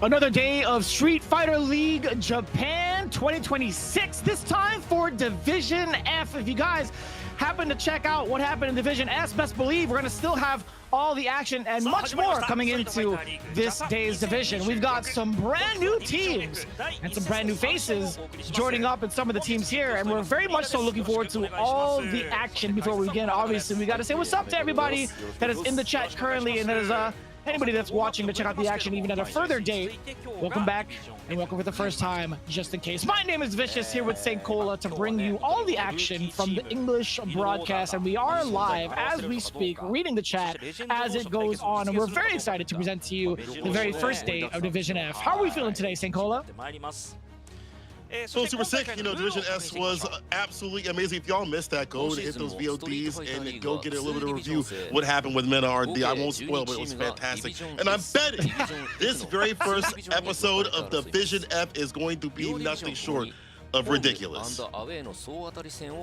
Another day of Street Fighter League Japan 2026, this time for Division F. If you guys happen to check out what happened in Division S, best believe we're going to still have all the action and much more coming into this day's division. We've got some brand new teams and some brand new faces joining up in some of the teams here, and we're very much so looking forward to all the action. Before we begin, obviously, we got to say what's up to everybody that is in the chat currently, and that is anybody that's watching to check out the action even at a further date. Welcome back and welcome for the first time, just in case. My name is Vicious, here with St. Cola to bring you all the action from the English broadcast, and we are live as we speak, reading the chat as it goes on, and we're very excited to present to you the very first day of Division F. How are we feeling today, St. Cola? So super sick. You know, Division S was absolutely amazing. If y'all missed that, go and hit those VODs and go get a little bit of review what happened with Mena RD. I won't spoil, but it was fantastic. And I'm betting this very first episode of Division F is going to be nothing short of ridiculous.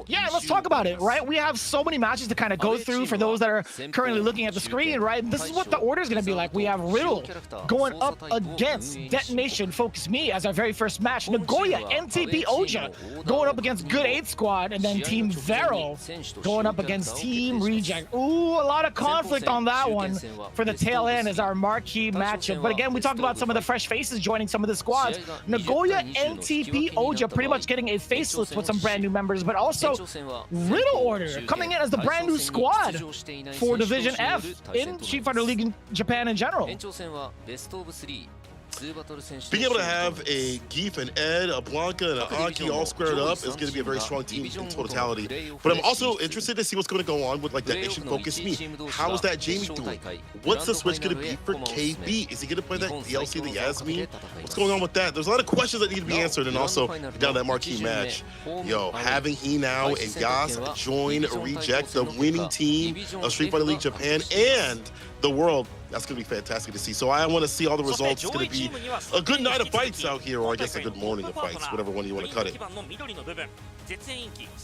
Yeah, let's talk about it, right? We have so many matches to kind of go through for those that are currently looking at the screen, right? This is what the order is going to be like. We have Riddle going up against DetonatioN FocusMe as our very first match. NAGOYA, NTPOJA going up against Good 8 Squad, and then Team VARREL going up against Team Reject. Ooh, a lot of conflict on that one for the tail end as our marquee matchup. But again, we talked about some of the fresh faces joining some of the squads. NAGOYA, NTPOJA pretty much getting a facelift with some brand new members, but also Riddle Order coming in as the brand new squad for Division F in Street Fighter League in Japan in general. Being able to have a Geef and Ed, a Blanca, and an Anki all squared up is going to be a very strong team in totality. But I'm also interested to see what's going to go on with like DetonatioN FocusMe. How is that Jamie doing? What's the switch going to be for KB? Is he going to play that DLC, the Yasmin? What's going on with that? There's a lot of questions that need to be answered, and also down that marquee match. Yo, having Hinao and Yas join Reject, the winning team of Street Fighter League Japan and the world. That's going to be fantastic to see. So I want to see all the results. It's going to be a good night of fights out here, or I guess a good morning of fights, whatever one you want to cut it.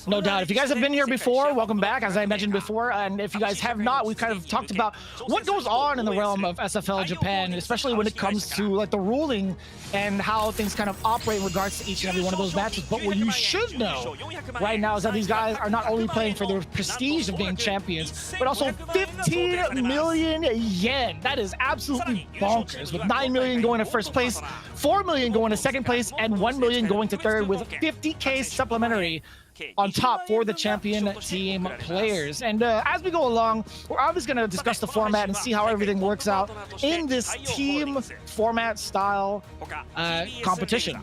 No doubt. If you guys have been here before, welcome back, as I mentioned before. And if you guys have not, we've kind of talked about what goes on in the realm of SFL Japan, especially when it comes to like the ruling and how things kind of operate in regards to each and every one of those matches. But what you should know right now is that these guys are not only playing for the prestige of being champions, but also 15 million yen. That is absolutely bonkers, with 9 million going to first place, 4 million going to second place, and 1 million going to third, with 50K supplementary on top for the champion team players. And as we go along, we're obviously going to discuss the format and see how everything works out in this team format style competition.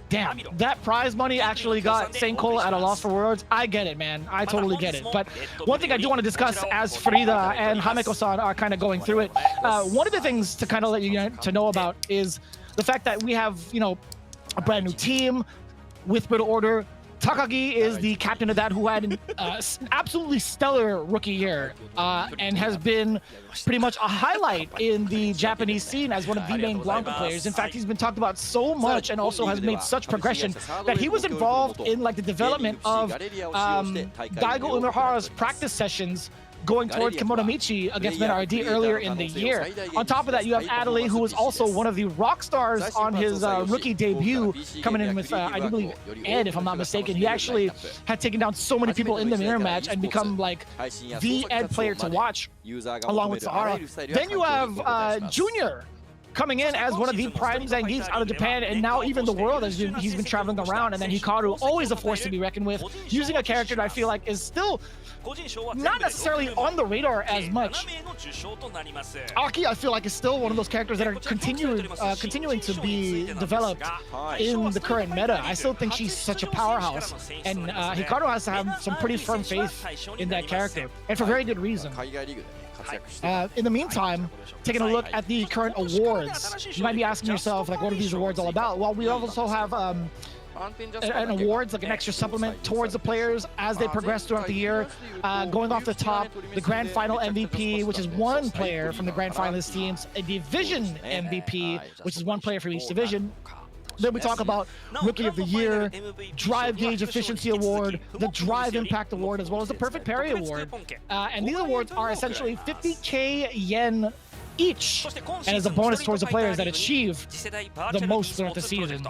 Damn, that prize money actually got St. Cola at a loss for words. I get it, man. I totally get it. But one thing I do want to discuss as Frida and Hameko-san are kind of going through it, one of the things to kind of let you to know about is the fact that we have, you know, a brand new team with Riddle Order. Takagi is the captain of that, who had an absolutely stellar rookie year and has been pretty much a highlight in the Japanese scene as one of the main Blanca players. In fact, he's been talked about so much and also has made such progression that he was involved in like the development of Daigo Umehara's practice sessions going toward Kimonomichi against Mena RD earlier in the year. On top of that, you have Adelaide, who was also one of the rock stars on his rookie debut, coming in with, I do believe, Ed, if I'm not mistaken. He actually had taken down so many people in the mirror match and become like the Ed player to watch, along with Sahara. Then you have Junior coming in as one of the prime Zangiefs out of Japan, and now even the world has been, he's been traveling around. And then Hikaru, always a force to be reckoned with, using a character that I feel like is still not necessarily on the radar as much. Aki, I feel like, is still one of those characters that are continuing to be developed in the current meta. I still think she's such a powerhouse, and Hikaru has to have some pretty firm faith in that character, and for very good reason. In the meantime, taking a look at the current awards, you might be asking yourself, like, what are these awards all about? Well, we also have an awards, like an extra supplement towards the players as they progress throughout the year. Going off the top, the Grand Final MVP, which is one player from the Grand Finalist teams, a Division MVP, which is one player from each division. Then we talk about Rookie of the Year, Drive Gauge Efficiency Award, the Drive Impact Award, as well as the Perfect Parry Award. And these awards are essentially 50k yen each, and as a bonus towards the players that achieve the most throughout the season.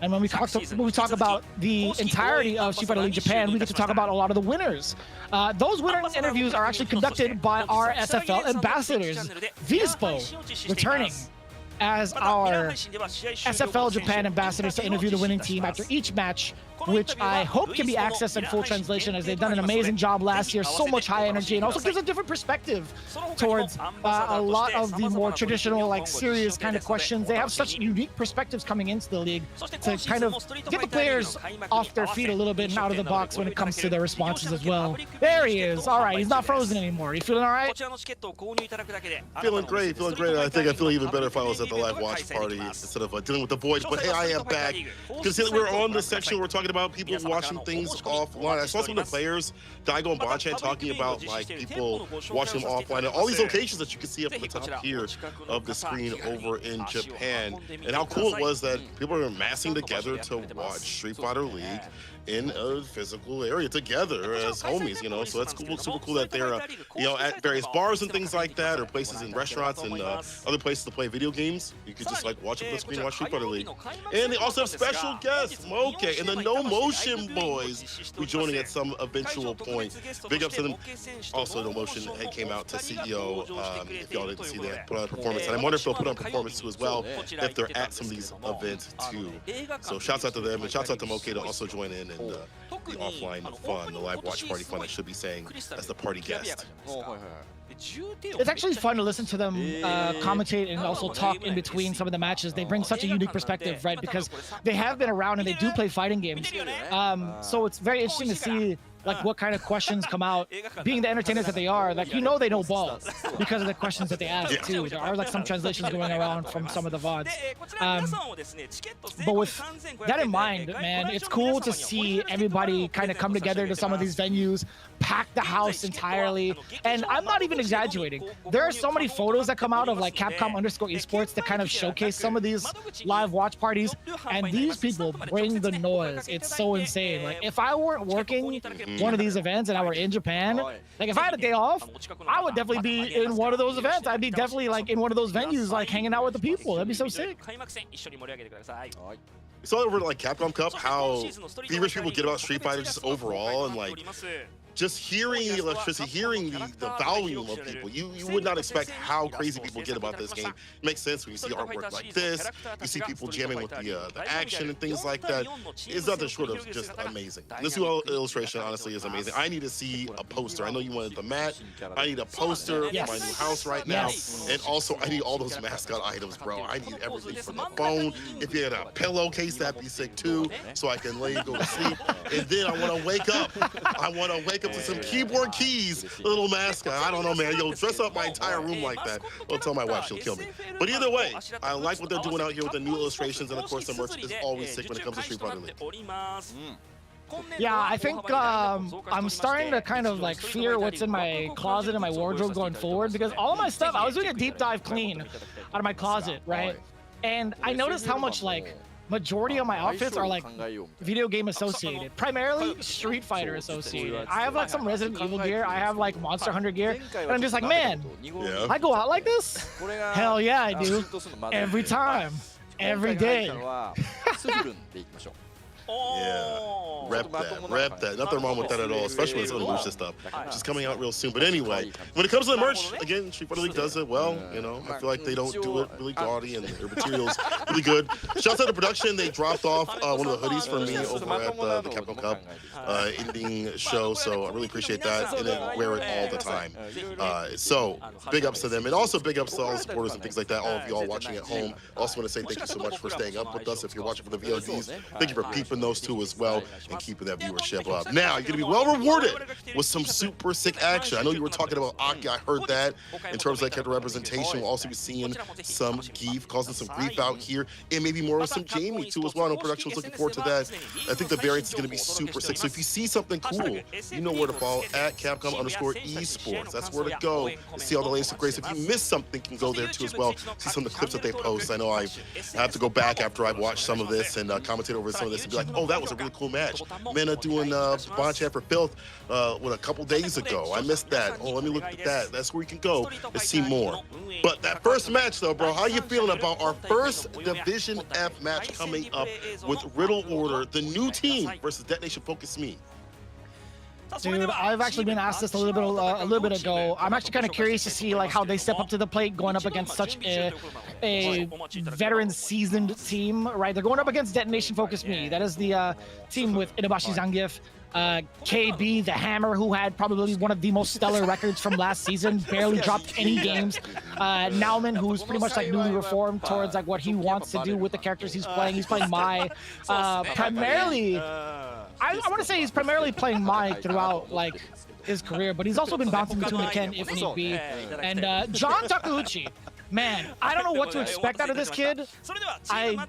And when we talk about the entirety of Street Fighter League Japan, we get to talk about a lot of the winners. Those winner interviews are actually conducted by our SFL ambassadors, Vispo, returning as our SFL Japan ambassadors to interview the winning team after each match, which I hope can be accessed in full translation, as they've done an amazing job last year. So much high energy, and also gives a different perspective towards a lot of the more traditional, like serious kind of questions. They have such unique perspectives coming into the league to kind of get the players off their feet a little bit and out of the box when it comes to their responses as well. There he is. All right, he's not frozen anymore. You feeling all right? Feeling great, feeling great. I feel even better if I was at the live watch party instead of dealing with the voice. But hey, I am back. Because we're on the section where we're talking about people watching things offline. I saw some of the players, Daigo and Bonchan, talking about like people watching them offline and all these locations that you can see up at the top here of the screen over in Japan, and how cool it was that people are amassing together to watch Street Fighter League in a physical area together as homies, you know. So that's cool, super cool that they're you know, at various bars and things like that, or places in restaurants and other places to play video games. You could just like watch up the screen, watch Street Fighter League. And they also have special guests, Moke and the No Motion Boys, who joining at some eventual point. Big ups to them. Also, No Motion came out to CEO. If y'all didn't see that, put on a performance, and I wonder if they'll put on a performance too as well if they're at some of these events too. So shouts out to them, and shouts out to Moke to also join in. And the offline fun, the live watch party fun, I should be saying, as the party guest. It's actually fun to listen to them commentate and also talk in between some of the matches. They bring such a unique perspective, right? Because they have been around and they do play fighting games. So it's very interesting to see like what kind of questions come out. Being the entertainers that they are, like, you know, they know balls because of the questions that they ask too. There are like some translations going around from some of the VODs. But with that in mind, man, it's cool to see everybody kind of come together to some of these venues, pack the house entirely. And I'm not even exaggerating. There are so many photos that come out of like Capcom_esports that kind of showcase some of these live watch parties, and these people bring the noise. It's so insane. Like, if I weren't working one of these events and I were in Japan, like if I had a day off, I would definitely be in one of those events. I'd be definitely like in one of those venues, like hanging out with the people. That'd be so sick. We saw over like Capcom Cup how feverish people get about Street Fighter just overall, and like just hearing the electricity, hearing the volume of people. You would not expect how crazy people get about this game. It makes sense when you see artwork like this, you see people jamming with the action and things like that. It's nothing short of just amazing. This new illustration honestly is amazing. I need to see a poster. I know you wanted the mat. I need a poster for my new house right now. And also I need all those mascot items, bro. I need everything from the phone. If you had a pillowcase, that'd be sick too, so I can lay and go to sleep. And then I want to wake up. I want to wake up to some keyboard keys, little mascot. I don't know, man. Yo, dress up my entire room like that. I'll tell my wife, she'll kill me. But either way, I like what they're doing out here with the new illustrations, and of course the merch is always sick when it comes to Street Fighter League. Yeah, I think I'm starting to kind of like fear what's in my closet and my wardrobe going forward, because all of my stuff, I was doing a deep dive clean out of my closet, right? And I noticed how much like majority of my outfits are like video game associated, primarily Street Fighter associated. I have like some Resident Evil gear, I have like Monster Hunter gear, and I'm just like, man, I go out like this? Hell yeah, I do. Every time, every day. Yeah, rep that. Nothing wrong with that at all, especially when it's Unleashed stuff, which is coming out real soon. But anyway, when it comes to the merch, again, Street Fighter League does it well. You know, I feel like they don't do it really gaudy, and their material's really good. Shouts out to production. They dropped off one of the hoodies for me over at the Capcom Cup ending show, so I really appreciate that, and then wear it all the time. So big ups to them, and also big ups to all the supporters and things like that. All of y'all watching at home. Also want to say thank you so much for staying up with us. If you're watching for the VODs, thank you for peeping those two as well and keeping that viewership up. Now, you're going to be well rewarded with some super sick action. I know you were talking about Aki. I heard that in terms of that character representation. We'll also be seeing some Geef causing some grief out here, and maybe more of some Jamie too as well. I know production was looking forward to that. I think the variance is going to be super sick. So if you see something cool, you know where to follow at Capcom_esports. That's where to go to see all the latest and greats. If you miss something, you can go there too as well. See some of the clips that they post. I know I have to go back after I've watched some of this and commentate over some of this and be like, oh, that was a really cool match. Mena doing Bonchat for Filth a couple days ago. I missed that. Oh, let me look at that. That's where you can go to see more. But that first match though, bro, how you feeling about our first Division F match coming up with Riddle Order, the new team versus DetonatioN FocusMe? Dude, I've actually been asked this a little bit ago. I'm actually kind of curious to see like how they step up to the plate going up against such a veteran seasoned team, right? They're going up against DetonatioN FocusMe. That is the team with Itabashi Zangief, KB, the Hammer, who had probably one of the most stellar records from last season, barely dropped any games. Nauman, who's pretty much like newly reformed towards like what he wants to do with the characters he's playing. He's playing Mai, primarily. I want to say he's primarily playing Mai throughout like his career, but he's also been bouncing between the Ken if need be. And John Takeuchi, man, I don't know what to expect out of this kid. I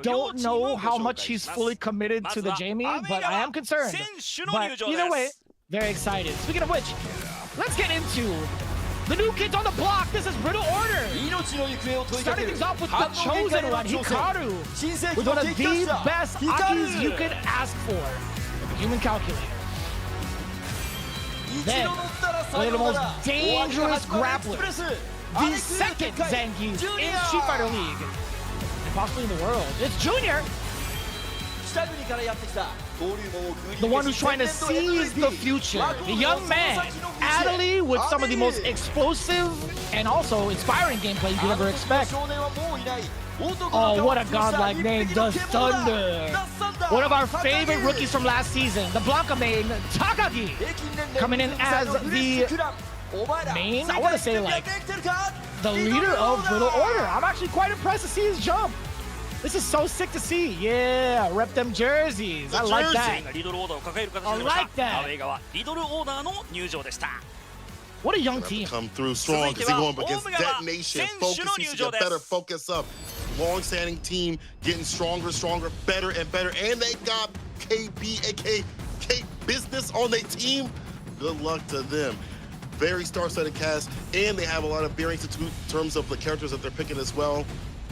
don't know how much he's fully committed to the Jamie, but I am concerned. But either way, very excited. Speaking of which, let's get into the new kids on the block. This is Riddle Order. Starting things off with the chosen one, Hikaru, with one of the best Akis you could ask for, the Human Calculator. Then, one of the most dangerous grapplers, the second Zangief in Street Fighter League, and possibly in the world. It's Junior, the one who's trying to seize the future. The young man, Adley, with some of the most explosive and also inspiring gameplay you could ever expect. Oh, what a godlike name, the Thunder. One of our favorite rookies from last season, the Blanca main, Takagi, coming in as the main, I want to say like the leader of Riddle Order. I'm actually quite impressed to see his jump. This is so sick to see. Yeah, rep them jerseys. I like that. I like that. What a young team. Come through strong because they're going up against DetonatioN. Focus, you should get better. Focus up. Long-standing team, getting stronger, better and better. And they got KB, aka K Business on their team. Good luck to them. Very star-studded cast, and they have a lot of variance in terms of the characters that they're picking as well.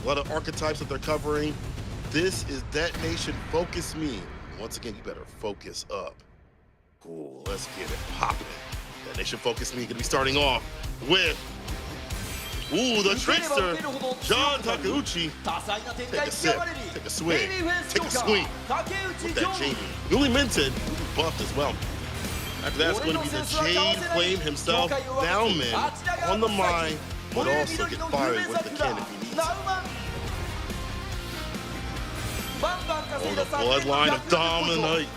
A lot of archetypes that they're covering. This is DetonatioN FocusMe. Once again, you better focus up. Ooh, let's get it popping. DetonatioN FocusMe gonna be starting off with, ooh, the trickster, John Takeuchi. Take a sip, take a swig, take a swing with that Jamie. Newly minted, buffed as well. After that's going to be the Jade Flame himself, Nauman on the mind, but also get fired with the Ken if he needs it. Oh, the bloodline of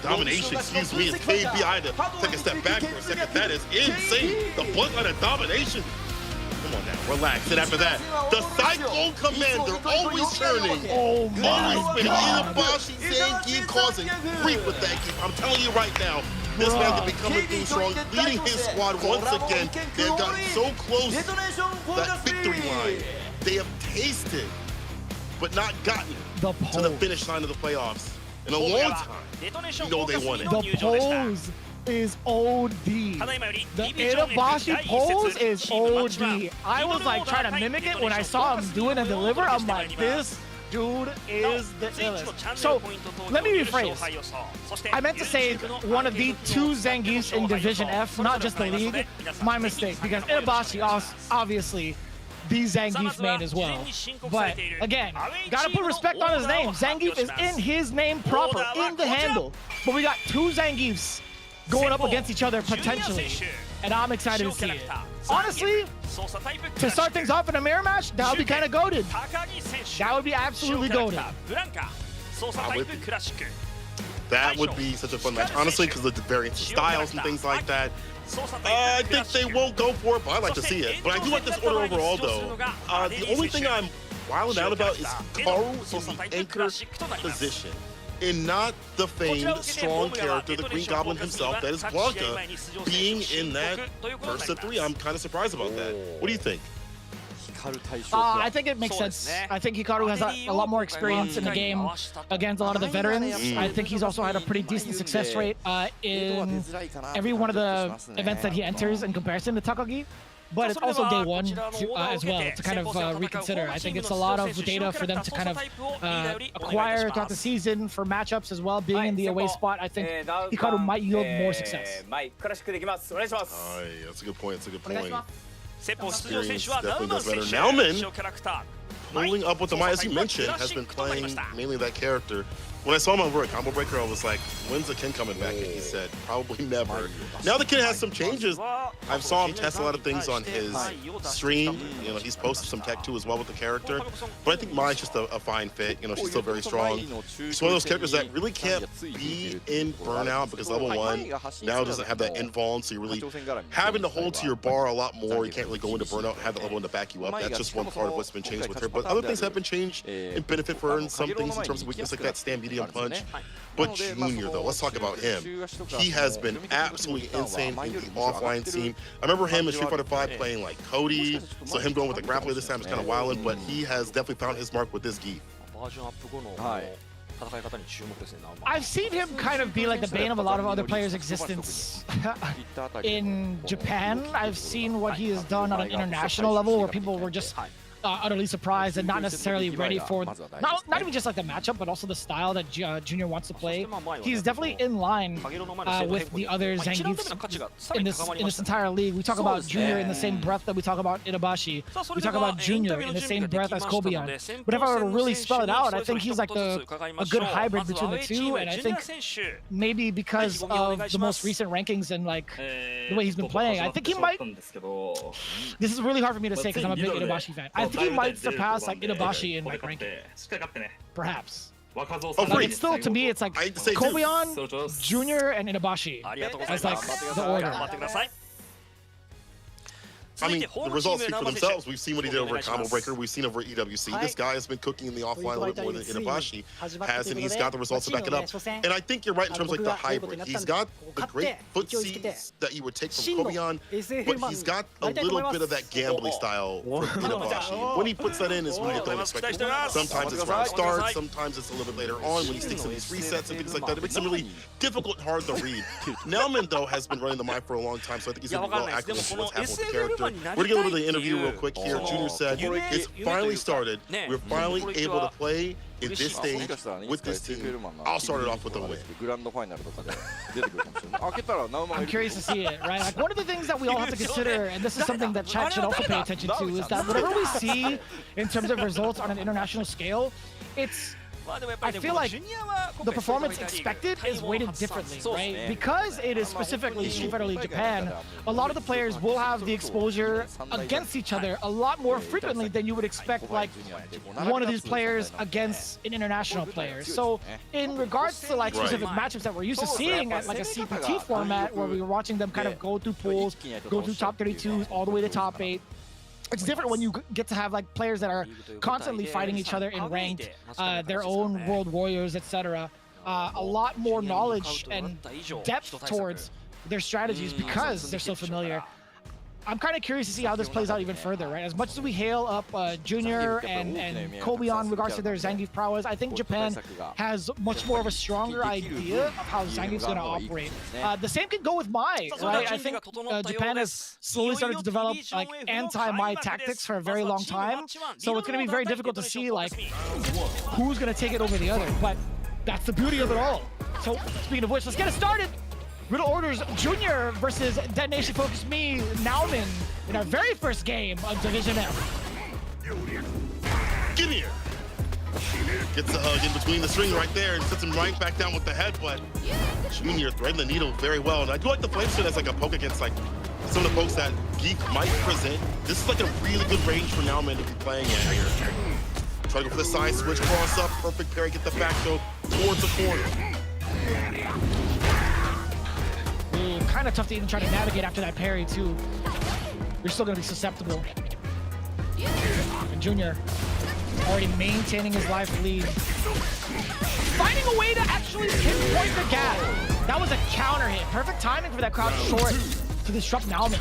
domination, excuse me, it's KB. I had to take a step back for a second. That is insane. The bloodline of domination. Come on now, relax. And after that, the Cyclone Commander, always turning. Oh my God. Itabashi Zangief causing grief with that Geef. I'm telling you right now, this man can be coming through strong, leading his squad once again. They've gotten so close to that victory line. They have tasted, but not gotten to the finish line of the playoffs in a long time. You know they won it. The pose is OD. The Itabashi pose is OD. I was like trying to mimic it when I saw him do it and deliver. I'm like, this dude is the illest. So let me rephrase. I meant to say one of the two Zangiefs in Division F, not just the league. My mistake, because Itabashi obviously the Zangief main as well. But again, gotta put respect on his name. Zangief is in his name proper, in the handle. But we got two Zangiefs going up against each other potentially, and I'm excited to see it. Honestly, to start things off in a mirror match, that would be kind of goated. That would be absolutely goated. That would be such a fun match, honestly, because of the various styles and things like that. I think they won't go for it, but I'd like to see it. But I do like this order overall, though. The only thing I'm wilding out about is Karu in the anchor position. and not the famed strong character, the Green Goblin himself, that is Blanca, being in that first of 3. I'm kind of surprised about that. What do you think? I think it makes sense. I think Hikaru has a lot more experience in the game against a lot of the veterans. I think he's also had a pretty decent success rate in every one of the events that he enters in comparison to Takagi. But it's also day one as well to kind of reconsider. I think it's a lot of data for them to kind of acquire throughout the season for matchups as well. Being in the away spot, I think Hikaru might yield more success. That's a good point. That's a good point. Experience definitely does better. Nauman, pulling up with the mic, as you mentioned, has been playing mainly that character. When I saw him on Combo Breaker, I was like, when's the Ken coming back? And he said, probably never. Now the Ken has some changes. I saw him test a lot of things on his stream. You know, he's posted some tech too as well with the character. But I think Mai's just a fine fit. You know, she's still very strong. She's one of those characters that really can't be in Burnout because level 1 now doesn't have that invuln, so you're really having to hold to your bar a lot more. You can't really go into Burnout and have the level 1 to back you up. That's just one part of what's been changed with her. But other things have been changed in benefit for her, and some things in terms of weakness like that stand medium punch. But Junior, though, let's talk about him. He has been absolutely insane in the offline scene. I remember him in Street Fighter V playing like Cody, so him going with the grappler this time is kind of wilding, but he has definitely found his mark with this gi. I've seen him kind of be like the bane of a lot of other players' existence in Japan. I've seen what he has done on an international level where people were just utterly surprised and not necessarily ready for not even just like the matchup, but also the style that Junior wants to play. He's definitely in line with the other Zangiefs in this entire league. We talk about Junior in the same breath that we talk about Itabashi. We talk about Junior in the same breath as Kobian. But if I were to really spell it out, I think he's like a good hybrid between the two, and I think maybe because of the most recent rankings and like the way he's been playing, I think he might. This is really hard for me to say because I'm a big Itabashi fan. I think he might surpass like Itabashi in like ranking. Perhaps. Oh, Like, it's still, to me, it's like Kobian, Junior, and Itabashi as like the order. I mean, the results speak for themselves. We've seen what he did over at Combo Breaker. We've seen over at EWC. This guy has been cooking in the offline a little bit more than Itabashi has, and he's got the results to back it up. And I think you're right in terms of like the hybrid. He's got the great footsies that you would take from Kobian, but he's got a little bit of that gambling style for Itabashi. When he puts that in is when you don't expect it. Sometimes it's round start, sometimes it's a little bit later on when he sticks in these resets and things like that. It makes him really difficult and hard to read. Nauman, though, has been running the mic for a long time, so I think he's going to be well accurate to what's happening with the character. We're going to get a little bit of the interview real quick here. Junior said, it's finally started. We're finally able to play in this stage with this team. I'll start it off with a win. I'm curious to see it, right? Like, one of the things that we all have to consider, and this is something that chat should also pay attention to, is that whatever we see in terms of results on an international scale, I feel like the performance expected is weighted differently, right? Because it is specifically Street Fighter League Japan, a lot of the players will have the exposure against each other a lot more frequently than you would expect, like one of these players against an international player. So in regards to like specific matchups that we're used to seeing at like a CPT format where we were watching them kind of go through pools, go through top 32s all the way to top 8, it's different when you get to have like players that are constantly fighting each other in ranked, their own world warriors, etc. A lot more knowledge and depth towards their strategies because they're so familiar. I'm kind of curious to see how this plays out even further, right? As much as we hail up Junior and Kobian in regards to their Zangief prowess, I think Japan has much more of a stronger idea of how Zangief's going to operate. The same can go with Mai, right? I think Japan has slowly started to develop like anti-Mai tactics for a very long time, so it's going to be very difficult to see like who's going to take it over the other, but that's the beauty of it all. So speaking of which, let's get it started. Riddle orders Junior versus DetonatioN FocusMe Nauman in our very first game of Division F. Give here. Gets the hug in between the string right there and sets him right back down with the headbutt. Junior threading the needle very well. And I do like the flame spin as like a poke against like some of the pokes that Geek might present. This is like a really good range for Nauman to be playing at here. Try to go for the side switch, cross up, perfect parry, get the back throw towards the corner. Kind of tough to even try to navigate after that parry too. You're still going to be susceptible. And Junior Already maintaining his life lead. Finding a way to actually pinpoint the gap. That was a counter hit. Perfect timing for that crouch short to disrupt Nauman.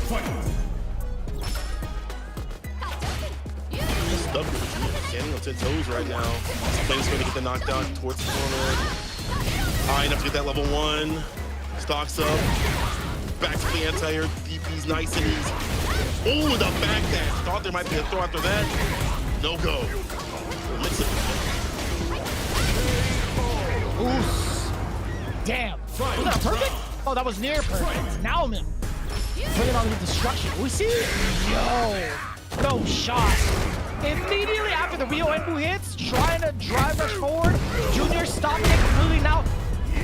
Stuck standing on 10 toes right now. Flame's going to get the knockdown towards the corner. High enough to get that level 1. Stocks up. Back to the anti-air. DP's nice and easy. Oh, the back dash. Thought there might be a throw after that. No go. Mix it. Ooh. Damn. Was that a perfect? Oh, that was near perfect. Nauman bringing on the destruction. We see? Yo. No shot. Immediately after the Rio Enbu hits, trying to drive rush forward. Junior stopping it completely now.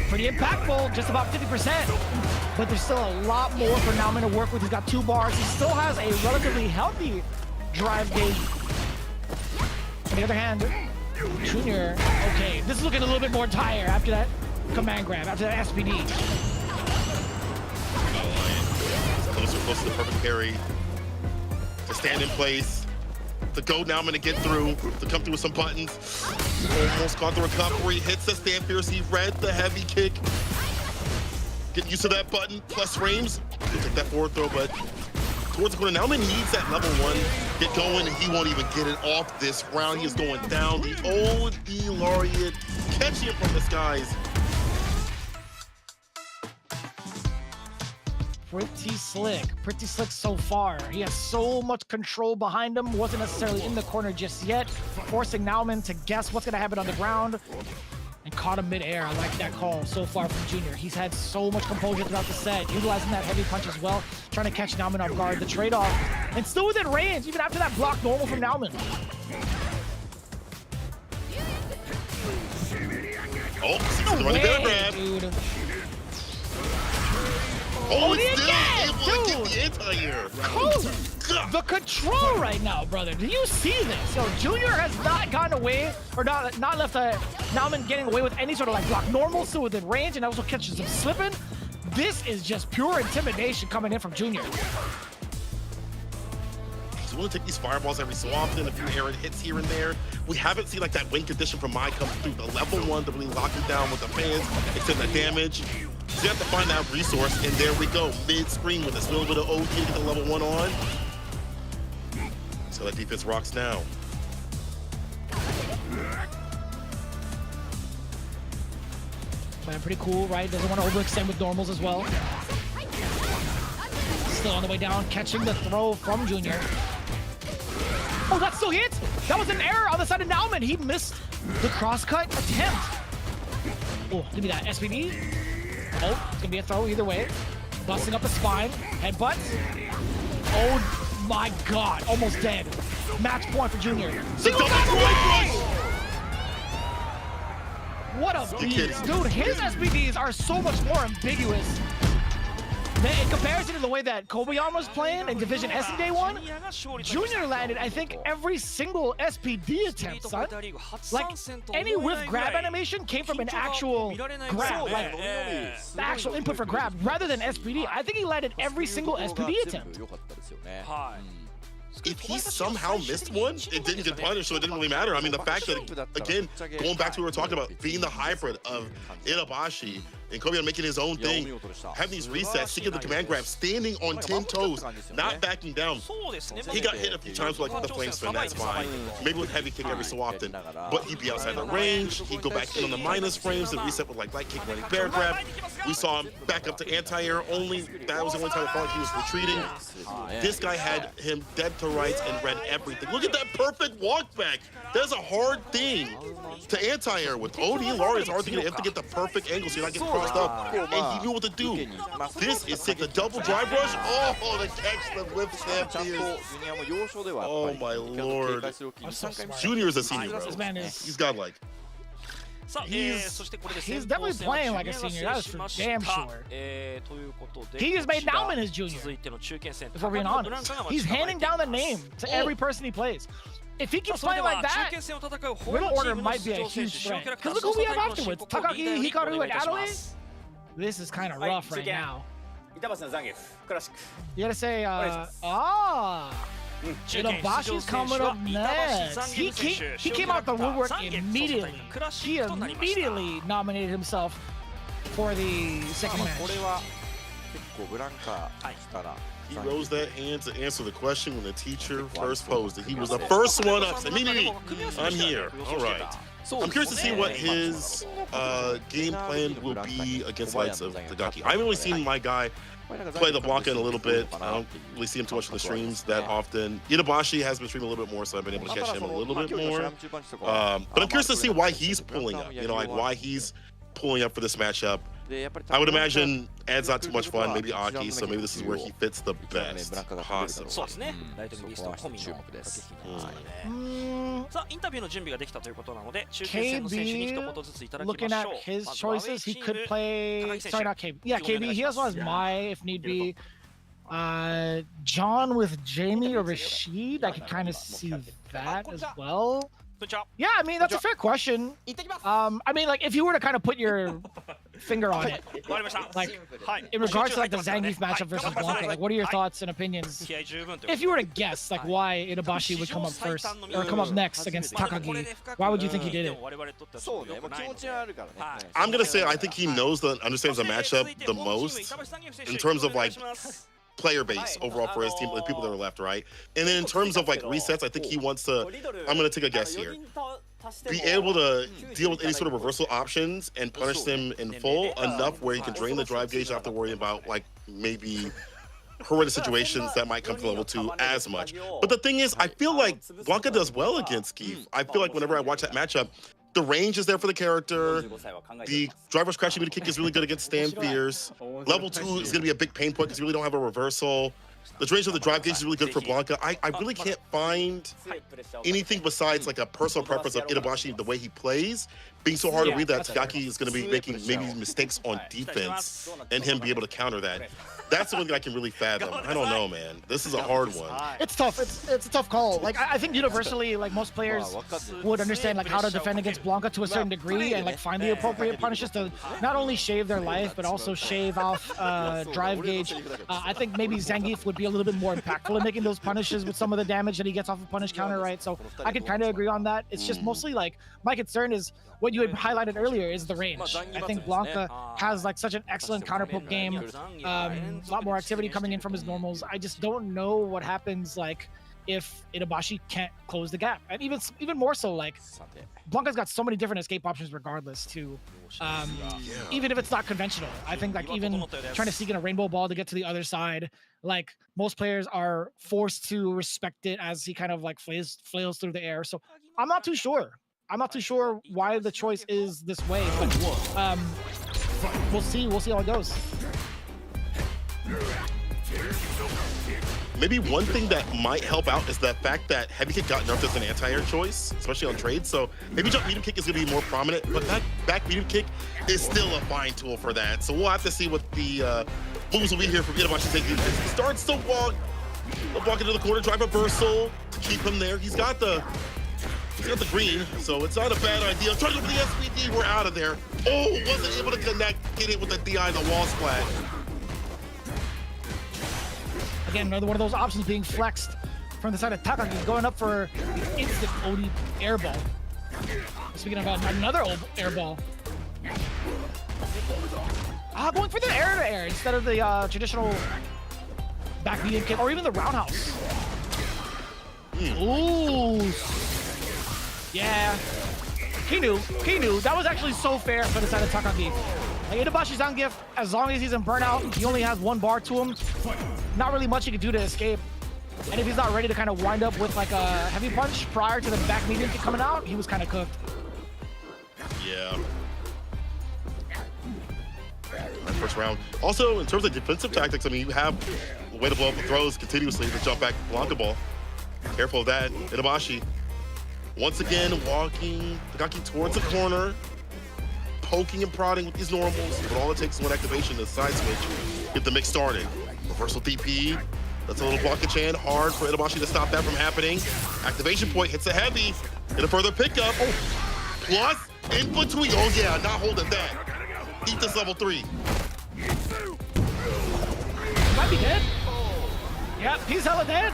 Pretty impactful, just about 50%. But there's still a lot more for Nauman to work with. He's got 2 bars. He still has a relatively healthy drive gauge. On the other hand, Junior, okay, this is looking a little bit more tired after that command grab, after that SPD. Close to the perfect parry. To stand in place. To go now, I'm gonna get through, to come through with some buttons. Almost caught the recovery, hits the stand fierce, he read the heavy kick. Getting used to that button, plus frames. He'll take that forward throw, but towards the corner. Nauman needs that level 1 get going, and he won't even get it off this round. He is going down. The OD Laureate catching him from the skies. Pretty slick so far. He has so much control behind him, wasn't necessarily in the corner just yet, forcing Nauman to guess what's gonna happen on the ground, and caught him mid-air. I like that call so far from Junior. He's had so much composure throughout the set, utilizing that heavy punch as well, trying to catch Nauman off guard. The trade-off, and still within range, even after that block normal from Nauman. Oh, sees the running bear grab. Dude. Oh, it's again, still able to get the anti-air. The control right now, brother. Do you see this? Yo, Junior has not gotten away, or not left Nauman getting away with any sort of like block. Normal, still within range, and also catches him slipping. This is just pure intimidation coming in from Junior. He's willing to take these fireballs every so often, a few errant hits here and there. We haven't seen like that win condition from Mai come through. The level 1 to really lock him down with the fans, extend that damage. So you have to find that resource, and there we go. Mid-screen with this little bit of OD to get the level 1 on. So that defense rocks now. Man, pretty cool, right? Doesn't want to overextend with normals as well. Still on the way down, catching the throw from Junior. Oh, that still hits! That was an error on the side of Nauman. He missed the crosscut attempt. Oh, give me that SPD. Oh, it's gonna be a throw either way. Busting up the spine, headbutt. Oh my God, almost dead. Match point for Junior. What a beast, dude. His SPDs are so much more ambiguous. In comparison to the way that Kobayama was playing in Division S in Day 1, Junior landed, I think, every single SPD attempt, son. Like, any whiff grab animation came from an actual grab, like, the actual input for grab, rather than SPD. I think he landed every single SPD attempt. If he somehow missed one, it didn't get punished, so it didn't really matter. I mean, the fact that, again, going back to what we were talking about, being the hybrid of Itabashi and Kobayama making his own thing, having these resets, seeking the command grab, standing on 10 toes, not backing down. He got hit a few times with like the flame spin, that's fine. Maybe with heavy kick every so often, but he'd be outside the range. He'd go back in on the minus frames and reset with like light kick, running bear grab. We saw him back up to anti-air only. That was the only time it felt like he was retreating. This guy had him dead to rights and read everything. Look at that perfect walk back. That's a hard thing to anti-air with. OD Laurie, it's hard to get the perfect angle so you're not getting crossed up. And he knew what to do. This is sick. The double drive rush. Oh, the catch, the whip snap here. Oh my lord. Junior is a senior, bro. This man is... He's godlike. He's definitely playing like a senior, that is for damn sure. He just made Nauman his junior, if we're being honest. He's handing down the name to every person he plays. If he keeps playing like that, Riddle Order might be a huge threat. Because look who we have afterwards. Takagi, Hikaru, and Adelaide. This is kind of rough right now. You gotta say, Inabashi's coming up next. He came out the woodwork immediately. He immediately nominated himself for the second match. He rose that hand to answer the question when the teacher first posed it. He was the first one up. Said, me. I'm here. All right. I'm curious to see what his game plan will be against lights of Tagaki. I haven't really seen my guy play the Blanca in a little bit. I don't really see him too much in the streams that often. Inabashi has been streaming a little bit more, so I've been able to catch him a little bit more. But I'm curious to see why he's pulling up. You know, like why he's pulling up for this matchup. I would imagine Ed's not too much fun, maybe Aki, so maybe this is where he fits the best, possibly. KB, looking at his choices, he could play, sorry, not KB, yeah, KB, he also has Mai if need be. John with Jamie or Rashid, I could kind of see that as well. Yeah, I mean, that's a fair question. I mean, like, if you were to kind of put your finger on it, like, in regards to, like, the Zangief matchup versus Blanca, like, what are your thoughts and opinions? If you were to guess, like, why Inabashi would come up first, or come up next against Takagi, why would you think he did it? I'm going to say I think he knows and understands the matchup the most in terms of, like, player base overall for his team, like people that are left, right? And then in terms of like resets, I think he wants to, I'm going to take a guess here, be able to deal with any sort of reversal options and punish them in full enough where he can drain the drive gauge, not have to worry about like maybe horrendous situations that might come to level 2 as much. But the thing is, I feel like Blanca does well against Geef. I feel like whenever I watch that matchup, the range is there for the character. The driver's crash ability kick is really good against Stan Fears. Level 2 is going to be a big pain point because you really don't have a reversal. The range of the drive gauge is really good for Blanca. I really can't find anything besides like a personal preference of Inabashi, the way he plays. Being so hard to read that Tagaki is going to be making maybe mistakes on defense and him be able to counter that. That's the only thing I can really fathom. I don't know, man. This is a hard one. It's tough. It's a tough call. Like I think universally, like most players would understand like how to defend against Blanca to a certain degree and like find the appropriate punishes to not only shave their life but also shave off drive gauge. I think maybe Zangief would be a little bit more impactful in making those punishes with some of the damage that he gets off a punish counter, right? So I could kind of agree on that. It's just mostly like my concern is what you had highlighted earlier is the range. I think Blanca has like such an excellent counter poke game. A lot more activity coming in from his normals. I just don't know what happens like if Inabashi can't close the gap, and even more so like Blanca's got so many different escape options regardless too. Even if it's not conventional, I think like even trying to sneak in a rainbow ball to get to the other side, like most players are forced to respect it as he kind of like flails through the air. So I'm not too sure. I'm not too sure why the choice is this way, but we'll see how it goes. Maybe one thing that might help out is the fact that heavy kick got nerfed as an anti-air choice, especially on trades. So maybe jump medium kick is going to be more prominent, but that back medium kick is still a fine tool for that. So we'll have to see what the moves will be here from Inabashi. He starts to walk into the corner, drive reversal to keep him there. He's got the green, so it's not a bad idea. Trying to go for the SPD, we're out of there. Oh, wasn't able to connect, get it with the DI, the wall splash. Again, another one of those options being flexed from the side of Takagi, going up for the instant OD airball. Speaking of another old airball. Going for the air-to-air instead of the traditional back medium kick, or even the roundhouse. Ooh. Yeah. He knew. That was actually so fair for the side of Takagi. Like Inabashi Zangief, as long as he's in burnout, he only has one bar to him. Not really much he can do to escape. And if he's not ready to kind of wind up with like a heavy punch prior to the back medium kick coming out, he was kind of cooked. Yeah. First round. Also, in terms of defensive tactics, I mean, you have a way to blow up the throws continuously to jump back Blanca ball. Careful of that. Inabashi, once again, walking Tagaki towards the corner, poking and prodding with these normals, but all it takes is one activation to side switch, get the mix started. Reversal DP, that's a little Blanca-chan, hard for Inabashi to stop that from happening. Activation point hits a heavy, and a further pickup. Plus, in between, oh yeah, not holding that. Eat this level 3. Might be dead. Yep, he's hella dead.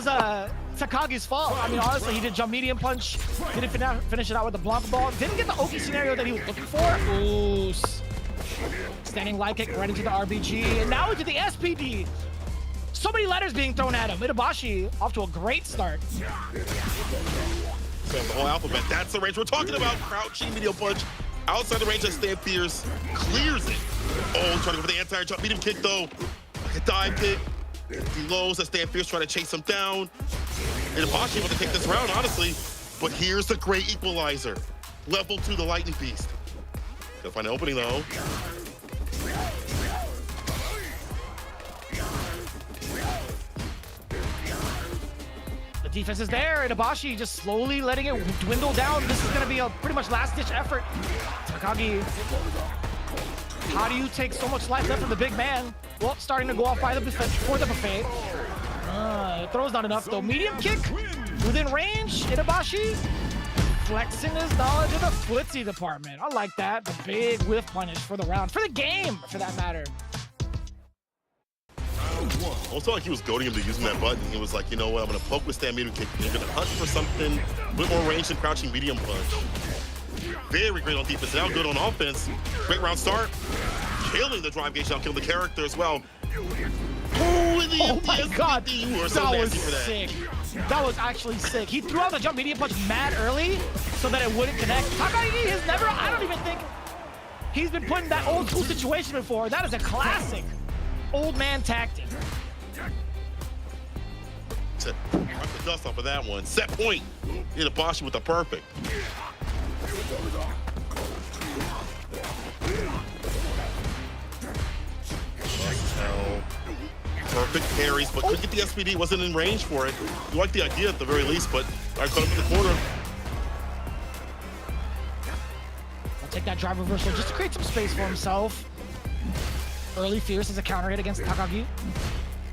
was Takagi's fault. I mean, honestly, he did jump medium punch, didn't finish it out with the Blanca ball, didn't get the Oki scenario that he was looking for. Ooh, standing light kick right into the RBG, and now into the SPD. So many letters being thrown at him. Itabashi off to a great start. So the whole alphabet, that's the range we're talking about. Crouching medium punch. Outside the range of Stan Fierce, clears it. Oh, trying to go for the anti-jump medium kick though. Like a dive kick. He lows as Stan Fierce trying to chase him down. Itabashi able to take this round, honestly. But here's the great equalizer. Level 2, the Lightning Beast. Gotta find an opening though. The defense is there. Itabashi just slowly letting it dwindle down. This is gonna be a pretty much last-ditch effort. Takagi, how do you take so much life left from the big man? Well, starting to go off by the buffet, for the buffet. Throw's not enough though. Medium kick within range. Itabashi flexing his knowledge of the footsie department. I like that. The big whiff punish for the round, for the game, for that matter. Also, like he was goading him to using that button. He was like, you know what, I'm gonna poke with stand medium kick. You're gonna hunt for something a bit more range than crouching medium punch. Very great on defense, now good on offense. Great round start. Killing the drive gauge, now kill the character as well. Oh my god, you are so that was nasty for that. sick. That was actually sick. He threw out the jump medium punch mad early so that it wouldn't connect. Takagi has never, I don't even think he's been put in that old school situation before. That is a classic old man tactic. To wipe the dust off of that one. Set point. Itabashi with the perfect. Perfect parries, but couldn't get the SPD, wasn't in range for it. You like the idea at the very least, but I caught him in the corner. I'll take that drive reversal just to create some space for himself. Early Fierce as a counter hit against Takagi.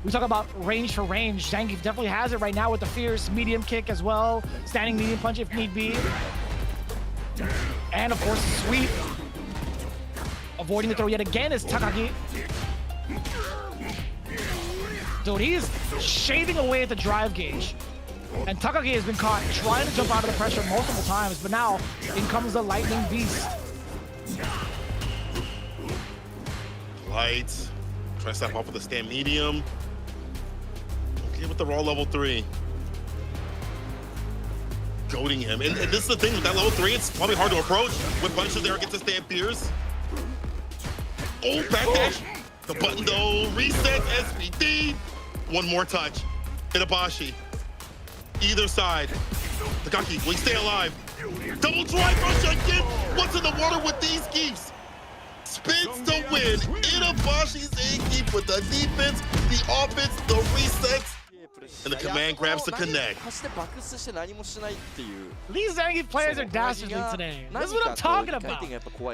We talk about range for range. Zangief definitely has it right now with the Fierce medium kick as well. Standing medium punch if need be. And of course, sweep. Avoiding the throw yet again is Takagi. Dude, he's shaving away at the drive gauge. And Takagi has been caught trying to jump out of the pressure multiple times, but now in comes the Lightning Beast. Lights. Try to step off with the stand medium. Okay, with the raw level 3. Goading him. And this is the thing with that level 3, it's probably hard to approach with punches there against the Stan Fierce. Oh, back dash. The button though, reset, SPD. One more touch. Itabashi. Either side. Takagi, will he stay alive? Double drive rush again. What's in the water with these geeks? Spins to win. Itabashi's A-keep with the defense, the offense, the resets, and the command grabs to connect. These Zangief players are dastardly today. This is what I'm talking about.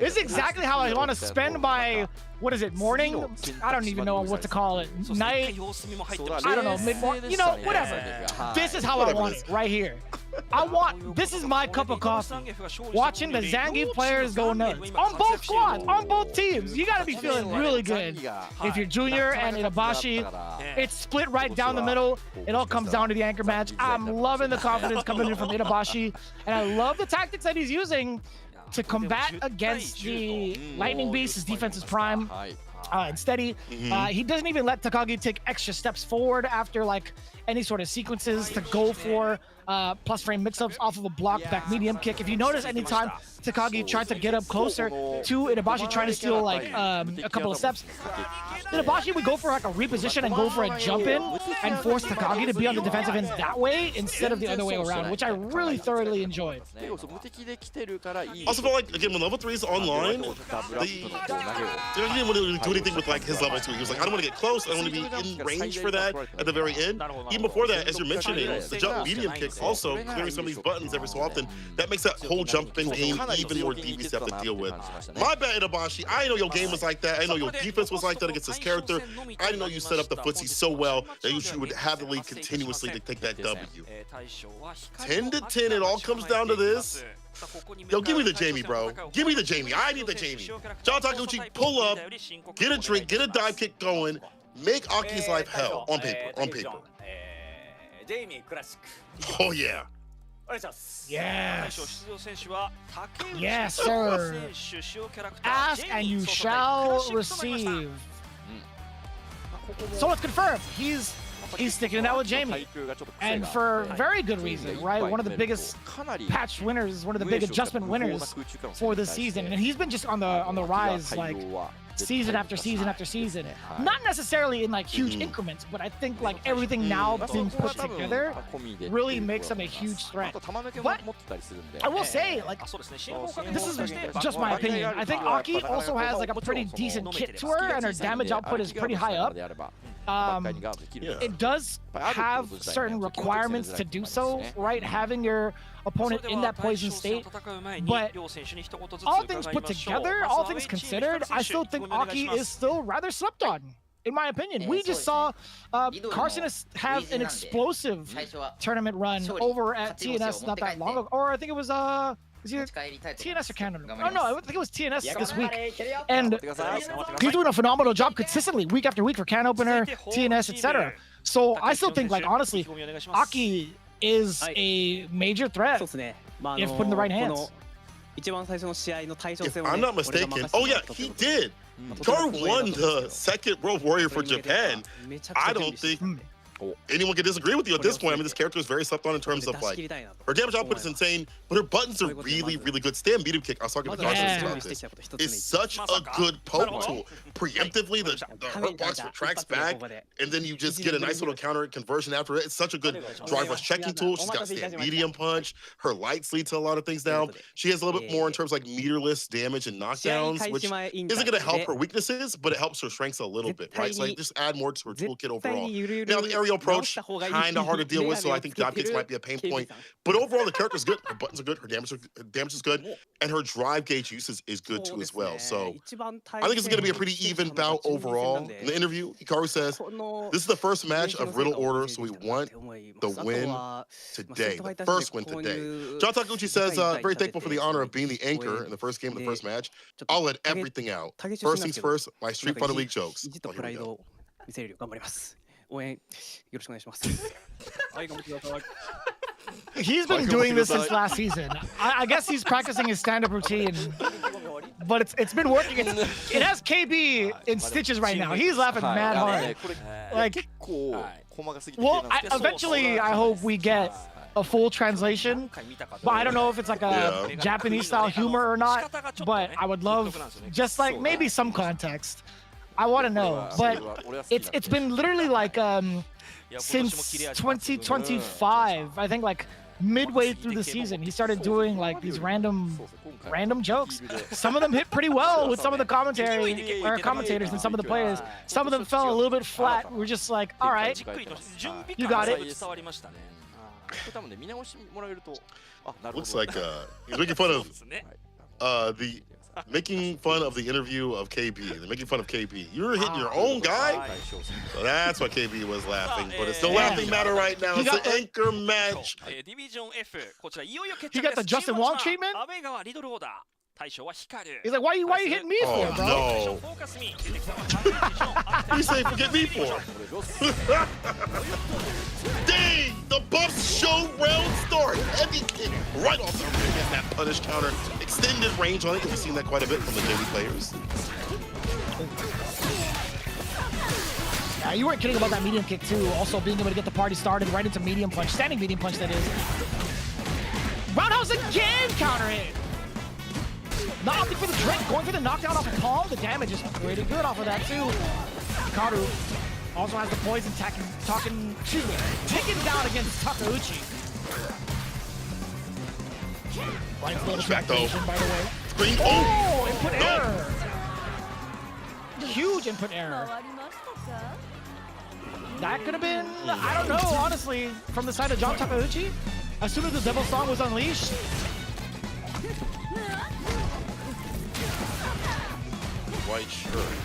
This is exactly how I want to spend my, what is it, morning? I don't even know what to call it. Night? I don't know, mid-morning? You know, whatever. This is how I want it, right here. This is my cup of coffee. Watching the Zangief players go nuts. On both squads, on both teams. You gotta be feeling really good. If you're Junior and Itabashi, it's split right down the middle. It all comes down to the anchor match. I'm loving the confidence coming in from Itabashi. And I love the tactics that he's using to combat against the Lightning Beast. His defense is prime and steady. He doesn't even let Takagi take extra steps forward after like any sort of sequences to go for plus frame mix-ups off of a block back medium kick. If you notice, anytime Takagi tried to get up closer to Itabashi trying to steal like a couple of steps, Itabashi would go for like a reposition and go for a jump in and force Takagi to be on the defensive end that way instead of the other way around, which I really thoroughly enjoyed. Also feel like, again, when level 3 is online, he didn't want to do anything with like his level 2. He was like, I don't want to get close. I don't want to be in range for that at the very end. Even before that, as you're mentioning, the jump medium kick also clearing some of these buttons every so often. That makes that whole jumping game even more devious to have to deal with. My bad, Itabashi. I didn't know your game was like that. I didn't know your defense was like that against this character. I didn't know you set up the footsie so well that you would have the lead continuously to take that W. 10-10, it all comes down to this. Yo, give me the Jamie, bro. Give me the Jamie. I need the Jamie. John Takuchi, pull up, get a drink, get a dive kick going, make Aki's life hell on paper. On paper. Oh yeah. Yes. Yes, sir. Ask and you shall receive. So it's confirmed. He's sticking it out with Jamie, and for very good reason, right? One of the biggest patch winners, one of the big adjustment winners for this season, and he's been just on the rise, like season after season after season. Not necessarily in like huge increments, but I think like everything now being put together really makes him a huge threat. But I will say, like, this is just my opinion. I think Aki also has like a pretty decent kit to her, and her damage output is pretty high up. It does have certain requirements to do so, right? Having your opponent in that poison state, but all things put together, all things considered, I still think Aki is still rather slept on, in my opinion. We just saw Carcinus have an explosive tournament run over at TNS not that long ago, or I think it was TNS or Canada? Oh no, I think it was TNS this week. And he's doing a phenomenal job consistently, week after week for Can Opener, TNS, etc. So I still think, like, honestly, Aki is a major threat if put in the right hands. If I'm not mistaken, oh yeah, he did. Hikaru won the second World Warrior for Japan. I don't think anyone can disagree with you at this point. I mean, this character is very slept on in terms of, like, her damage output is insane, but her buttons are really, really good. Stand medium kick, I was talking to Carcinus about this, is such a good poke tool. Preemptively, the hurt box retracts back, and then you just get a nice little counter conversion after it. It's such a good drive rush checking tool. She's got stand medium punch. Her lights lead to a lot of things now. She has a little bit more in terms of, like, meterless damage and knockdowns, which isn't going to help her weaknesses, but it helps her strengths a little bit, right? So, like, just add more to her toolkit overall. Now, the aerial approach, kind of hard to deal with, so I think dive kicks might be a pain point. But overall, the character's good. Her buttons are good. Her damage is good, and her drive gauge usage is good too as well. So I think it's going to be a pretty even bout overall. In the interview, Hikaru says, "This is the first match of Riddle Order, so we want the win today, the first win today." John Takuchi says, "Very thankful for the honor of being the anchor in the first game of the first match. I'll let everything out. First things first, my Street Fighter League jokes." Oh, here we go. He's been doing this since last season. I guess he's practicing his stand-up routine, but it's been working. It has KB in stitches right now. He's laughing mad hard. Like, well, eventually I hope we get a full translation, but I don't know if it's like a Japanese style humor or not, but I would love just like maybe some context. I want to know, but it's been literally like since 2025, I think, like midway through the season, he started doing like these random jokes. Some of them hit pretty well with some of the commentators and some of the players. Some of them fell a little bit flat. We're just like, all right, you got it. Looks like he's making fun of making fun of the interview of KB. They're making fun of KB. You're hitting your own guy? So that's why KB was laughing. But it's no laughing matter right now. It's an anchor match. He got the Justin Wong treatment? He's like, why are you hitting me for, bro? No. What do you say forget me for? Dang! The buffs show round start. Heavy kick right off the ring and that punish counter. Extended range on it. We've seen that quite a bit from the JV players. Yeah, you weren't kidding about that medium kick too. Also being able to get the party started right into medium punch. Standing medium punch, that is. Roundhouse again, counter hit. Not opting for the drink, going for the knockdown off palm. The damage is pretty good off of that too. Hikaru also has the poison taken down against Takeuchi. Push back though. By the way. Screen. Oh, input error. Huge input error. That could have been, I don't know, honestly, from the side of John Takeuchi. As soon as the Devil Song was unleashed. White shirt.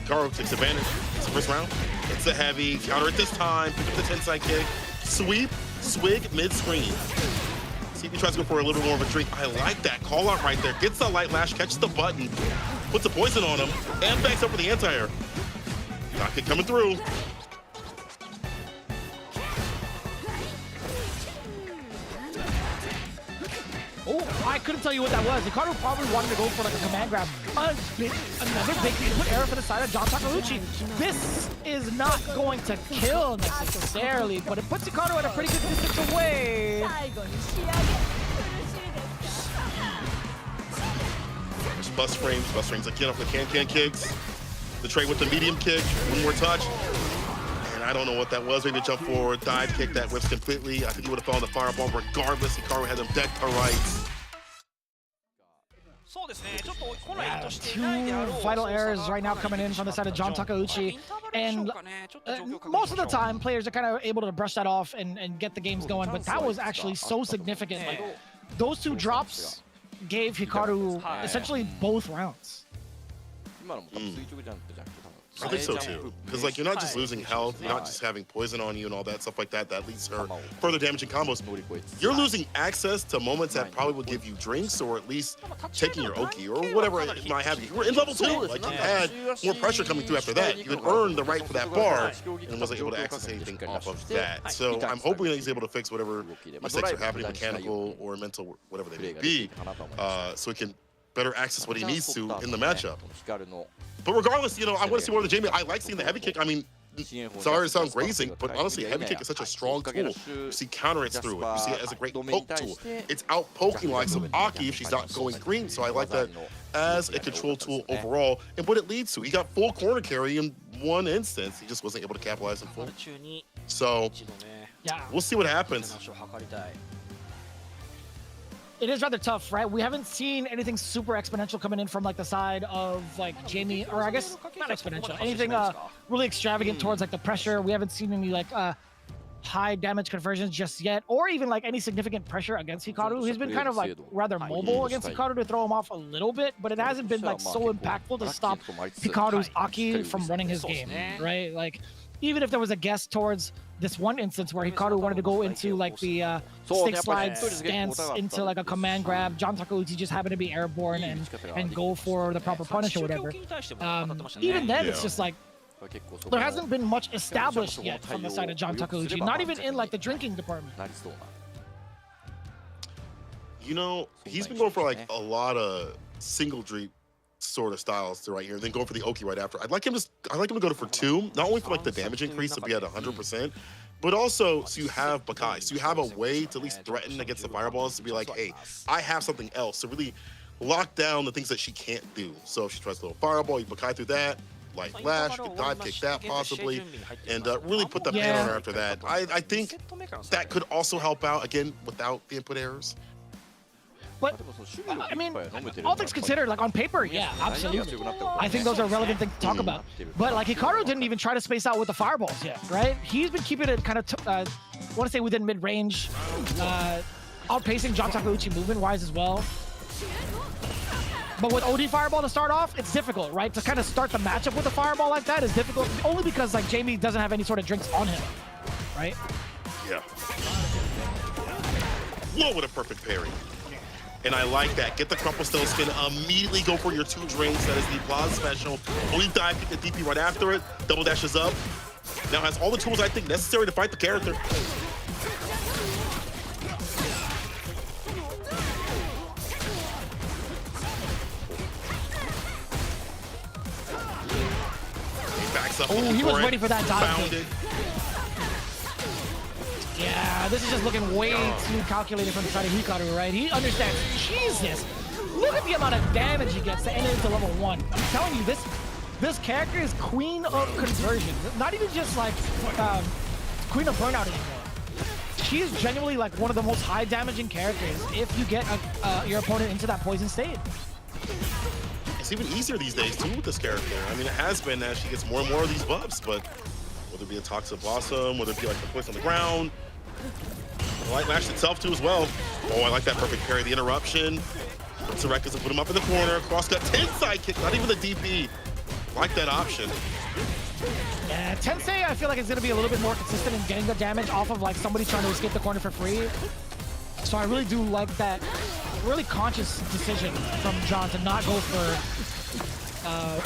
Hikaru takes advantage. It's the first round. It's a heavy counter at this time. Pick up the 10-side kick. Sweep, swig, mid-screen. See if he tries to go for a little bit more of a drink. I like that call out right there. Gets the light lash, catches the button, puts the poison on him, and backs up for the anti-air. Knock it coming through. Oh, I couldn't tell you what that was. Hikaru probably wanted to go for like a command grab. Another big input error for the side of John Takeuchi. This is not going to kill necessarily, but it puts Hikaru at a pretty good distance away. Bust frames again off the can kicks. The trade with the medium kick, one more touch. And I don't know what that was. Maybe a jump forward, dive kick that whips completely. I think he would have found the fireball regardless. Hikaru had them decked to rights. Yeah, two vital errors right now coming in from the side of John Takeuchi. And most of the time, players are kind of able to brush that off and get the games going. But that was actually so significant. Like, those two drops gave Hikaru essentially both rounds. I think so too, because like you're not just losing health, you're not just having poison on you and all that stuff like that. That leads her further damaging combos. You're losing access to moments that probably will give you drinks, or at least taking your Oki or whatever it might have you. You were in level 2, like you had more pressure coming through after that. You had earned the right for that bar and wasn't able to access anything off of that. So I'm hoping that he's able to fix whatever mistakes are happening, mechanical or mental, whatever they may be, so he can better access what he needs to in the matchup. But regardless, you know, I want to see more of the Jamie. I like seeing the heavy kick. I mean, sorry to sound grazing, but honestly, heavy kick is such a strong tool. You see counter hits through it. You see it as a great poke tool. It's out poking likes of Aki if she's not going green. So I like that as a control tool overall. And what it leads to, he got full corner carry in one instance. He just wasn't able to capitalize in full. So we'll see what happens. It is rather tough, right? We haven't seen anything super exponential coming in from like the side of like Jamie, or I guess not exponential, anything really extravagant towards like the pressure. We haven't seen any like high damage conversions just yet, or even like any significant pressure against Hikaru. He's been kind of like rather mobile against Hikaru to throw him off a little bit, but it hasn't been like so impactful to stop Hikaru's Aki from running his game, right? Like, even if there was a guess towards this one instance where Hikaru wanted to go into like the stick slide stance into like a command grab, John Takeuchi just happened to be airborne and go for the proper punish or whatever. Even then, it's just like there hasn't been much established yet from the side of John Takeuchi, not even in like the drinking department. You know, he's been going for like a lot of single drink sort of styles to right here, then going for the Oki right after. I'd like him to go for 2, not only for like the damage increase to be at 100%, but also so you have Bakai, so you have a way to at least threaten against the fireballs to be like, hey, I have something else to really lock down the things that she can't do. So if she tries a little fireball, you Bakai through that, light flash, you can dive kick that possibly, and really put the pain on her after that. I think that could also help out, again, without the input errors. But, I mean, all things considered, like on paper, yeah, absolutely. I think those are relevant things to talk about. But like Hikaru didn't even try to space out with the fireballs yet, right? He's been keeping it kind of, I want to say within mid-range, outpacing John Takeuchi movement-wise as well. But with OD Fireball to start off, it's difficult, right? To kind of start the matchup with a Fireball like that is difficult, only because like Jamie doesn't have any sort of drinks on him, right? Yeah. Whoa, what a perfect parry. And I like that. Get the crumple still spin, immediately go for your 2 drinks. That is the Plaza special. Only dive, get the DP right after it. Double dashes up. Now has all the tools I think necessary to fight the character. He backs up. Oh, he was waiting for that dive. Yeah, this is just looking way too calculated from the side of Hikaru, right? He understands. Jesus, look at the amount of damage he gets to enter into level 1. I'm telling you, this character is queen of conversion. Not even just like queen of burnout anymore. She is genuinely like one of the most high damaging characters if you get your opponent into that poison state. It's even easier these days too with this character. I mean, it has been as she gets more and more of these buffs, but whether it be a Toxic Blossom, whether it be like the poison on the ground, the light lash itself too as well. Oh, I like that perfect parry. The interruption. Resurrectus to put him up in the corner. Cross cut 10 side kick, not even the DP. Like that option. Yeah, Tensei, I feel like it's gonna be a little bit more consistent in getting the damage off of like somebody trying to escape the corner for free. So I really do like that really conscious decision from John to not go for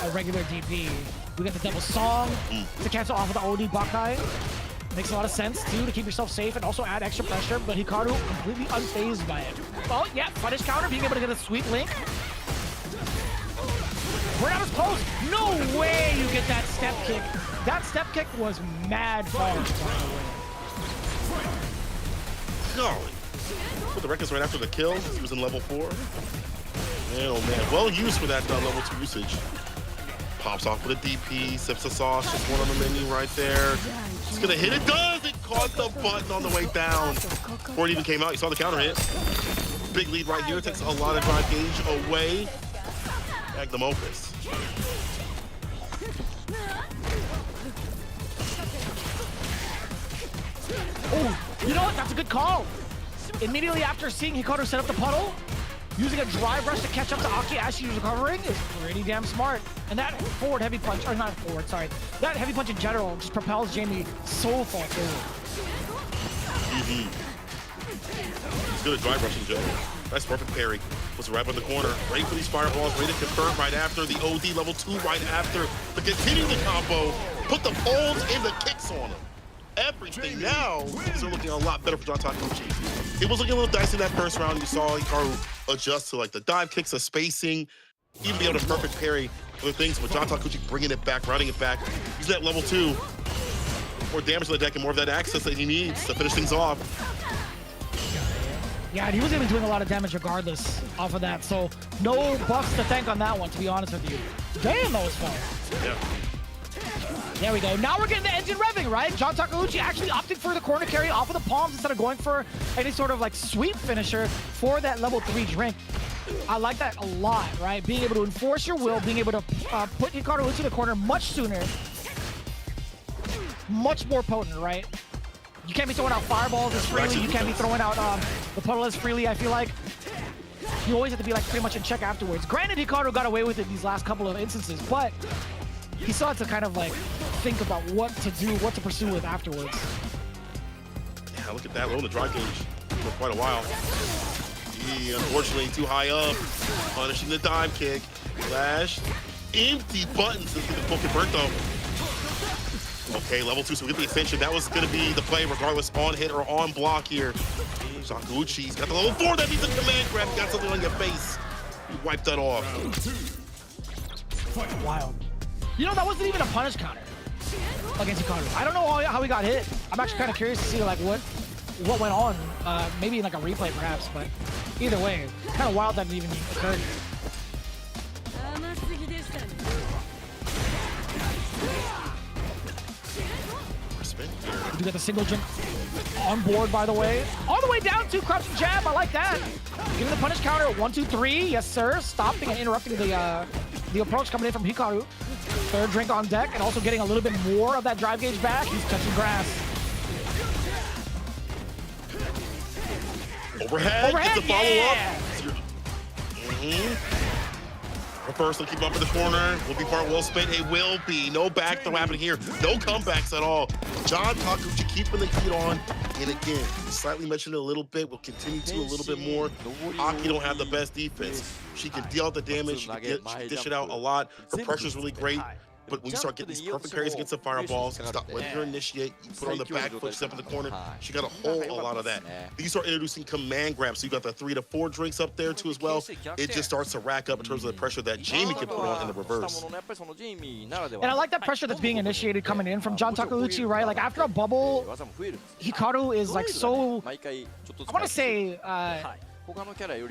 a regular DP. We got the double song to cancel off of the OD Bakai. Makes a lot of sense, too, to keep yourself safe and also add extra pressure, but Hikaru completely unfazed by it. Oh, yeah, punish counter, being able to get a sweet link. Right out his post. No way you get that step kick. That step kick was mad far, by the way. Golly. Put the records right after the kill. He was in level 4. Man, oh man. Well used for that level 2 usage. Pops off with a DP, sips the sauce, just one on the menu right there. It's gonna hit it, does! It caught the button on the way down. Before it even came out, you saw the counter hit. Big lead right here, takes a lot of drive gauge away. Magnum opus. Oh, you know what? That's a good call. Immediately after seeing Hikaru set up the puddle, using a drive rush to catch up to Aki as she's recovering is pretty damn smart. And that forward heavy punch, or not forward, sorry. That heavy punch in general just propels Jamie so far forward. He's good at drive rush in general. That's perfect parry. Was right on the corner. Ready for these fireballs, ready to confirm right after. The OD level 2 right after. To continue the combo, put the pulls and the kicks on him. Everything now is looking a lot better for John Takeuchi. It was looking a little dicey that first round. You saw Hikaru adjust to like the dive kicks, the spacing, even be able to perfect parry other things. But John Takeuchi bringing it back, rounding it back. Using that level 2. More damage on the deck and more of that access that he needs to finish things off. Yeah, and he was even doing a lot of damage regardless off of that. So no buffs to thank on that one, to be honest with you. Damn, that was fun. Yeah. There we go. Now we're getting the engine revving, right? John Takeuchi actually opting for the corner carry off of the palms instead of going for any sort of like sweep finisher for that level 3 drink. I like that a lot, right? Being able to enforce your will, being able to put Hikaru into the corner much sooner. Much more potent, right? You can't be throwing out fireballs as freely. You can't be throwing out the puddle as freely, I feel like. You always have to be like pretty much in check afterwards. Granted, Hikaru got away with it these last couple of instances, but he still had to kind of like think about what to do, what to pursue with afterwards. Yeah, look at that, low in the drive gauge for quite a while. He, unfortunately, too high up, punishing the dive kick. Flash, empty buttons. This is the poke burnt though. Okay, level 2, so we get the extension. That was going to be the play, regardless, on hit or on block here. Takeuchi's got the level 4 that needs a command grab. You got something on your face. You wiped that off. Wild. You know, that wasn't even a punish counter against Hikaru. I don't know how he got hit. I'm actually kind of curious to see like what went on. Maybe in like a replay perhaps, but either way, kind of wild that it even occurred. You got the single jump on board, by the way. All the way down to crouching jab. I like that. Giving the punish counter. 1, 2, 3. Yes, sir. Stopping and interrupting the approach coming in from Hikaru. Third drink on deck, and also getting a little bit more of that drive gauge back. He's touching grass. Overhead. Gets the yeah. follow-up. Reverse, will keep up in the corner. Will be part well spent. It will be. No back throw happening here. No comebacks at all. John Takeuchi keeping the heat on. And again, slightly mentioned it a little bit. We'll continue to a little bit more. Aki don't have the best defense. She can deal out the damage. She can dish it out a lot. Her pressure's really great. But when you start getting these perfect parries against the fireballs, stop letting her initiate. You put her on the back foot, step in the corner. She got a lot of that. Then you start introducing command grabs. So you got the 3 to 4 drinks up there too as well. It just starts to rack up in terms of the pressure that Jamie can put on in the reverse. And I like that pressure that's being initiated coming in from John Takeuchi, right? Like after a bubble, Hikaru is like so, I want to say,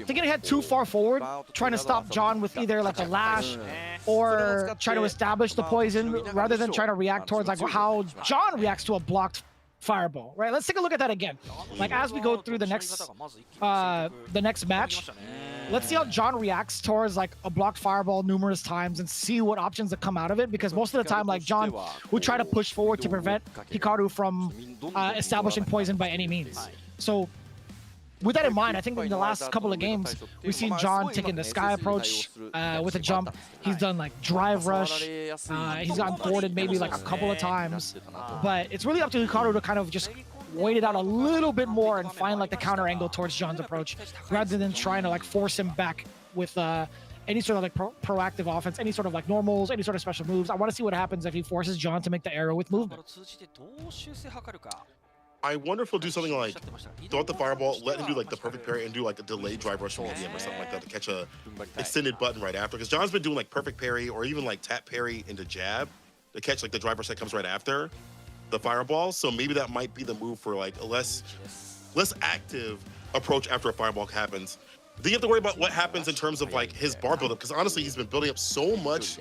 thinking ahead too far forward, trying to stop John with either like a lash or try to establish the poison rather than trying to react towards like how John reacts to a blocked fireball, right? Let's take a look at that again. Like as we go through the next match, let's see how John reacts towards like a blocked fireball numerous times and see what options that come out of it, because most of the time like John would try to push forward to prevent Hikaru from establishing poison by any means. So with that in mind, I think in the last couple of games, we've seen John taking the sky approach with a jump. He's done like drive rush. He's gotten thwarted maybe like a couple of times. But it's really up to Hikaru to kind of just wait it out a little bit more and find like the counter angle towards John's approach rather than trying to like force him back with any sort of like proactive offense, any sort of like normals, any sort of special moves. I want to see what happens if he forces John to make the arrow with movement. I wonder if he'll do something like throw out the fireball, let him do like the perfect parry, and do like a delayed drive rush from EDM or something like that to catch a extended button right after. Because John's been doing like perfect parry or even like tap parry into jab to catch like the drive rush that comes right after the fireball. So maybe that might be the move for like a less active approach after a fireball happens. Then you have to worry about what happens in terms of like his bar buildup, because honestly he's been building up so much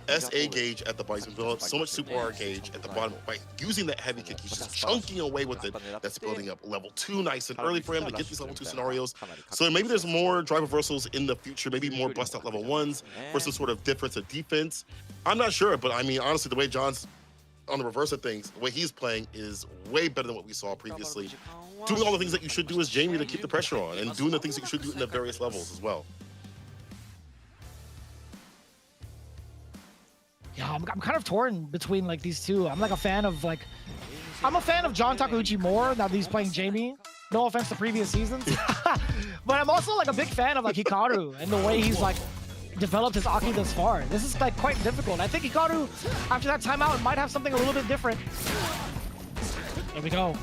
SA gauge at the bottom. He's been building up so much super R gauge at the bottom by using that heavy kick. He's just chunking away with it. That's building up level 2 nice and early for him to get these level 2 scenarios. So maybe there's more drive reversals in the future, maybe more bust out level 1s for some sort of difference of defense. I'm not sure, but I mean, honestly, the way John's on the reverse of things, the way he's playing is way better than what we saw previously. Doing all the things that you should do as Jamie to keep the pressure on, and doing the things that you should do in the various levels as well. Yeah, I'm kind of torn between like these two. I'm a fan of John Takeuchi more now that he's playing Jamie. No offense to previous seasons, but I'm also like a big fan of like Hikaru and the way he's like developed his Aki thus far. This is like quite difficult. I think Hikaru, after that timeout, might have something a little bit different. There we go.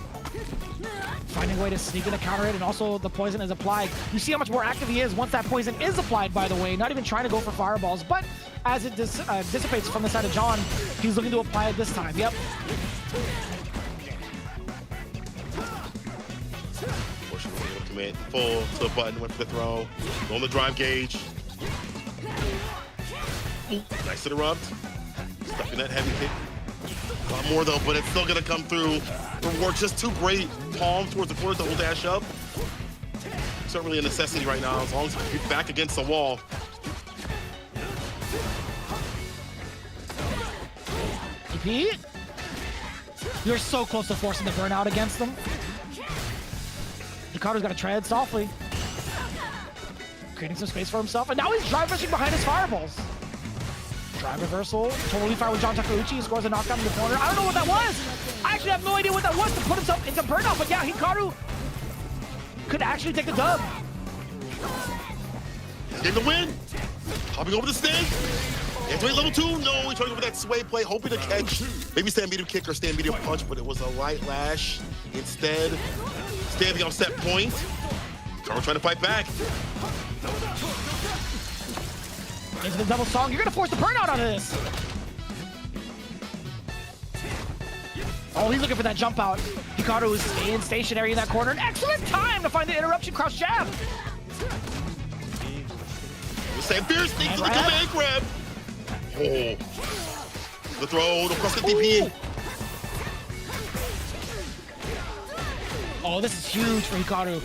Finding a way to sneak in a counter hit, and also the poison is applied. You see how much more active he is once that poison is applied, by the way. Not even trying to go for fireballs, but as it dissipates from the side of John, he's looking to apply it this time. Yep. Commit full to the button, went for the throw. On the drive gauge. Ooh, nice interrupt. Stuck in that heavy kick. A lot more though, but it's still gonna come through. Reward just too great. Palm towards the corner, double dash up. It's not really a necessity right now, as long as you're back against the wall. Pete, you're so close to forcing the burnout against them. Hikaru's got to tread softly, creating some space for himself, and now he's drive rushing behind his fireballs. Drive reversal, totally fine with John Takeuchi. He scores a knockdown in the corner. I don't know what that was. I actually have no idea what that was to put himself into burnout, but yeah, Hikaru could actually take the dub. Getting the win. Hopping over the snake. Antoine level 2, no, he tried over that sway play, hoping to catch maybe stand medium kick or stand medium punch, but it was a light lash instead. Standing on set point. Karo trying to fight back. Into the double song, you're gonna force the burnout out of this. Oh, he's looking for that jump out. Hikaru is staying stationary in that corner. An excellent time to find the interruption crouch jab. Sam Fierce sneaks to the command grab. Oh, the throw across the DP. Oh, this is huge for Hikaru.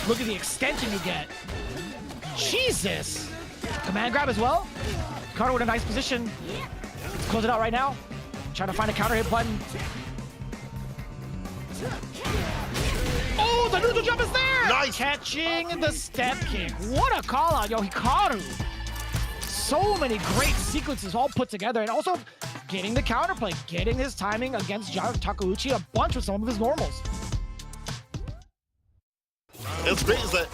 Look at the extension you get. Jesus. Command grab as well. Hikaru in a nice position. Let's close it out right now. Trying to find a counter hit button. Oh, the neutral jump is there. Nice. Catching the step kick. What a call out, yo, Hikaru. So many great sequences all put together, and also getting the counterplay, getting his timing against John Takeuchi a bunch with some of his normals. And what's great is that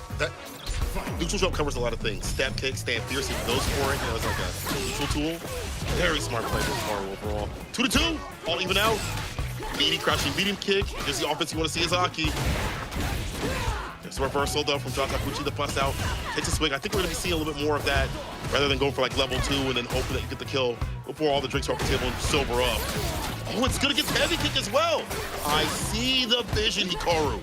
neutral jump covers a lot of things. Stab kick, stand fierce, he goes for it. You know, it's like a neutral tool. Very smart play from Mario overall. 2-2, all even out. Meaty crouching medium kick. Here's the offense you want to see is Aki. It's a reversal though from John Takeuchi, the bust out. Takes a swing. I think we're going to be seeing a little bit more of that rather than going for like level 2 and then hoping that you get the kill before all the drinks are off the table and sober up. Oh, it's good against heavy kick as well. I see the vision, Hikaru.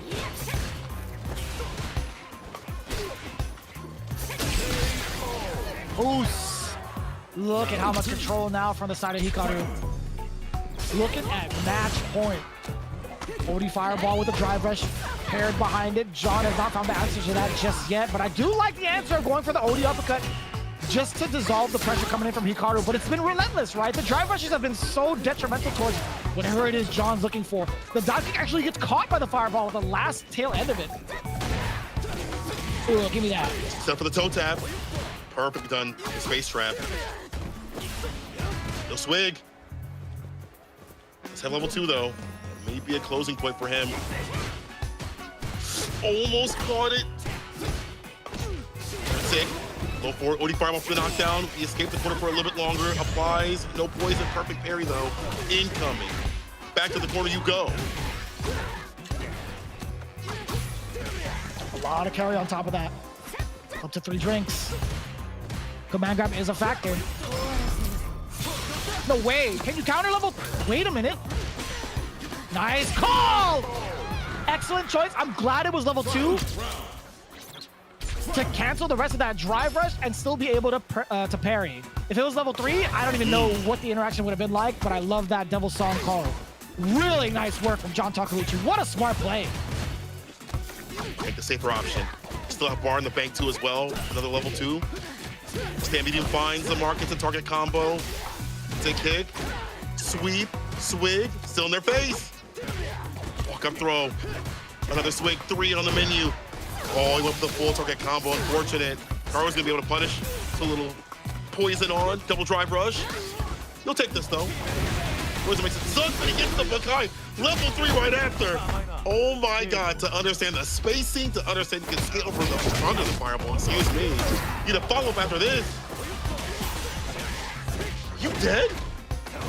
Oos. Look at how much control now from the side of Hikaru. Looking at match point. OD fireball with a drive rush paired behind it. John has not found the answer to that just yet, but I do like the answer of going for the OD uppercut just to dissolve the pressure coming in from Hikaru, but it's been relentless, right? The drive rushes have been so detrimental towards whatever it is John's looking for. The dive kick actually gets caught by the fireball with the last tail end of it. Ooh, give me that. Set for the toe tap. Perfect done. The space trap. No swig. Let's have level 2 though. Maybe a closing point for him. Almost caught it. Sick. Go for it. OD fire off the knockdown. He escaped the corner for a little bit longer. Applies. No poison. Perfect parry, though. Incoming. Back to the corner you go. A lot of carry on top of that. Up to 3 drinks. Command grab is a factor. No way. Can you counter level? Wait a minute. Nice call. Excellent choice. I'm glad it was level 2 to cancel the rest of that drive rush and still be able to parry. If it was level 3, I don't even know what the interaction would have been like, but I love that Devil Song call. Really nice work from John Takeuchi. What a smart play. Take the safer option. Still have bar in the bank too as well. Another level 2. Stand medium finds the markets and target combo. Take kick. Sweep. Swig. Still in their face. Walk up throw. Another swig. 3 on the menu. Oh, he went for the full target combo. Unfortunate. Karo's gonna be able to punish. A little poison on. Double drive rush. He'll take this though. Poison makes it suck, but he gets the Bakai. Level 3 right after. Oh my god, to understand the spacing, to understand you can scale over under the fireball. Excuse me. You need a follow-up after this. You dead?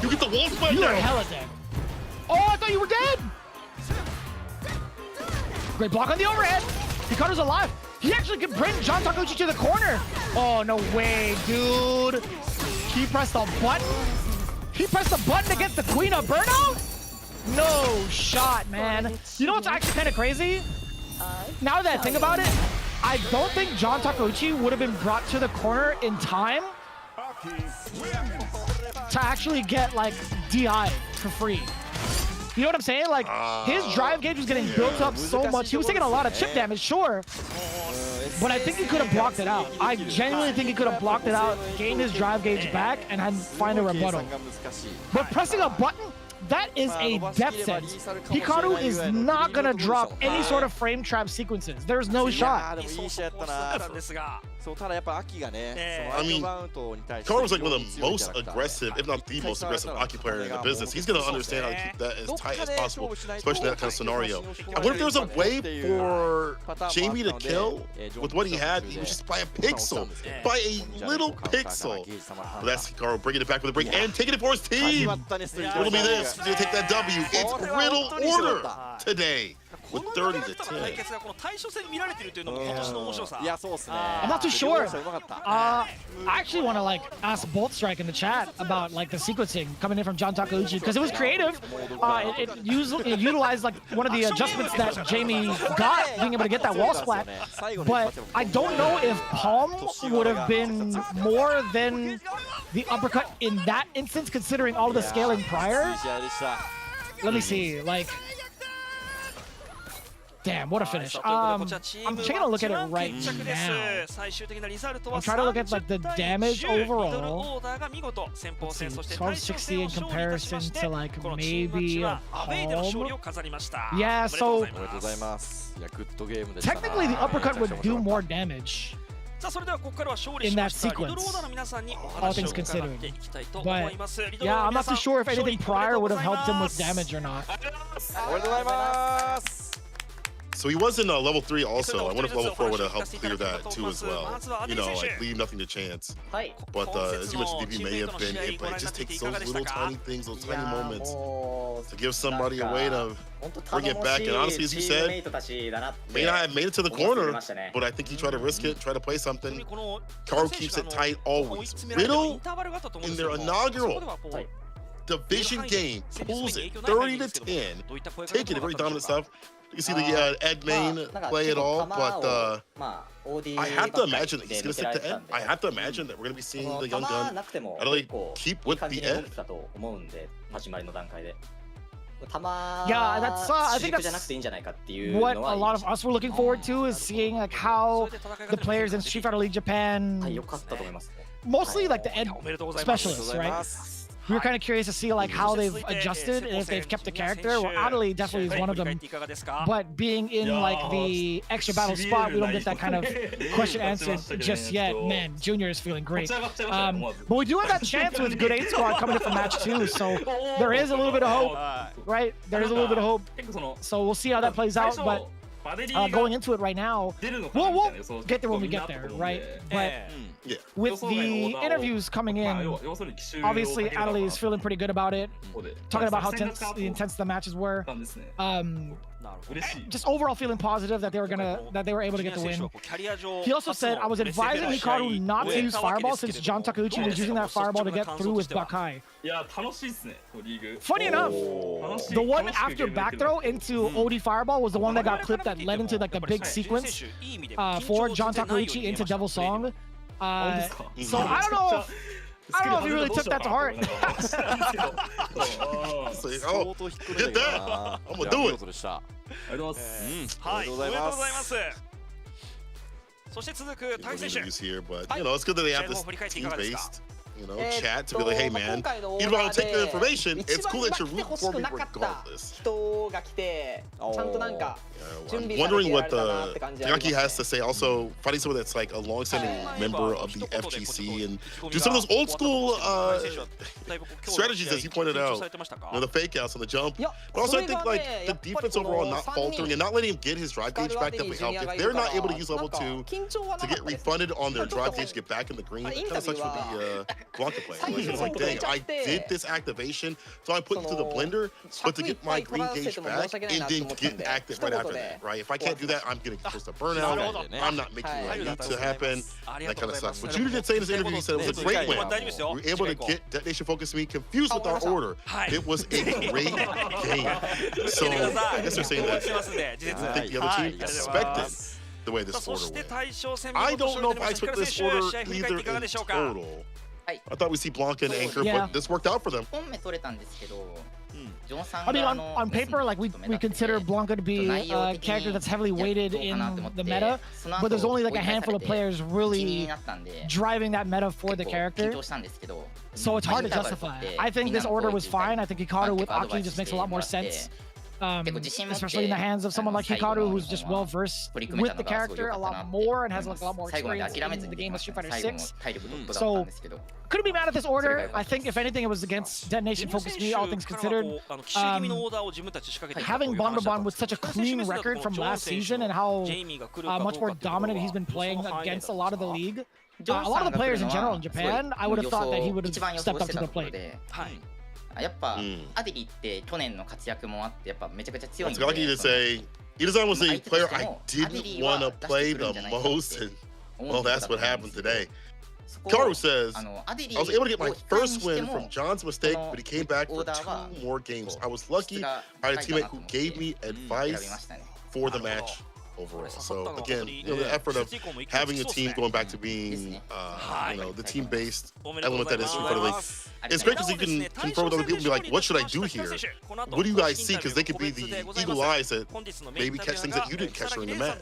You get the wall split You now. are hella dead. Oh, I thought you were dead. Great block on the overhead. Hikaru's alive. He actually can bring John Takeuchi to the corner. Oh, no way, dude. He pressed the button. He pressed the button against the Queen of Burnout? No shot, man. You know what's actually kind of crazy? Now that I think about it, I don't think John Takeuchi would have been brought to the corner in time to actually get, like, DI for free. You know what I'm saying? Like, his drive gauge was getting built up so much. He was taking a lot of chip damage, sure. But I think he could have blocked it out. I genuinely think he could have blocked it out, gained his drive gauge back, and had find a rebuttal. But pressing a button, that is a death sentence. Hikaru is not going to drop any sort of frame trap sequences. There's no shot. I mean, Karu was like one of the most aggressive, if not the most aggressive Aki player in the business. He's going to understand how to keep that as tight as possible, especially in that kind of scenario. I wonder if there was a way for Jamie to kill with what he had. He was just by a pixel, by a little pixel. But that's Hikaru bringing it back with a break and taking it for his team. It'll be this. He's going to take that W. It's Riddle order today. With 30 to 10. I'm not too sure. I actually want to like ask Bolt Strike in the chat about like the sequencing coming in from John Takeuchi because it was creative. It utilized like one of the adjustments that Jamie got, being able to get that wall splat. But I don't know if palm would have been more than the uppercut in that instance, considering all of the scaling prior. Let me see, like. Damn, what a finish. I'm taking a look at it right now. I'm trying to look at like the damage overall. Let's see, 1260 in comparison to like maybe a palm. Yeah, so technically the uppercut would do more damage in that sequence, all things considered. But yeah, I'm not too sure if anything prior would have helped him with damage or not. So he was in level 3 also. I wonder if level 4 would have helped clear that too as well. You know, like leave nothing to chance. But as you mentioned, DP may have been it, but it just takes those little tiny things, those tiny moments to give somebody a way to bring it back. And honestly, as you said, may not have made it to the corner, but I think he tried to risk it, try to play something. Karu keeps it tight always. Riddle in their inaugural division game pulls it 30 to 10, taking it very dominant stuff. You can see the Ed main play it all, but I have to imagine that he's going to stick to Ed. I have to imagine that we're going to be seeing the young gun really keep with the Ed. Yeah, that's I think that's what a lot of us were looking forward to, is seeing like how the players in Street Fighter League Japan, mostly like the Ed specialists, right? We were kind of curious to see like how they've adjusted and if they've kept the character. Well, Adley definitely is one of them. But being in like the extra battle spot, we don't get that kind of question answered just yet. Man, Junior is feeling great. But we do have that chance with Good 8 Squad coming up for match 2, so there is a little bit of hope, right? There is a little bit of hope. So we'll see how that plays out. But going into it right now. We'll get there when we get there, right? But with the interviews coming in, obviously Adelaide is feeling pretty good about it, talking about how intense the matches were. Just overall feeling positive that they were able to get the win. He also said, I was advising Hikaru not to use Fireball since John Takeuchi was using that Fireball to get through with Bakai. Funny enough, the one after back throw into OD Fireball was the one that got clipped that led into like the big sequence for John Takeuchi into Devil Song. So I don't know if he really took that to heart. Oh, get that! I'm gonna do it. Interviews here, but you know, it's good that they have this team-based, you know, chat to be like, hey man, even though I don't take the information, it's cool that you're rooting for me regardless. I'm wondering what the Takaki has to say. Also, finding someone that's like a long-standing member of the FGC and do some of those old school strategies, as you pointed out. You know, the fake outs on the jump. But also, I think like the defense overall not faltering and not letting him get his drive gauge back definitely helped. If they're not able to use level 2 to get refunded on their drive gauge to get back in the green, it kind of sucks for the Blanca player. Like, it's like, dang, I did this activation, so I put you through the blender, but to get my green gauge back, it didn't get active right after that, right? If I can't do that, I'm getting close to burnout. I'm not making what I need to happen. That kind of sucks. But you did say in this interview, you said it was a great win. We were able to get DetonatioN FocusMe confused with our order. It was a great game. So I guess they're saying that I think the other team expected the way this order went. I don't know if I took this order either in total. I thought we'd see Blanca and Anchor, but this worked out for them. I mean, on paper, like we consider Blanca to be a character that's heavily weighted in the meta, but there's only like a handful of players really driving that meta for the character. So it's hard to justify. I think this order was fine. I think Hikaru with Aki just makes a lot more sense. Especially in the hands of someone like Hikaru, who's just well versed with the character a lot more and has like a lot more experience in the game of Street Fighter 6. So couldn't be mad at this order. I think if anything, it was against DetonatioN FocusMe, all things considered. Having Bondoban with such a clean record from last season and how much more dominant he's been playing against a lot of the league, a lot of the players in general in Japan, I would have thought that he would have stepped up to the plate. やっぱアデリって去年の活躍もあってやっぱめちゃくちゃ強いんで。 Lucky to say, Ida-san was the player I didn't want to play the most, and well, that's what happened today. Karu says, I was able to get my first win from John's mistake, but he came back for 2 more games. I was lucky I had a teammate who gave me advice for the match overall. So again, you know, the effort of having a team going back to being, you know, the team-based element that is Street Fighter League. It's great because you can confer with other people and be like, what should I do here? What do you guys see? Because they could be the eagle eyes that maybe catch things that you didn't catch during the match.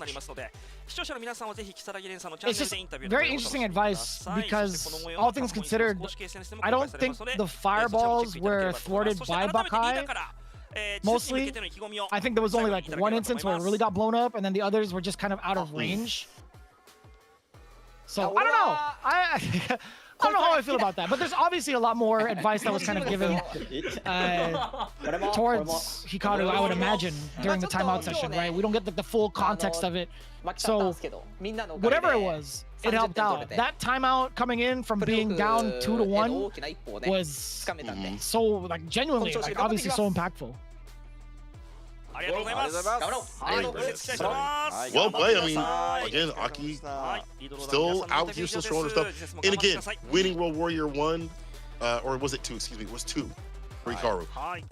It's just very interesting advice because all things considered, I don't think the fireballs were thwarted by Bakai. Mostly, I think there was only like one instance where it really got blown up, and then the others were just kind of out of range. So I don't know. I don't know how I feel about that, but there's obviously a lot more advice that was kind of given towards Hikaru, I would imagine, during the timeout session, right? We don't get the full context of it. So whatever it was, it helped out. That timeout coming in from being down 2-1 was so like genuinely, like obviously so impactful. Well played. I mean, again, Aki still out here, still showing her stuff. And again, winning World Warrior 1, or was it 2? Excuse me, it was 2 for Hikaru.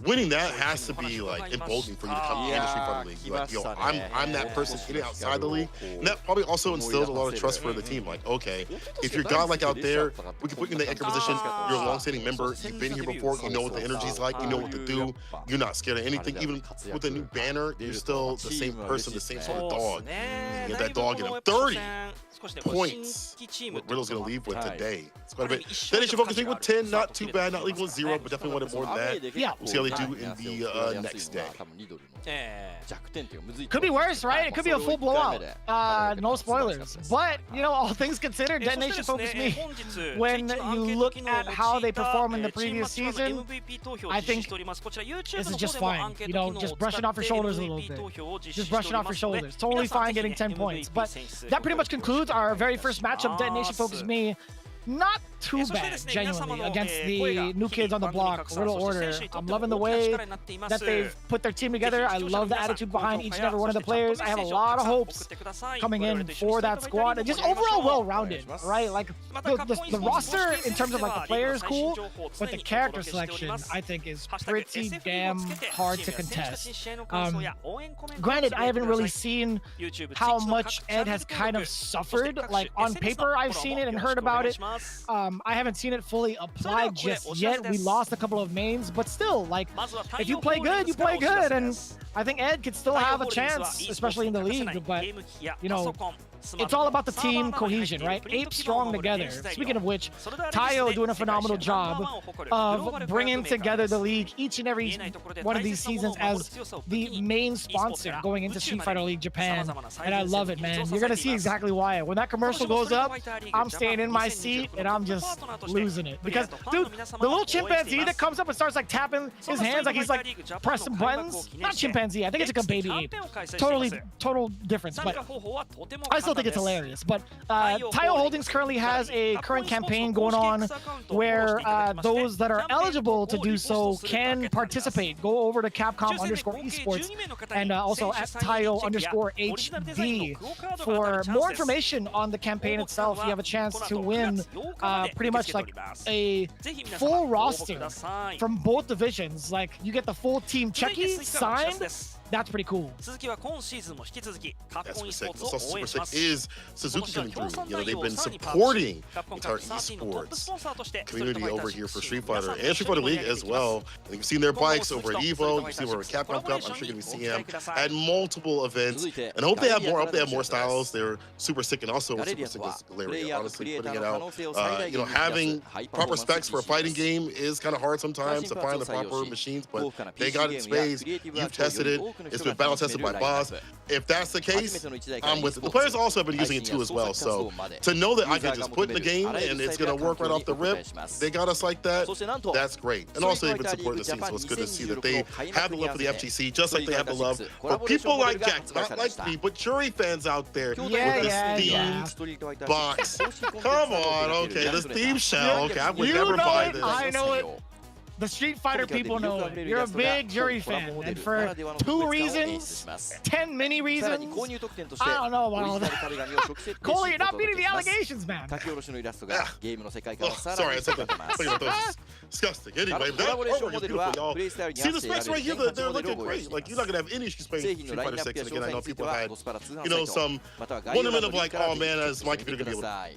Winning that has to be like emboldening for you to come into Street Fighter League. Like, yo, I'm that person in outside the league. And that probably also instills a lot of trust for the team. Like, okay, if you're godlike out there, we can put you in the anchor position. You're a long-standing member. You've been here before. You know what the energy's like. You know what to do. You're not scared of anything. Even with a new banner, you're still the same person, the same sort of dog. You get that dog in him. 30 points. What Riddle's going to leave with today. It's quite a bit. DetonatioN FocusMe with 10. Not too bad. Not leaving with 0, but definitely wanted more than that. that. Yeah. We'll see how they do in the next day. Could be worse, right? It could be a full blowout. No spoilers. But, you know, all things considered, Detonation Focus Me, when you look at how they perform in the previous season, I think this is just fine. You know, just brushing off your shoulders a little bit. Just brushing off your shoulders. Totally fine getting 10 points. But that pretty much concludes our very first matchup, Detonation Focus Me. Not too bad, genuinely, against the new kids on the block, Riddle Order. I'm loving the way that they've put their team together. I love the attitude behind each and every one of the players. I have a lot of hopes coming in for that squad. And just overall well-rounded, right? Like, the roster, in terms of, like, the players, cool. But the character selection, I think, is pretty damn hard to contest. Granted, I haven't really seen how much Ed has kind of suffered. Like, on paper, I've seen it and heard about it. I haven't seen it fully applied just yet. We lost a couple of mains, but still, like, if you play good, you play good, and I think Ed could still have a chance, especially in the league. But, you know, it's all about the team cohesion, right? 8 strong together. Speaking of which, Tayo doing a phenomenal job of bringing together the league each and every one of these seasons as the main sponsor going into Street Fighter League Japan. And I love it, man. You're going to see exactly why. When that commercial goes up, I'm staying in my seat and I'm just losing it. Because, dude, the little chimpanzee that comes up and starts, like, tapping his hands like he's, like, pressing buttons. Not chimpanzee. I think it's like a baby ape. Total difference. But I still think it's hilarious. But Tayo Holdings currently has a current campaign going on where those that are eligible to do so can participate. Go over to Capcom _esports and also at Tayo_HD for more information on the campaign itself. You have a chance to win pretty much like a full roster from both divisions. Like, you get the full team Checky signed. That's pretty cool. That's super sick. What's also super sick is Suzuki coming through. You know, they've been supporting the entire esports community over here for Street Fighter and Street Fighter League as well. And you've seen their bikes over at EVO. You've seen over at Capcom Cup. I'm sure you're going to be seeing them at multiple events. And I hope they have more. I hope they have more styles. They're super sick. And also, what's super sick is Galeria, honestly, putting it out. You know, having proper specs for a fighting game is kind of hard sometimes to find the proper machines, but they got it in spades. You've tested it. It's been battle tested by Boss. If that's the case, I'm with it. The players also have been using it too as well. So to know that I can just put in the game and it's going to work right off the rip, they got us like that, that's great. And also they've been supporting the scene, so it's good to see that they have the love for the FGC, just like they have the love for people like Jack, not like me, but Jury fans out there with this themed box. Come on, okay, this theme shell. Okay, I would never buy this. I know it. The Street Fighter people know it. You're a big Jury fan, and for 2 reasons, 10 mini reasons, I don't know about all that. Cole, you're not beating the allegations, man. Oh, sorry, I said that. That's disgusting. Anyway, that artwork is beautiful, y'all. See the specs right here? They're looking great. Like, you're not gonna have any issues playing Street Fighter 6. And again, I know people had, you know, some wonderment of like, oh man, is my computer gonna be able to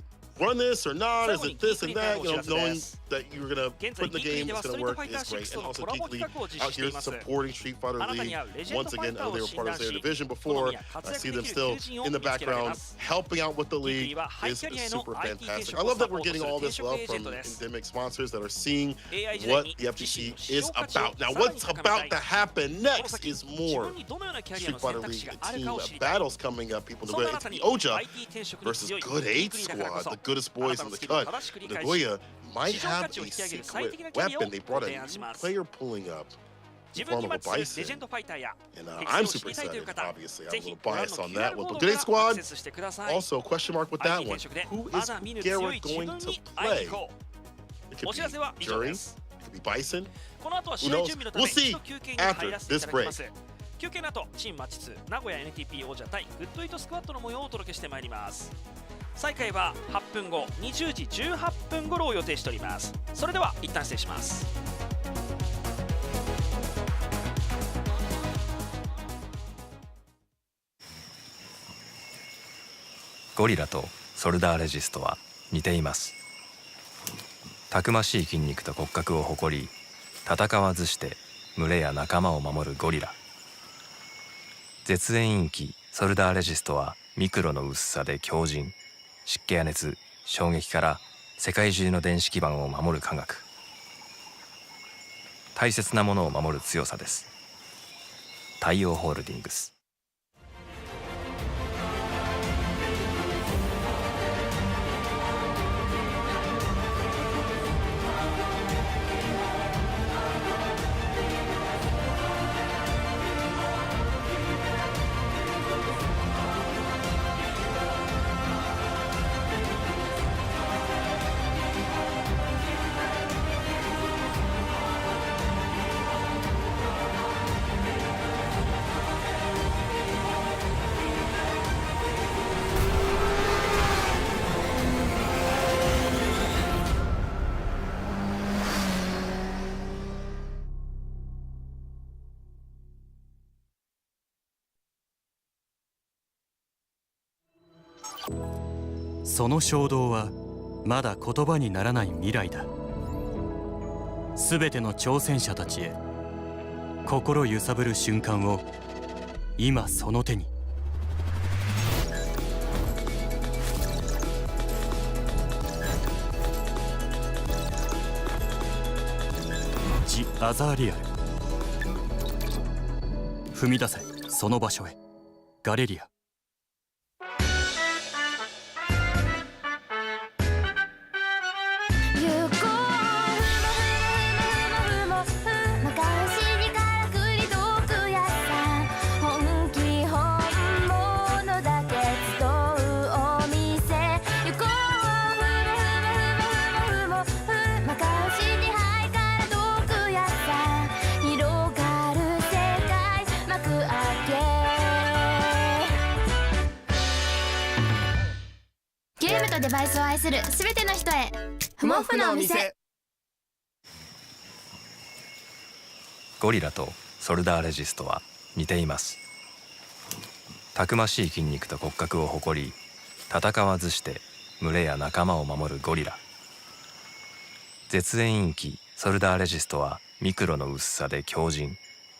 run this or not? Is it this and that? You know, knowing that you're gonna put in the game, it's gonna work is great. And also Geek League out here supporting Street Fighter League. Once again, they were part of their division before. I see them still in the background helping out with the league is super fantastic. I love that we're getting all this love from endemic sponsors that are seeing what the FGC is about. Now, what's about to happen next is more Street Fighter League team battles coming up. People know NTPOJA versus Good 8 Squad, the goodest boys in the cut. Nagoya might have a secret weapon. They brought a new player pulling up in the form of a Bison. And I'm super excited, obviously. I'm a little biased on that one. But Good 8 Squad, also question mark with that one. Who is Garrett going to play? It could be Jury, it could be Bison. Who knows? We'll see after this break. 休憩の後、チームマチ2名古屋 NTP 王者対グッドイートスクワットの模様をお届けしてまいります。再開は8分後、20時18分頃を予定しております。それでは一旦失礼します。ゴリラとソルダーレジストは似ています。たくましい筋肉と骨格を誇り、戦わずして群れや仲間を守るゴリラ。絶縁陰気ソルダーレジストはミクロの薄さで強靭、湿気や熱、衝撃から世界中の電子基板を守る科学。大切なものを守る強さです。太陽ホールディングス。その衝動はまだ言葉にならない未来だ。すべての挑戦者たちへ心揺さぶる瞬間を今その手に。ジ・アザーリアル。踏み出せその場所へ。ガレリア。デバイスを愛するすべての人へ。不毛布のお店。ゴリラとソルダーレジストは似ています。たくましい筋肉と骨格を誇り、戦わずして群れや仲間を守るゴリラ。絶縁陰気ソルダーレジストはミクロの薄さで強靭。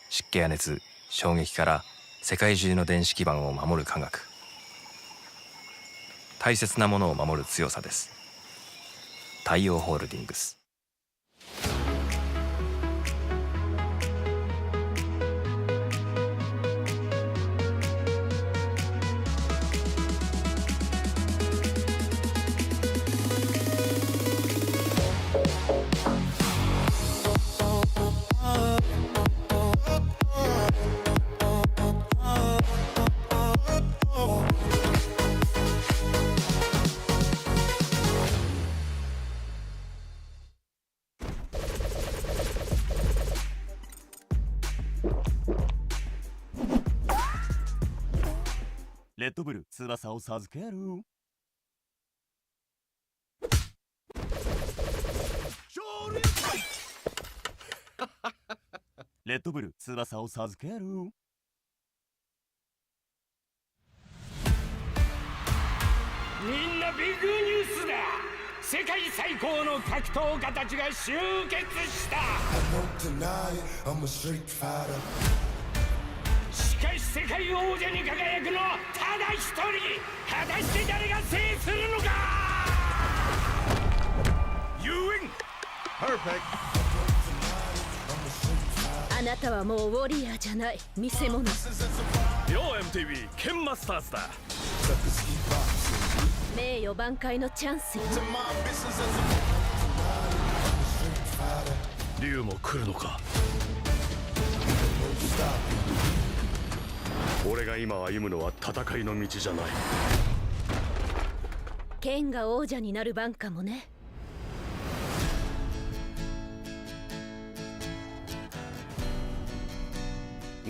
湿気や熱、衝撃から世界中の電子基盤を守る科学。大切なものを守る強さです。太陽ホールディングス。レッドブル翼を授ける。レッドブル翼を授ける。みんなビッグニュースだ。世界最高の格闘家たちが集結した。しかし世界王者に輝くのはただ一人。果たして誰が制するのか。You win! Perfect! あなたはもうウォリアーじゃない、見せ物。よ MTV ケンマスターズだ。名誉挽回のチャンスよ。竜も来るのか。俺が今歩むのは戦いの道じゃない。ケンが王者になる番かもね。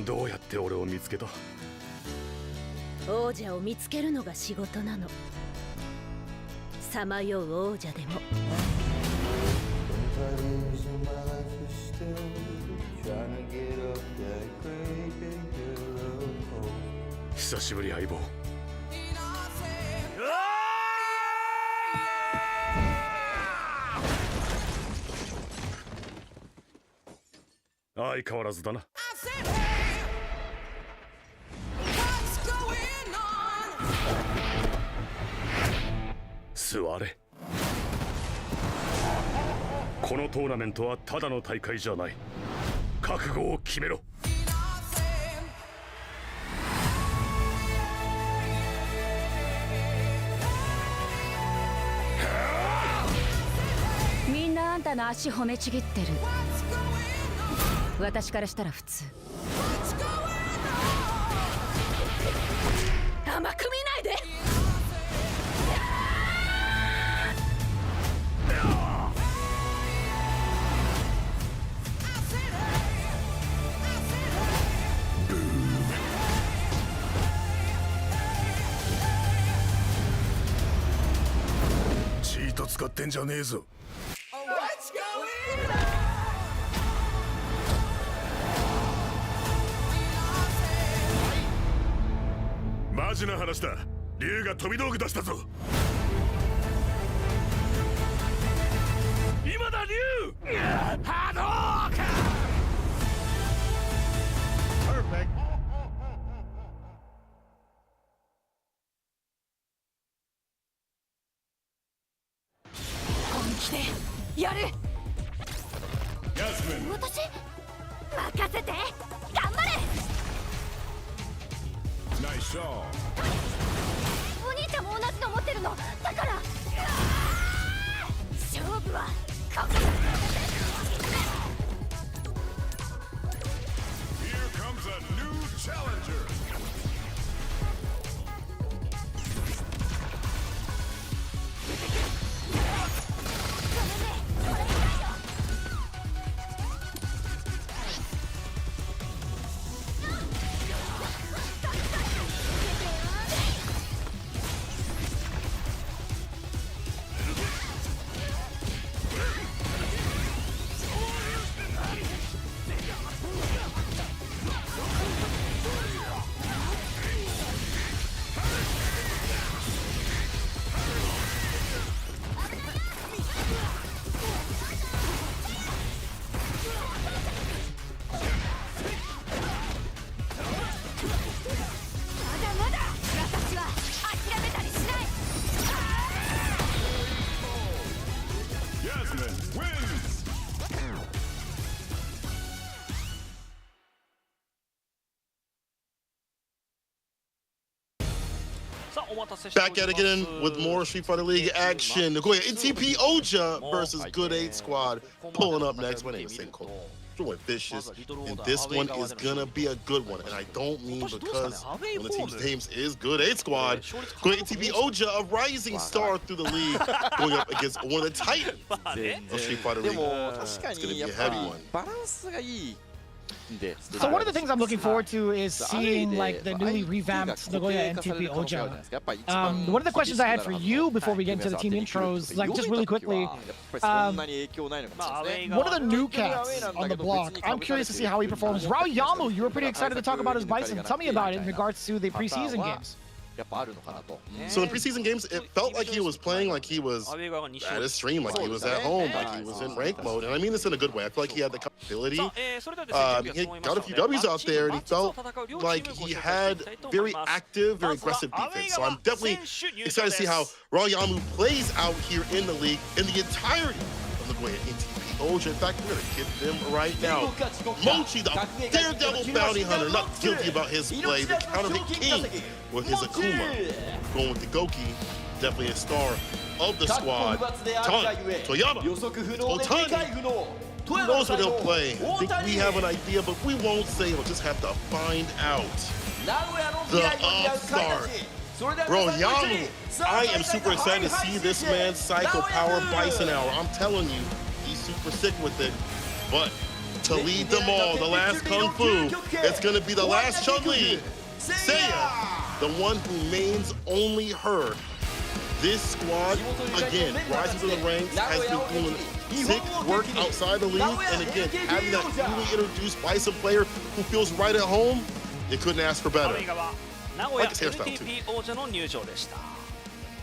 どうやって俺を見つけた。王者を見つけるのが仕事なの。さまよう王者でも。久しぶり相棒。相変わらずだな。座れ。このトーナメントはただの大会じゃない。覚悟を決めろ。みんなあんたの足褒めちぎってる。私からしたら普通。甘く見ないで。チート使ってんじゃねえぞ。マジな話だ。竜が飛び道具出したぞ。今だ竜。波動拳。本気でやる。私任せて。頑張れ。ナイスショット。お兄ちゃんも同じの持ってるのだから。勝負はここだ。Here comes a new challenger. さあお待たせして Back at it again with more Street Fighter League action. NAGOYA NTPOJA versus Good 8 Squad. Pulling up next. My name is Senko. Join Vicious, and this one is gonna be a good one. And I don't mean because one of the team's names is Good 8 Squad. Good NTPOJA, a rising star through the league, going up against one of the titans of Street Fighter League. It's gonna be a heavy one. So one of the things I'm looking forward to is seeing like the newly revamped Nagoya NTPOJA. One of the questions I had for you before we get into the team intros, like just really quickly, one of the new cats on the block, I'm curious to see how he performs. Yamu, you were pretty excited to talk about his Bison. Tell me about it in regards to the preseason games. So in preseason games, it felt like he was playing like he was at his stream, like he was at home, like he was in rank mode. And I mean this in a good way. I feel like he had the ability. He got a few W's out there, and he felt like he had very active, very aggressive defense. So I'm definitely excited to see how Yamu plays out here in the league in the entirety of the Nagoya NTPOJA. In fact, we're going to get them right now. Mochi, the daredevil bounty hunter, not guilty about his play. The counter hit king with his Akuma. Going with the Goki, definitely a star of the squad. Ton, Toyama, Otani. Who knows what he'll play? I think we have an idea, but we won't say. We'll just have to find out. The upstart. Bro, Yamu, I am super excited to see this man's Psycho Power Bison Hour. I'm telling you, he's super sick with it. But to lead them all, the last Kung Fu, it's going to be the last Chun-Li. Seiya, the one who remains only her. This squad, again, rising to the ranks, has been doing sick work outside the league. And again, having that newly introduced Bison player who feels right at home, you couldn't ask for better. Like his hairstyle, too.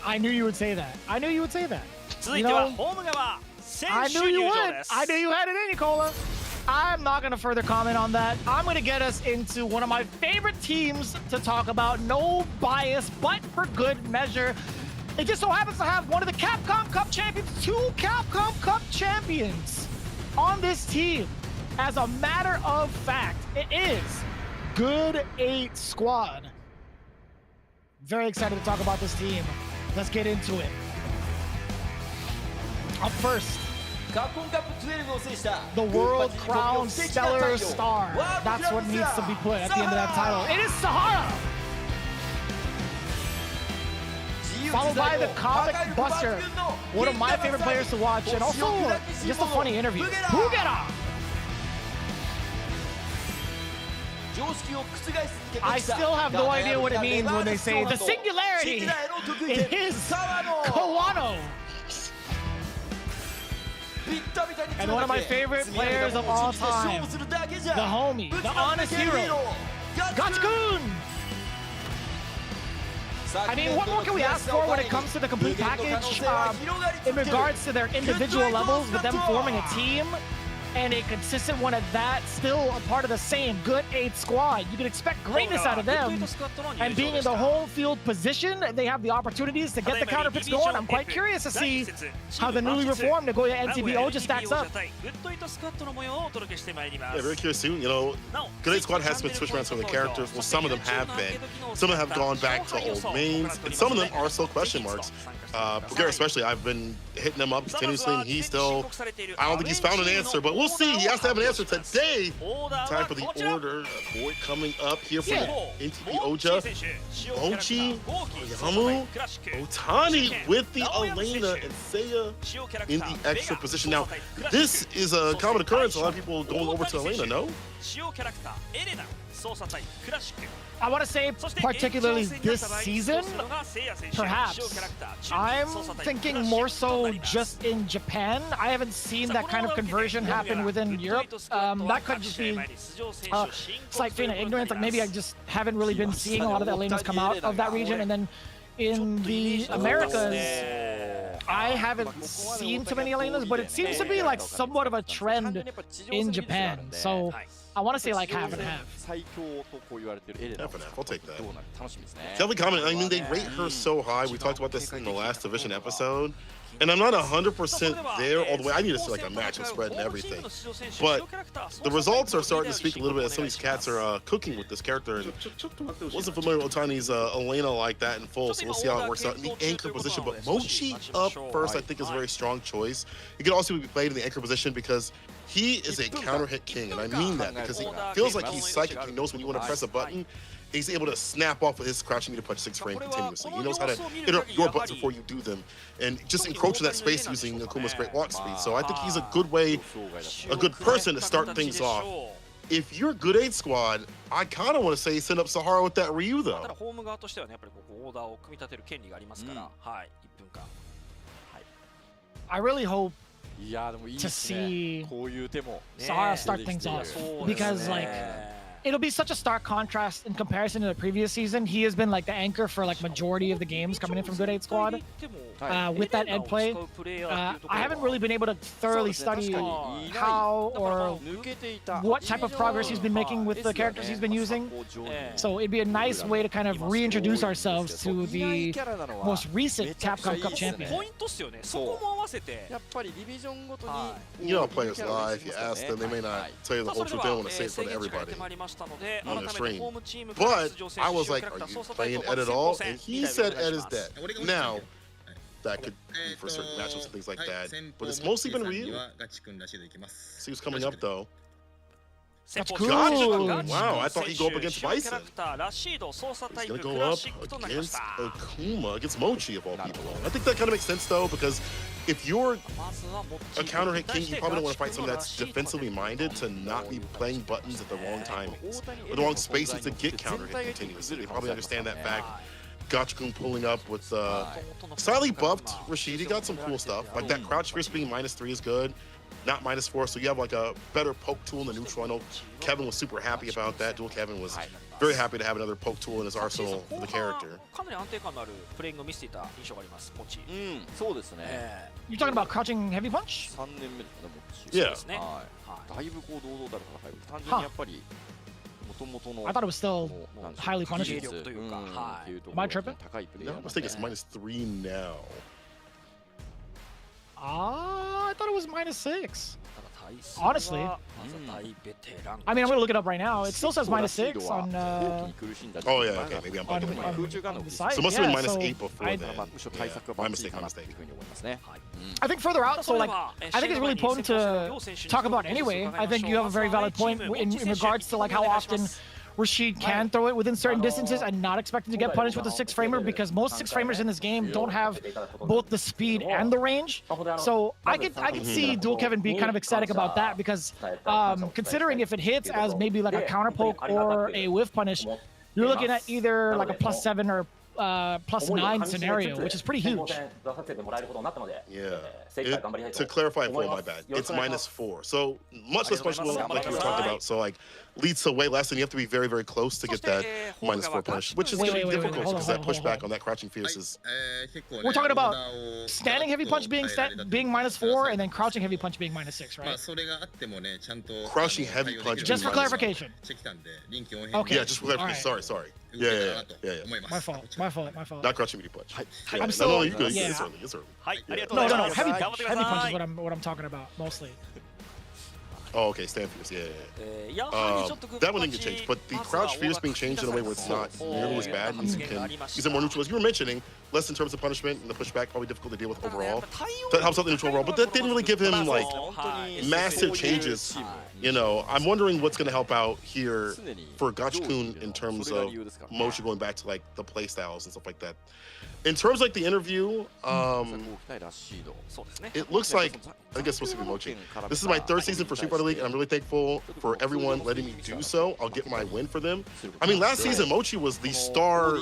I knew you would say that. I knew you would say that. I knew you would. I knew you had it in you, Cola. I'm not going to further comment on that. I'm going to get us into one of my favorite teams to talk about. No bias, but for good measure. It just so happens to have one of the Capcom Cup champions, 2 Capcom Cup champions on this team. As a matter of fact, it is Good 8 Squad. Very excited to talk about this team. Let's get into it. Up first, the world crowned stellar star. That's what needs to be put at the end of that title. It is Sahara! Followed by the Comic Buster, one of my favorite players to watch, and also just a funny interview. Hugera! I still have no idea what it means when they say the singularity. It is Kawano. And one of my favorite players of all time, the homie, the honest hero, Gachikun! I mean, what more can we ask for when it comes to the complete package in regards to their individual levels, with them forming a team and a consistent one at that, still a part of the same Good 8 Squad. You can expect greatness out of them, and being in the home field position, they have the opportunities to get the counter picks going. I'm quite curious to see how the newly reformed NAGOYA NTPOJA stacks up. Yeah, very curious too. You know, Good 8 Squad has been switched around some of the characters. Well, some of them have been. Some of them have gone back to old mains, and some of them are still question marks. Bulgaria especially, I've been hitting him up continuously, and he's still, I don't think he's found an answer, but we'll see. He has to have an answer today. Time for the order coming up here for the NTPOJA. Mochi, Yamu, Otani with the Elena, and Seiya in the extra position. Now, this is a common occurrence. A lot of people going over to Elena, no? I want to say particularly this season, perhaps. I'm thinking more so just in Japan. I haven't seen that kind of conversion happen within Europe. That could just be slight feign of ignorance. Like maybe I just haven't really been seeing a lot of the Elenas come out of that region. And then in the Americas, I haven't seen too many Elenas, but it seems to be like somewhat of a trend in Japan. So I want to say like half and half. Half and half, I'll take that. Definitely comment. I mean, they rate her so high. We talked about this in the last division episode. And I'm not 100% there all the way. I need to see like a matchup spread and everything. But the results are starting to speak a little bit as some of these cats are cooking with this character. And wasn't familiar with Otani's Elena like that in full, so we'll see how it works out in the anchor position. But Mochi up first, I think, is a very strong choice. He could also be played in the anchor position because he is a counter hit king, and I mean that because he feels like he's psychic. He knows when you want to press a button, he's able to snap off with his crouching meter punch 6 frame continuously. He knows how to interrupt your buttons before you do them, and just encroach in that space using Akuma's great walk speed. So I think he's a good way, a good person to start things off. If you're Good 8 Squad, I kind of want to say send up Sahara with that Ryu though. I really hope to see Sahara start things off, because like it'll be such a stark contrast in comparison to the previous season. He has been like the anchor for like majority of the games coming in from Good 8 Squad. With that Ed play, I haven't really been able to thoroughly study how or what type of progress he's been making with the characters he's been using. So it'd be a nice way to kind of reintroduce ourselves to the most recent Capcom Cup champion. You know, players live, you ask them, they may not tell you the whole truth. They don't want to say it in front of everybody on the stream. But I was like, are you playing Ed at all? And he said Ed is dead. Now, that could be for certain matchups and things like that. But it's mostly been Ryu. See who's coming up though. Gachikun. Wow, I thought he'd go up against Bison. He's gonna go up against Akuma, against Mochi of all people. I think that kind of makes sense though, because if you're a counter hit king, you probably don't want to fight someone that's defensively minded to not be playing buttons at the wrong timings, or the wrong spaces to get counter hit continuously. They probably understand that fact. Gachikun pulling up with slightly buffed Rashid. He got some cool stuff. Like that crouch fierce being -3 is good, not -4. So you have like a better poke tool in the neutral. I know Kevin was super happy about that. Dual Kevin was very happy to have another poke tool in his arsenal for the character. You're talking about crouching heavy punch? Yeah. I thought it was still highly punishing. Am I tripping? No, I think it's -3 now. I thought it was -6. honestly. I mean, I'm gonna look it up right now. It still says -6 on. Oh yeah, okay, maybe I'm bugging on the site. So it must have been Yeah, -8 before then. Yeah, my mistake. I think further out, so like, I think it's really important to talk about anyway. I think you have a very valid point in regards to like how often Rashid can throw it within certain distances and not expecting to get punished with a 6-framer, because most 6-framers in this game don't have both the speed and the range. So I could see Dual Kevin be kind of ecstatic about that, because considering if it hits as maybe like a counter poke or a whiff punish, you're looking at either like a +7 or +9 scenario, which is pretty huge. Yeah. To clarify, for my bad, it's -4. So much less punishable, like you were talking about. So like leads to way less, and you have to be very, very close to get that -4 punish, which is going to be difficult because that pushback on that crouching fierce is. We're talking about standing heavy punch being -4 and then crouching heavy punch being -6, right? Crouching heavy punch. Just for clarification. Okay. Yeah, just for clarification. Right. Sorry. Yeah. My fault. Not crouching medium punch. Yeah. I'm still. No, you good. Yeah. It's early. It's early. No. Heavy punch is what I'm talking about mostly. Oh, okay, stand fierce, yeah. That one didn't get changed, but the crouch fierce being changed in a way where it's not nearly as bad, and you can use it more neutral, as you were mentioning, less in terms of punishment, and the pushback probably difficult to deal with overall. That helps out the neutral overall, but that didn't really give him, like, massive changes. You know, I'm wondering what's going to help out here for Gachikun in terms of Mochi going back to, like, the play styles and stuff like that. In terms of, like, the interview, it looks like, I think it's supposed to be Mochi. This is my 3rd season for Street Fighter League, and I'm really thankful for everyone letting me do so. I'll get my win for them. I mean, last season, Mochi was the star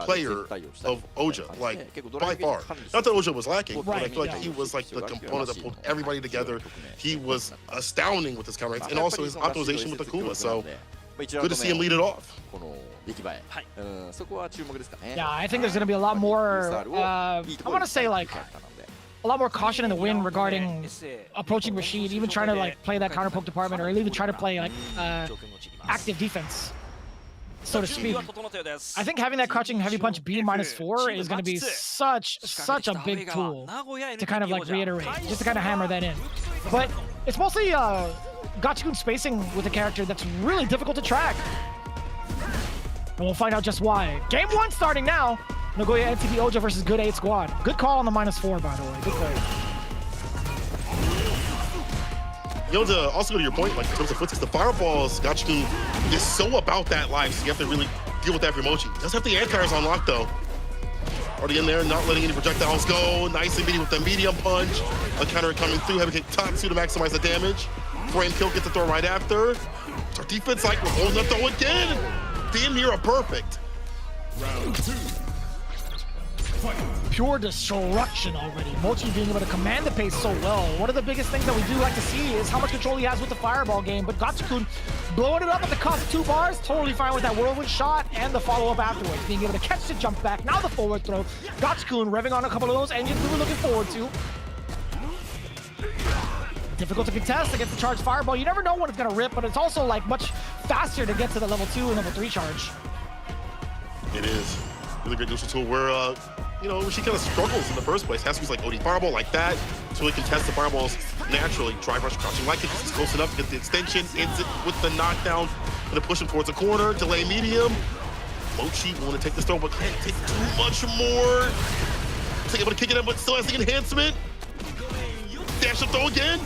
player of Oja, like, by far. Not that Oja was lacking, but I feel like he was, like, the component that pulled everybody together. He was astounding with his counter rates, and also his optimization with the Kuma, so good to see him lead it off. Yeah, I think there's going to be a lot more, I want to say, like, a lot more caution in the wind regarding approaching Rashid, even trying to, like, play that counter poke department, or even try to play, like, active defense, so to speak. I think having that crouching heavy punch be -4 is going to be such a big tool to kind of, like, reiterate, just to kind of hammer that in. But it's mostly Gachikun spacing with a character that's really difficult to track. And we'll find out just why. Game 1 starting now. Nagoya NTPOJA versus Good 8 Squad. Good call on the -4, by the way. Good play. You know, to also go to your point, like in terms of footsies, the fireballs, Gachikun is so about that life, so you have to really deal with that for Mochi. Does have the anti-tires on lock though. Already in there, not letting any projectiles go. Nice and meaty with the medium punch. A counter coming through, heavy kick Tatsu to maximize the damage. Frame kill, gets the throw right after. Our defense like we're holding up throw again. Damn near a perfect. Round 2. Pure destruction already. Mochi being able to command the pace so well. One of the biggest things that we do like to see is how much control he has with the fireball game, but Gachikun blowing it up at the cost of 2 bars, totally fine with that whirlwind shot and the follow-up afterwards. Being able to catch the jump back, now the forward throw. Gachikun revving on a couple of those engines we were looking forward to. Difficult to contest against the charged fireball. You never know when it's going to rip, but it's also like much faster to get to the level 2 and level 3 charge. It is. Really great neutral tool where, you know, she kind of struggles in the first place. Has to use like OD fireball like that to really contest the fireballs naturally. Drive rush crouching like it. It's close enough to get the extension. Ends it with the knockdown. Gonna push him towards the corner. Delay medium. Mochi want to take this throw, but can't take too much more. He's able to kick it in, but still has the enhancement. Dash up throw again.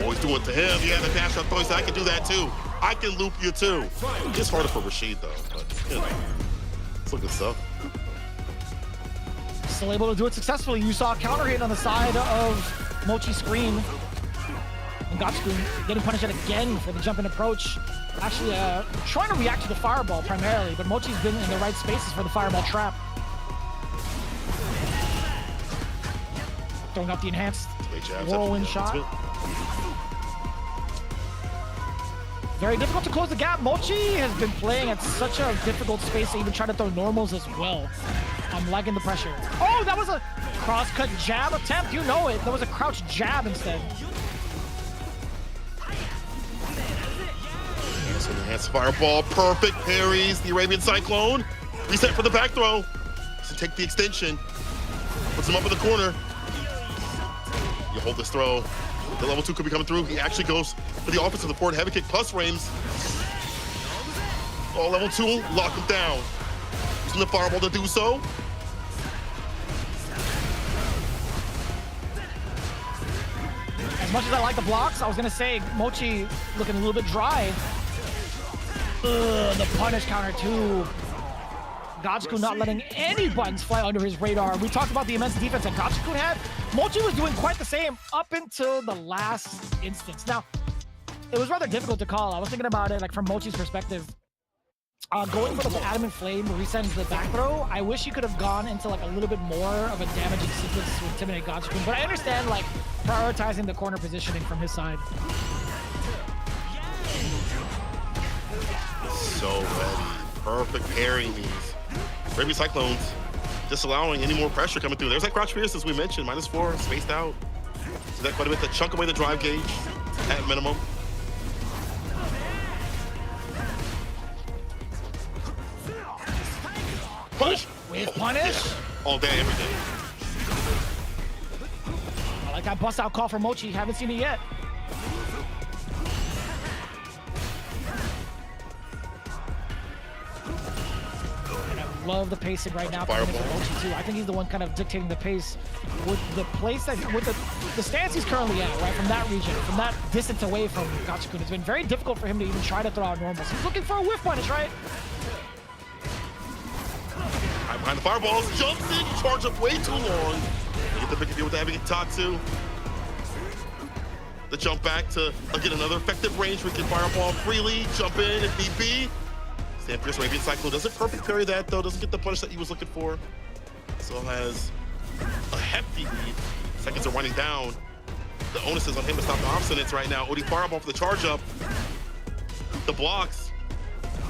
Always doing it to him. Yeah, the dash up throw. So I can do that too. I can loop you too. It's harder for Rashid though, but you know, it's looking stuff. Still able to do it successfully. You saw a counter hit on the side of Mochi's screen. And Gachikun getting punished again for the jump and approach. Actually, trying to react to the fireball primarily, but Mochi's been in the right spaces for the fireball trap. Throwing out the enhanced whirlwind shot. Very difficult to close the gap. Mochi has been playing at such a difficult space to even try to throw normals as well. I'm liking the pressure. Oh, that was a cross-cut jab attempt. You know it. That was a crouch jab instead. Enhanced fireball. Perfect parries. The Arabian Cyclone. Reset for the back throw. So take the extension. Puts him up in the corner. You hold this throw. The level 2 could be coming through. He actually goes for the offensive support. Heavy kick plus frames. Oh, level 2, lock him down. Using the fireball to do so. As much as I like the blocks, I was gonna say Mochi looking a little bit dry. Ugh, the punish counter too. Gachikun not letting any buttons fly under his radar. We talked about the immense defense that Gachikun had. Mochi was doing quite the same up until the last instance. Now, it was rather difficult to call. I was thinking about it like from Mochi's perspective. Going for the Adamant Flame where he sends the back throw, I wish he could have gone into like a little bit more of a damaging sequence to intimidate Gachikun, but I understand like prioritizing the corner positioning from his side. So ready. Perfect parrying these. Gravy Cyclones disallowing any more pressure coming through. There's that crouch fierce as we mentioned, -4, spaced out. So that quite a bit to chunk away the drive gauge at minimum. Punish! With punish? All day, every day. I like that bust out call for Mochi. Haven't seen it yet. Love the pacing right now. Mochi too. I think he's the one kind of dictating the pace with the place that with the stance he's currently at, right? From that region, from that distance away from Gachikun. It's been very difficult for him to even try to throw out normals. He's looking for a whiff punish, right? Right behind the fireballs, jumps in, charge up way too long. Get the big deal with the heavy Tatsu. The jump back to get another effective range where he can fireball freely, jump in if need be. Stand Fierce Radiant Cyclone doesn't perfect parry that though, doesn't get the punish that he was looking for. Still has a hefty lead. Seconds are winding down. The onus is on him to stop the obstinance right now. OD fireball for the charge up. The blocks.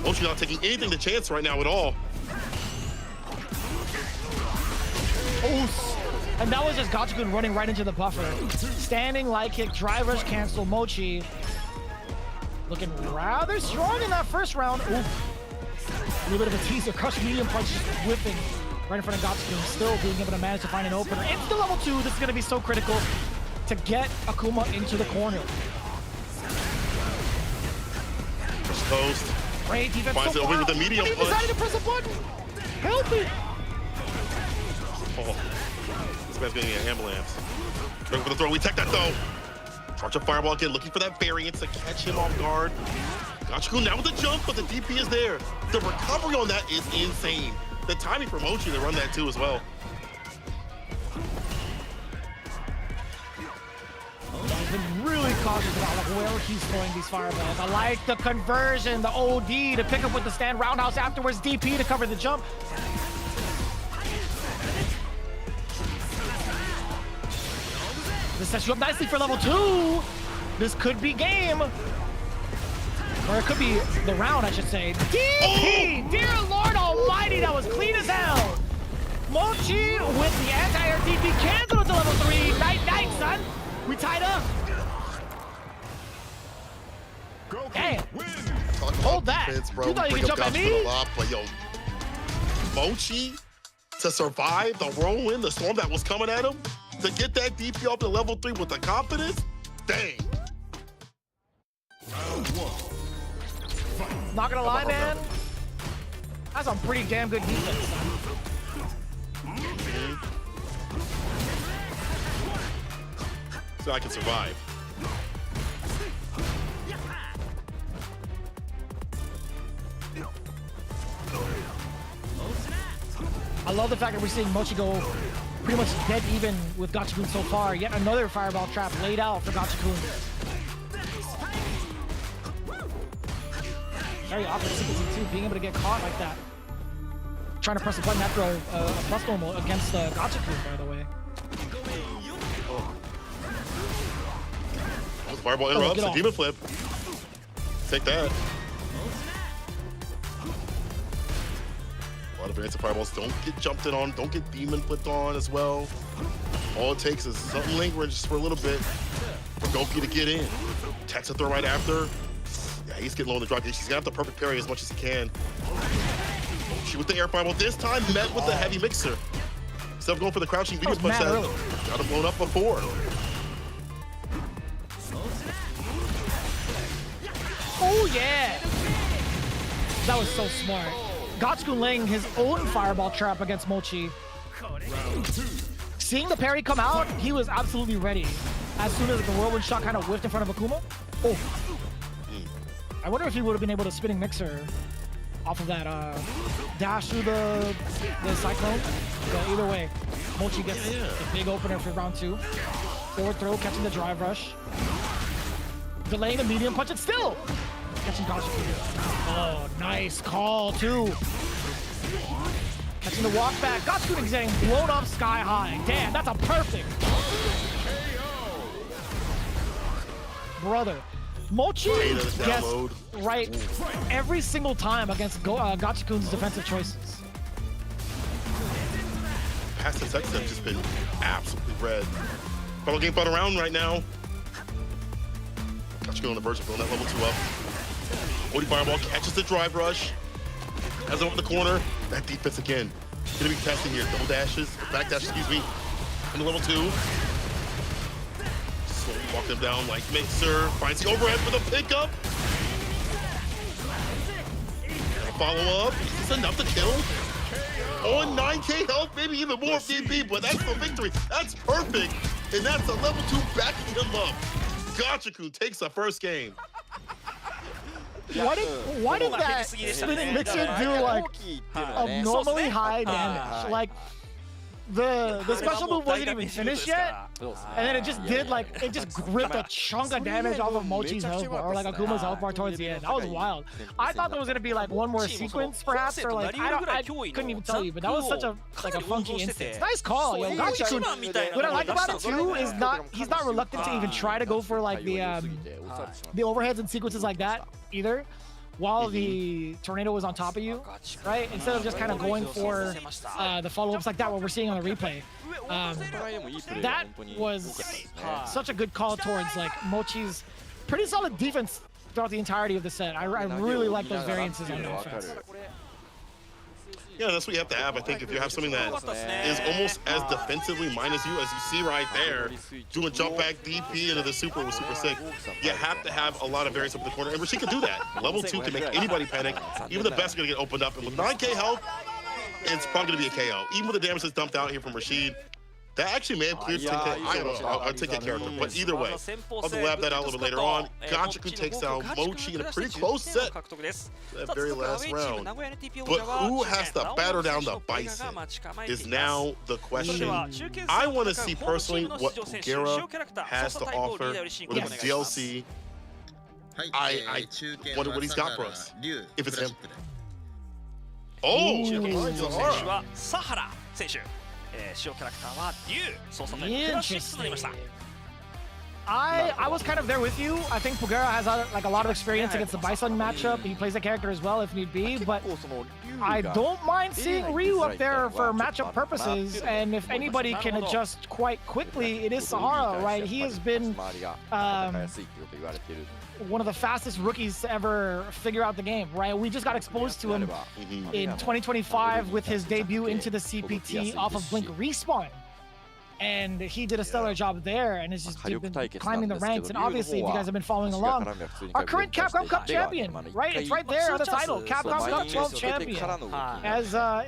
Mochi not taking anything to chance right now at all. Oh, and that was just Gachikun running right into the buffer. Standing light kick, drive rush cancel, Mochi. Looking rather strong in that first round. Ooh. A little bit of a teaser, crush medium punch just whipping right in front of Gachikun. Still being able to manage to find an opener. It's the level 2, this is gonna be so critical to get Akuma into the corner. First post. Great defense Finds so it away far. with the medium He punch. decided to press a button. Help me. Oh, this man's getting an ambulance. Going for the throw, we take that though. Charge up fireball again, looking for that variance to catch him off guard. Gachikun now with the jump, but the DP is there. The recovery on that is insane. The timing for Mochi to run that too as well. He's been really cautious about like where he's throwing these fireballs. I like the conversion, the OD to pick up with the stand roundhouse afterwards, DP to cover the jump. This sets you up nicely for level 2. This could be game. Or it could be the round, I should say. DP! Oh! Dear Lord Almighty, that was clean as hell. Mochi with the anti-air DP cancel to level 3. Night, son. We tied up. Damn. Hold that. Defense, bro. You thought you could jump at me? But yo, Mochi to survive the whirlwind, the storm that was coming at him, to get that DP up to level 3 with the confidence, dang. Not gonna lie, man. That's some pretty damn good defense. So I can survive. I love the fact that we're seeing Mochi go pretty much dead even with Gachikun so far. Yet another fireball trap laid out for Gachikun. Very awkward sequencing too, being able to get caught like that. Trying to press a button after a plus normal against Gachikun, by the way. Fireball interrupts, a demon flip. Take that. A lot of variants of fireballs don't get jumped in on, don't get demon flipped on as well. All it takes is something lingering just for a little bit for Goki to get in. Text a throw right after. Yeah, he's getting low on the drop. He's gonna have to perfect parry as much as he can. She with the air fireball this time met with the heavy mixer. Instead of going for the crouching Venus punch that got him blown up before. Oh yeah! That was so smart. Gatsukun laying his own fireball trap against Mochi. Seeing the parry come out, he was absolutely ready. As soon as the whirlwind shot kind of whiffed in front of Akuma. Oh. I wonder if he would have been able to spinning mixer off of that dash through the cyclone. But either way, Mochi gets the big opener for round 2. Forward throw, catching the drive rush. Delaying the medium punch, and still catching Gatsukun. Oh, nice call too. Catching the walk back. Gatsukun is getting blown up sky high. Damn, that's a perfect. Brother, Mochi gets right every single time against Gatsukun's defensive choices. Past attacks have just been absolutely red. Final game fought around right now. Gatsukun on the verge of filling that level 2 up. Odie Fireball catches the drive rush. Has him up the corner. That defense again. Gonna be testing here. Double dashes, back dash, excuse me. On the level 2. Slowly walk them down like Mixer. Finds the overhead for the pickup. Follow up. Is this enough to kill? On 9k health, maybe even more if need be, but that's the victory. That's perfect. And that's a level 2 backing him up. Gatsukun takes the first game. Why did that spinning mixer do like abnormally high damage? Like the special move wasn't even finished yet, and then it just did like it just gripped a chunk of damage off of Mochi's health bar or like Akuma's health bar towards the end. That was wild. I thought there was gonna be like one more sequence perhaps, or like I couldn't even tell you, but that was such a funky instance. Nice call, yo. Gatsukun. What I like about it too is he's not reluctant to even try to go for like the overheads and sequences like that either, while the tornado was on top of you, right? Instead of just kind of going for the follow-ups like that, what we're seeing on the replay. That was such a good call towards like Mochi's pretty solid defense throughout the entirety of the set. I really like those variances on offense. Yeah, that's what you have to have. I think if you have something that is almost as defensively minus you as you see right there, doing jump back DP into the super was super sick. You have to have a lot of variance up in the corner, and Rashid can do that. Level 2 can make anybody panic. Even the best are gonna get opened up, and with 9k health, it's probably gonna be a KO. Even with the damage that's dumped out here from Rashid, that actually may have cleared 10k. I don't know. I'll take that character, but either way, I'll lab that out a little bit later on. Gatsukun takes down Mochi in a pretty close set. That very last round. But who has to batter down the Bison is now the question. I want to see personally what Pugera has to offer with the DLC. I wonder what he's got for us. If it's him. Oh! Sahara 選手。主要キャラクターは竜操作タイムプラス6となりました。I was kind of there with you. I think Pugera has like a lot of experience against the Bison matchup. He plays the character as well if need be, but I don't mind seeing Ryu up there for matchup purposes. And if anybody can adjust quite quickly, it is Sahara, right? He has been one of the fastest rookies to ever figure out the game, right? We just got exposed to him in 2025 with his debut into the CPT off of Blink Respawn. And he did a stellar job there and has just been climbing the ranks. And obviously, if you guys have been following along, our current Capcom Cup champion, right? It's right there on the title, Capcom Cup 12 champion, as on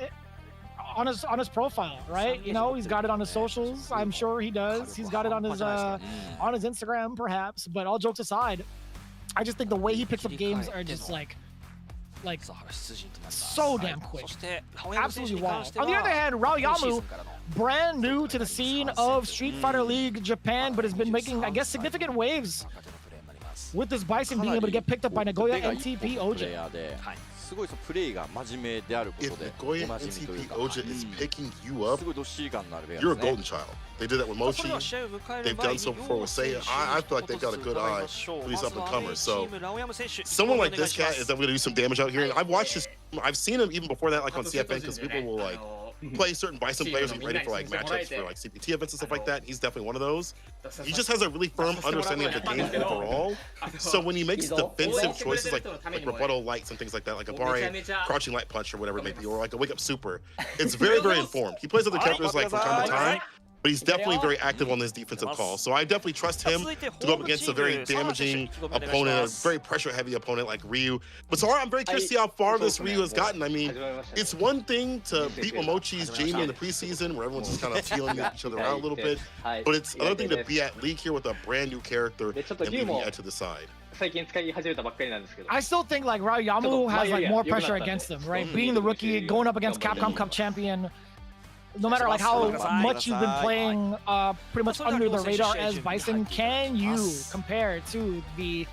his profile, right? You know, he's got it on his socials. I'm sure he does. He's got it on his Instagram, perhaps. But all jokes aside, I just think the way he picks up games are just like so damn quick. Absolutely wild. On the other hand, Raoyamu, brand new to the scene of Street Fighter League Japan, but has been making, I guess, significant waves with this Bison being able to get picked up by NAGOYA NTPOJA. If NAGOYA NTPOJA is picking you up, you're a golden child. They did that with Mochi. They've done so before with Seiya. I feel like they've got a good eye for these up-and-comers. So someone like this cat is definitely going to do some damage out here. And I've watched this. I've seen him even before that, like on CFN, because people will like play certain Bison players and get ready for like matchups for like CPT events and stuff like that. He's definitely one of those. He just has a really firm understanding of the game overall. So when he makes defensive choices like rebuttal lights and things like that, like a Bare crouching light punch or whatever it may be, or like a wake up super, it's very, very informed. He plays other characters like from time to time, but he's definitely very active on this defensive call. So I definitely trust him to go up against a very damaging opponent, a very pressure-heavy opponent like Ryu. But Sahara, I'm very curious to see how far this Ryu has gotten. I mean, it's one thing to beat Momochi's Jamie in the preseason, where everyone's just kind of feeling each other out a little bit, but it's another thing to be at League here with a brand new character and moving it to the side. I still think like Ryu has like more pressure against him, right? Being the rookie, going up against Capcom Cup champion, no matter like how much you've been playing pretty much under the radar as Bison, can you compare to the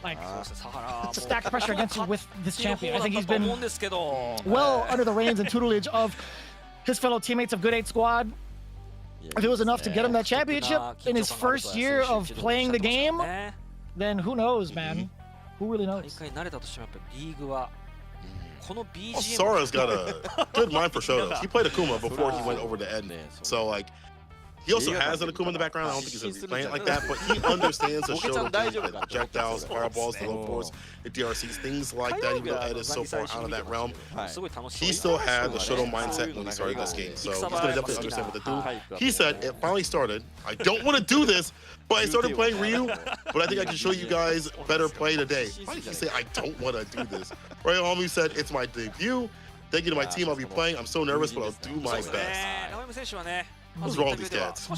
like stacked pressure against you with this champion? I think he's been well under the reins and tutelage of his fellow teammates of Good 8 Squad. If it was enough to get him that championship in his first year of playing the game, then who knows, man? Who really knows? Sara's got a good mind for Shotos. He played Akuma before he went over to Ed. So, like, he also has an Akuma in the background. I don't think he's going to be playing it like that, but he understands the Shoto game, the projectiles, fireballs, the low force, the DRCs, things like that. Even though Ed is so far out of that realm, he still had the Shoto mindset when he started this game. So he's going to definitely understand what to do. He said, it finally started. I don't want to do this, but I started playing Ryu, but I think I can show you guys better play today. Why did he say, I don't want to do this? Right, homie said, it's my debut. Thank you to my team. I'll be playing. I'm so nervous, but I'll do my best. What's wrong with these cats?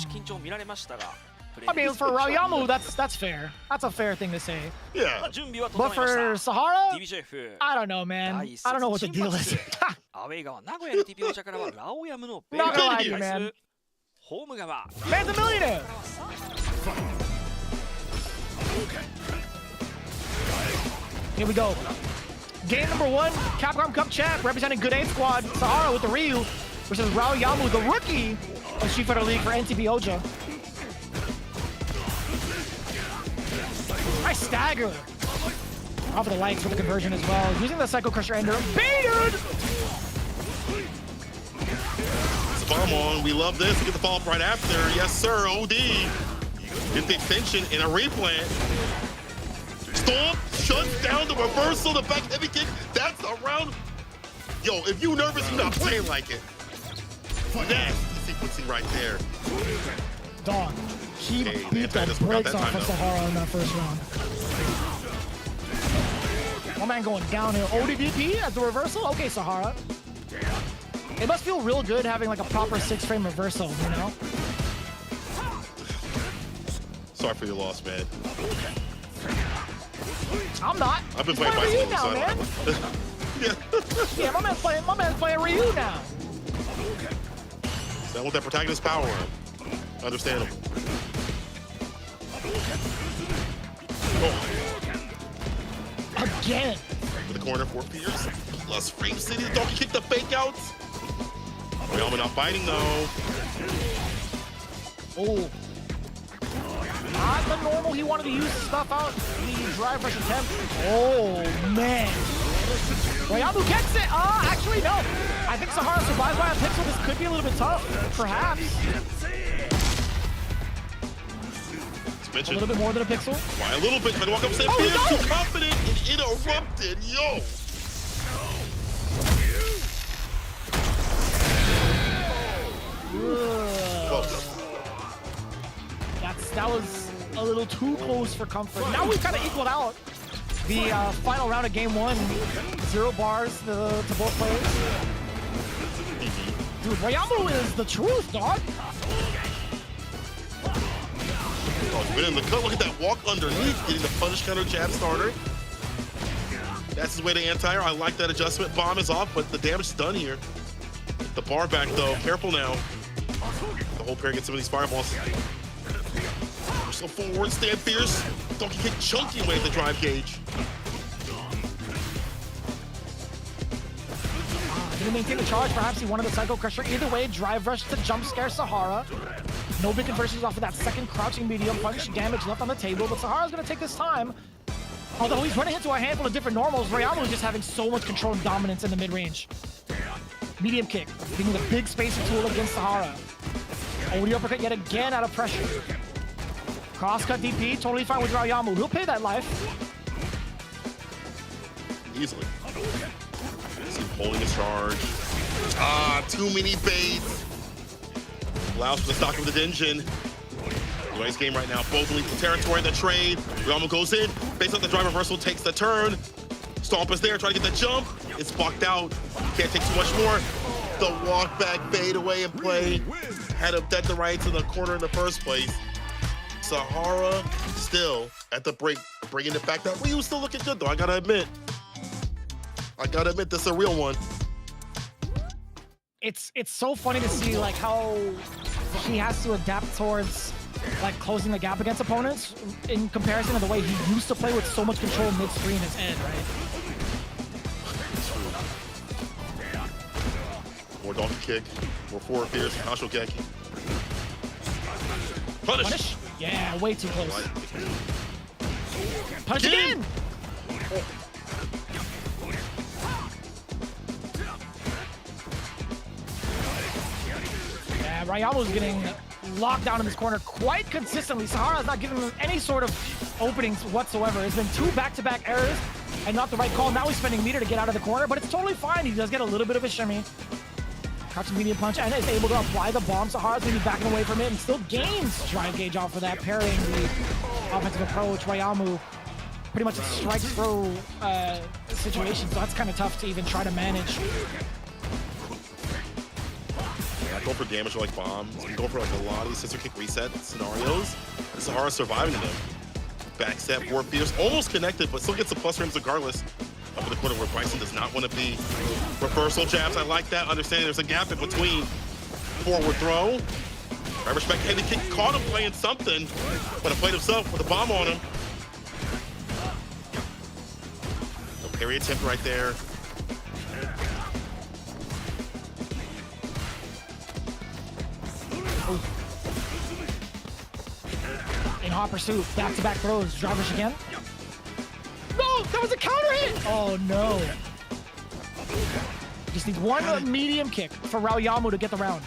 I mean, for Raoyamu, that's fair. That's a fair thing to say. Yeah. But for Sahara, I don't know, man. I don't know what the deal is. Not gonna lie to you, man. Man's a millionaire. Here we go. Game number 1, Capcom Cup champ, representing Good 8 Squad. Sahara with the Ryu versus Raoyamu, the rookie of Street Fighter League for NTPOJA. Nice stagger. Off of the lights with the conversion as well. Using the Psycho Crusher Ender. Baited! Bomb on. We love this. Get the follow-up right after. Yes, sir. OD. Get the extension in a replant. Stomp. Shuts down the reversal. The back heavy kick. That's a round. Yo, if you nervous, you're not playing like it. Nasty sequencing right there. Dog. He beat the brakes off of Sahara in that first round. One man going downhill. ODDP as the reversal? Okay, Sahara. It must feel real good having like a proper 6-frame reversal, you know? Sorry for your loss, man. I'm not. I've been playing Ryu now, man. Yeah, my man's playing Ryu now. So I want that protagonist power on. Understandable. Again. For the corner, 4 fears. Plus frame city. Donkey kick the fake outs. Raoyamu not fighting though. Oh. Not the normal. He wanted to use stuff out. The drive rush attempt. Oh, man. Raoyamu gets it. Actually, no. I think Sahara survives by a pixel. This could be a little bit tough. Perhaps. A little bit more than a pixel. Why a little bit? Trying to walk up and say, too confident and interrupted. Yo. That was a little too close for comfort. Now we've kind of equaled out the final round of game 1. 0 bars to both players. Dude, Raoyamu is the truth, dog. Oh, been in the cut. Look at that walk underneath, getting the punish counter jab starter. That's his way to anti-air. I like that adjustment. Bomb is off, but the damage is done here. The bar back though. Careful now. The whole pair gets some of these fireballs. So forward, stand fierce. Donkey kick chunky away at the drive gauge. Didn't maintain the charge. Perhaps he wanted the Psycho Crusher. Either way, drive rush to jump scare Sahara. No big conversions off of that second crouching medium punch. Damage left on the table, but Sahara's going to take this time. Although he's running into a handful of different normals, Raoyamu is just having so much control and dominance in the mid-range. Medium kick, being the big spacing tool against Sahara. OD uppercut yet again out of pressure. Crosscut DP, totally fine with Raoyamu. He'll pay that life. Easily. See him holding his charge. Too many baits. Allows for the stock of the Denjin. Nice game right now. Both in lethal territory. The trade. Ryama goes in. Based on the drive reversal, takes the turn. Stomp is there, trying to get the jump. It's blocked out. Can't take too much more. The walk back, fade away and play. Had him dead to rights in the corner in the first place. Sahara still at the break, bringing it back down. Ryu still looking good though, I gotta admit. This is a real one. It's so funny to see like how he has to adapt towards like closing the gap against opponents in comparison to the way he used to play with so much control mid-screen his end, right? More donkey kick, more forward fierce, Hasho Geki. Punish! Yeah, way too close. Punish again! Yeah, Ryamu's getting locked down in this corner quite consistently. Sahara's not giving him any sort of openings whatsoever. It's been 2 back-to-back errors and not the right call. Now he's spending meter to get out of the corner, but it's totally fine. He does get a little bit of a shimmy. Crouching medium punch and is able to apply the bomb. Sahara's going to be backing away from it and still gains drive gauge off of that, parrying the offensive approach. Ryamu pretty much a strike throw situation, so that's kind of tough to even try to manage. Go for damage or like bombs. You can go for like a lot of these scissor kick reset scenarios. Sahara surviving them. Back step, forward fierce, almost connected, but still gets the plus frames regardless. Up in the corner where Bryson does not want to be. Reversal jabs, I like that. Understanding there's a gap in between. Forward throw. I respect heavy kick, caught him playing something, but he played himself with a bomb on him. A parry attempt right there. In hot pursuit, back-to-back throws, drivers again. No, that was a counter hit! Oh no. Just needs one medium kick for Ryamu to get the round.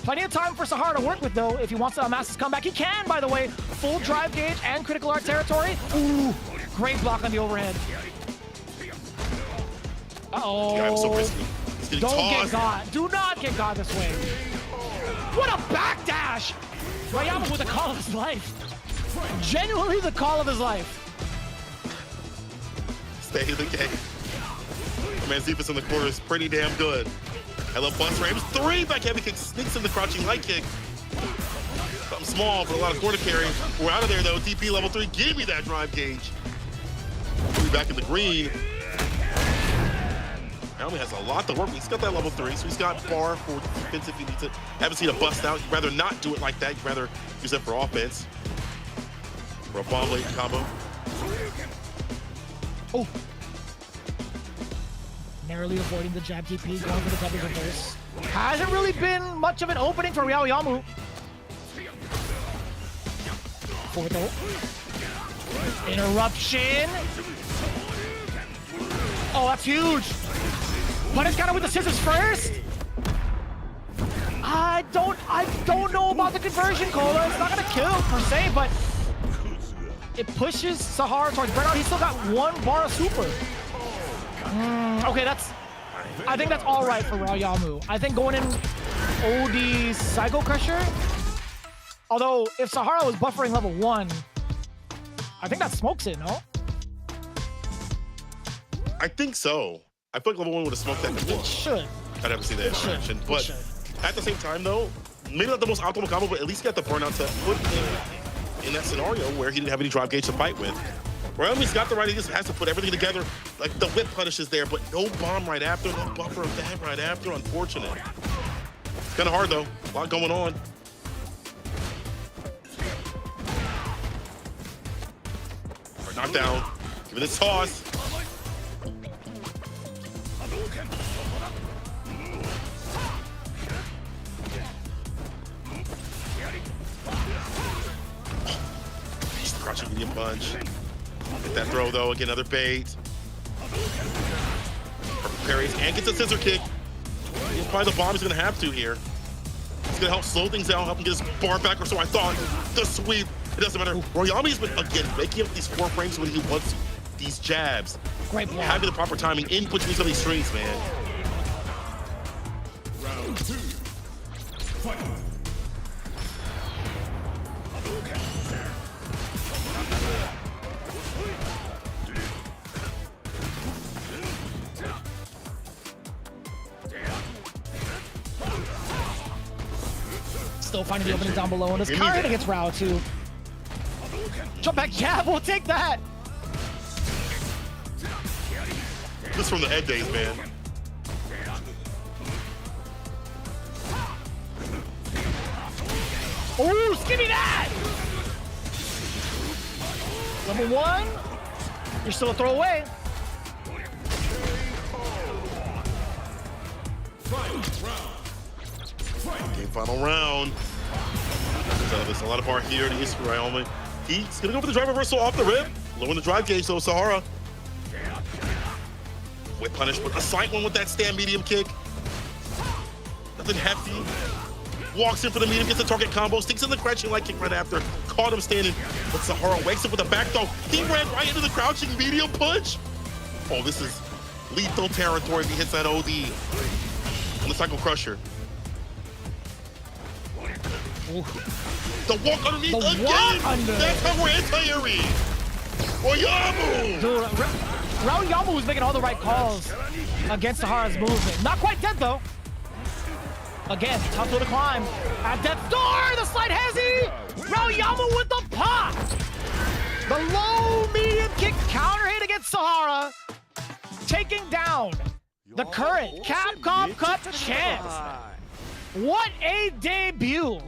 Plenty of time for Sahara to work with though, if he wants to amass his comeback. He can, by the way. Full drive gauge and critical art territory. Ooh, great block on the overhead. Uh-oh. Don't get got. Do not get got this way. What a backdash! Ryamu with the call of his life. Genuinely the call of his life. Stay in the game. Man, Zephas in the corner is pretty damn good. I love bus frames. 3 back heavy kick, sneaks in the crouching light kick. Something small for a lot of corner carry. We're out of there though. DP level 3, give me that drive gauge. We'll be back in the green. Naomi has a lot to work with. He's got that level 3, so he's got bar for defense if he needs it. Haven't seen a bust out. You'd rather not do it like that. You'd rather use it for offense. For a bomb late combo. Oh. Narrowly avoiding the jab DP, going for the double reverse. Hasn't really been much of an opening for Ryamu. Forward throw. Interruption. Oh, that's huge. But it's got it with the scissors first. I don't know about the conversion, Cola. It's not gonna kill per se, but it pushes Sahara towards burnout. He's still got 1 bar of super. Okay, I think that's all right for Ryamu. I think going in OD Psycho Crusher, although if Sahara was buffering level 1, I think that smokes it, no? I think so. I feel like level 1 would have smoked that before. It should. I'd have to see that interaction. But at the same time though, maybe not the most optimal combo, but at least got the burnout to put in that scenario where he didn't have any drive gauge to fight with. Ryamu's got the right, he just has to put everything together. Like the whip punish is there, but no bomb right after, no buffer of that right after. Unfortunate. It's kind of hard though. A lot going on. Knockdown. Give it a toss. Crouching medium punch. Get that throw though, again, another bait. Parries and gets a scissor kick. He's probably the bomb he's gonna have to here. It's gonna help slow things down, help him get his bar back, or so I thought. The sweep, it doesn't matter. Ryamu's been, again, making up these 4 frames when he wants these jabs. Great block. Having the proper timing in between some of these strings, man. Round 2. Still finding the opening down below, and this counter hit against Rao too. Jump back jab, we'll take that. This from the head days, man. Ooh, skinny that! Level 1. You're still a throwaway. Okay, final round. There's a lot of bar here to ESRB. He's gonna go for the drive reversal off the rip. Low in the drive gauge, so Sahara. Whip punish, but a slight one with that stand medium kick. Nothing hefty. Walks in for the medium, gets the target combo, sticks in the crouching light kick right after. Caught him standing, but Sahara wakes up with a back throw. He ran right into the crouching medium punch. Oh, this is lethal territory if he hits that OD on the Cycle Crusher. Ooh. The walk underneath The again. walk under. That's how we're anti-airy. Oyamu. Dude, Rao Yamu was making all the right calls against Sahara's movement. Not quite dead though. Again, tough hill to climb. At death's door, the slide hezzy. Rao Yamu with the pop. The low medium kick counter hit against Sahara, taking down the current Capcom Cup champ. What a debut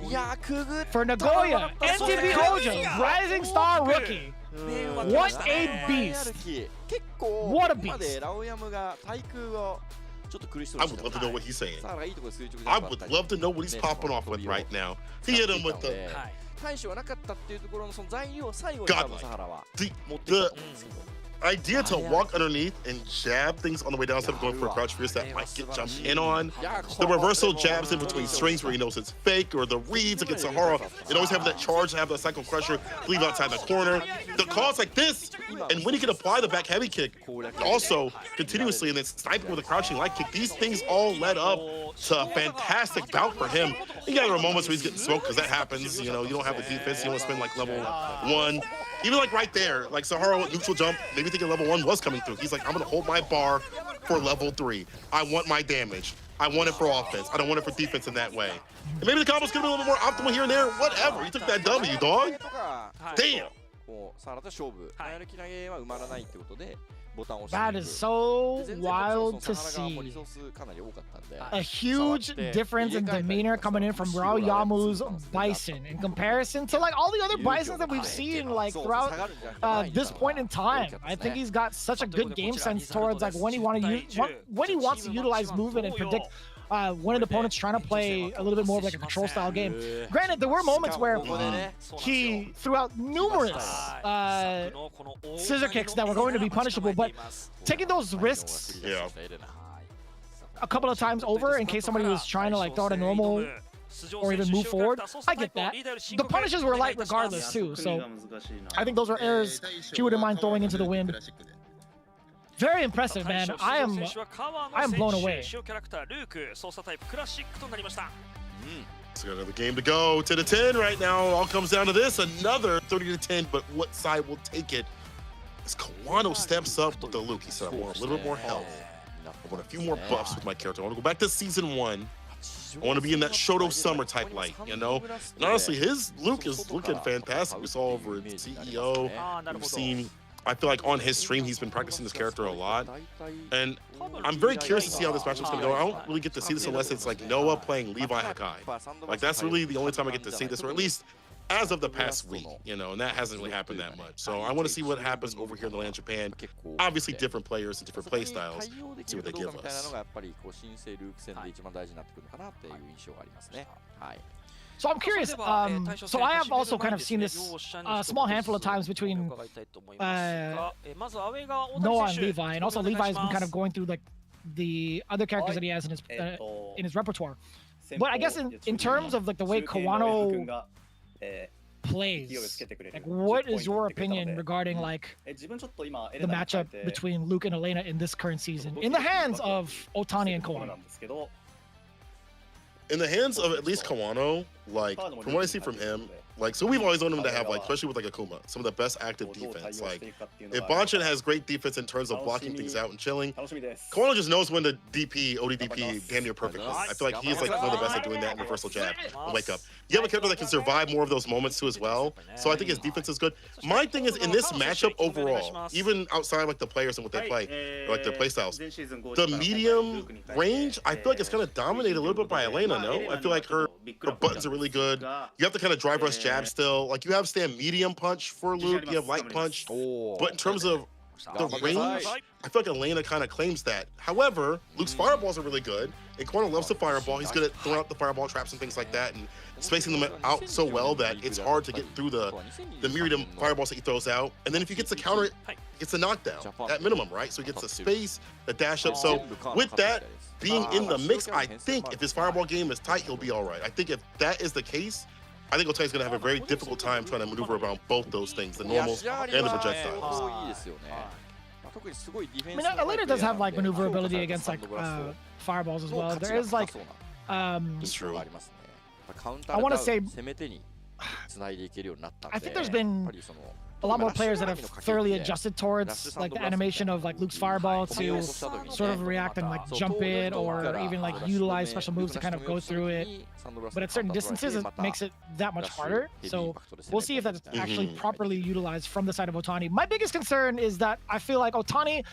for Nagoya NTPOJA Rising Star Rookie. What a beast. What a beast. I would love to know what he's saying. I would love to know what he's popping off with right now. He hit him with the the idea to walk underneath and jab things on the way down instead of going for a crouch fierce that might get jumped in on. The reversal jabs in between strings where he knows it's fake, or the reads against Sahara. It always have that charge to have the Cycle Crusher leave outside the corner. The calls like this, and when he can apply the back heavy kick also continuously and then sniping with a crouching light kick, these things all led up to a fantastic bout for him. You got moments where he's getting smoked because that happens. You know, you don't have the defense, you don't spend like level 1. Even like right there, like Sahara with neutral jump, maybe thinking level 1 was coming through. He's like, I'm gonna hold my bar for level 3. I want my damage. I want it for offense. I don't want it for defense in that way. And maybe the combo's gonna be a little bit more optimal here and there. Whatever. You took that W, dog. Damn. That is so wild to see. A huge difference in demeanor coming in from Rao Yamu's Bison in comparison to like all the other Bisons that we've seen like throughout this point in time. I think he's got such a good game sense towards like when he wants to utilize movement and predict when an opponent's trying to play a little bit more of like a control style game. Granted, there were moments where he threw out numerous scissor kicks that were going to be punishable, but taking those risks a couple of times over in case somebody was trying to like throw out a normal or even move forward, I get that. The punishes were light regardless too, so I think those are errors he wouldn't mind throwing into the wind. Very impressive, man. I am blown away. So another game to go to the 10 right now. All comes down to this. Another 30-10, but what side will take it? As Kawano steps up with the Luke. He said, I want a little bit more health. I want a few more buffs with my character. I want to go back to season 1. I want to be in that Shoto Summer type light, you know? And honestly, his Luke is looking fantastic. We saw over at CEO. We've seen, I feel like on his stream, he's been practicing this character a lot. And I'm very curious to see how this matchup's going to go. I don't really get to see this unless it's like Noah playing Levi Hakai. Like, that's really the only time I get to see this, or at least as of the past week, you know, and that hasn't really happened that much. So I want to see what happens over here in the land of Japan. Obviously, different players and different play styles. See what they give us. So I'm curious, so I have also kind of seen this a small handful of times between Noah and Levi, and also Levi's been kind of going through like the other characters that he has in his repertoire. But I guess in terms of like the way Kawano plays, like what is your opinion regarding like the matchup between Luke and Elena in this current season in the hands of Otani and Kawano? in the hands of at least Kawano, like from what I see from him, like so we've always known him to have like, especially with like Akuma, some of the best active defense. Like if Banshin has great defense in terms of blocking things out and chilling, Kawano just knows when to DP, ODDP damn near perfectly. I feel like he's like one of the best at doing that in reversal jab and wake up. You have a character that can survive more of those moments too as well. So I think his defense is good. My thing is in this matchup overall, even outside like the players and what they play, or, like their play styles, the medium range, I feel like it's kind of dominated a little bit by Elena, no? I feel like her buttons are really good. You have to kind of drive rush jab still. Like you have stand medium punch for Luke, you have light punch. But in terms of the range, I feel like Elena kind of claims that. However, Luke's fireballs are really good. And Kawano loves the fireball. He's good at throwing out the fireball traps and things like that, and spacing them out so well that it's hard to get through the myriad of fireballs that he throws out. And then if he gets a counter, it gets a knockdown at minimum, right? So he gets the space, the dash up. So with that being in the mix, I think if his fireball game is tight, he'll be all right. I think if that is the case, I think Otani's going to have a very difficult time trying to maneuver around both those things, the normals and the projectiles. I mean, Elena does have like maneuverability against like fireballs as well. There is like, It's true. I want to say, I think there's been a lot more players that have thoroughly adjusted towards like the animation of like Luke's fireball to sort of react and like jump it, or even like utilize special moves to kind of go through it. But at certain distances, it makes it that much harder. So we'll see if that's actually properly utilized from the side of Otani. My biggest concern is that I feel like Otani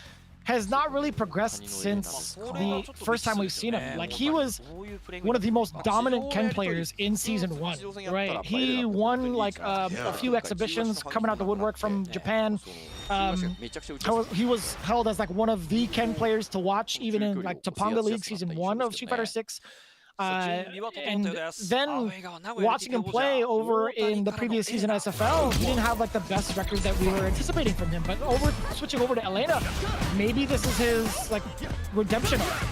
has not really progressed since the first time we've seen him. Like he was one of the most dominant Ken players in season 1, right? He won like a few exhibitions coming out the woodwork from Japan. He was held as like one of the Ken players to watch even in like Topanga League season 1 of Street Fighter 6. And then watching him play over in the previous season SFL, he didn't have like the best record that we were anticipating from him. But switching over to Elena, maybe this is his like redemption arc.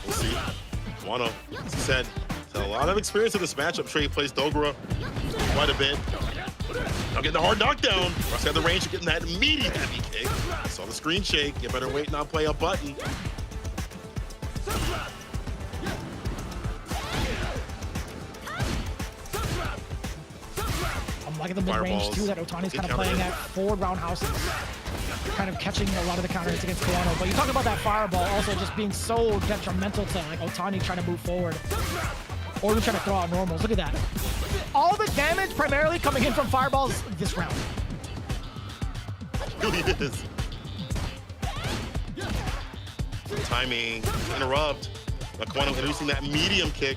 We'll see. Wano, as he said, has a lot of experience in this matchup. I'm sure he plays Dogura quite a bit. Now getting the hard knockdown. Russ got the range of getting that immediate heavy kick. Saw the screen shake. You better wait and not play a button. I'm liking the mid-range too that Otani's kind of playing at forward roundhouses, kind of catching a lot of the counter hits against Kawano. But you talk about that fireball also just being so detrimental to like Otani trying to move forward, or even trying to throw out normals. Look at that. All the damage primarily coming in from fireballs this round. Really is. Timing, interrupt. Kawano introducing that medium kick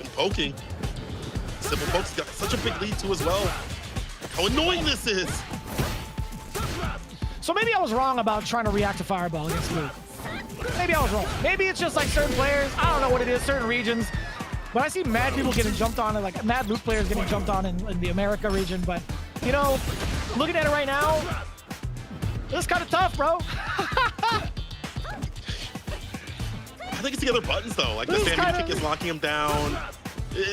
and poking. Simple Pokes got such a big lead too as well. How annoying this is. So maybe I was wrong about trying to react to fireball against Luke. Maybe I was wrong. Maybe it's just like certain players, I don't know what it is, certain regions. But I see mad people getting jumped on, and like mad Luke players getting jumped on in the America region. But, you know, looking at it right now, it's kind of tough, bro. I think it's the other buttons though. Like the stand kick is locking him down.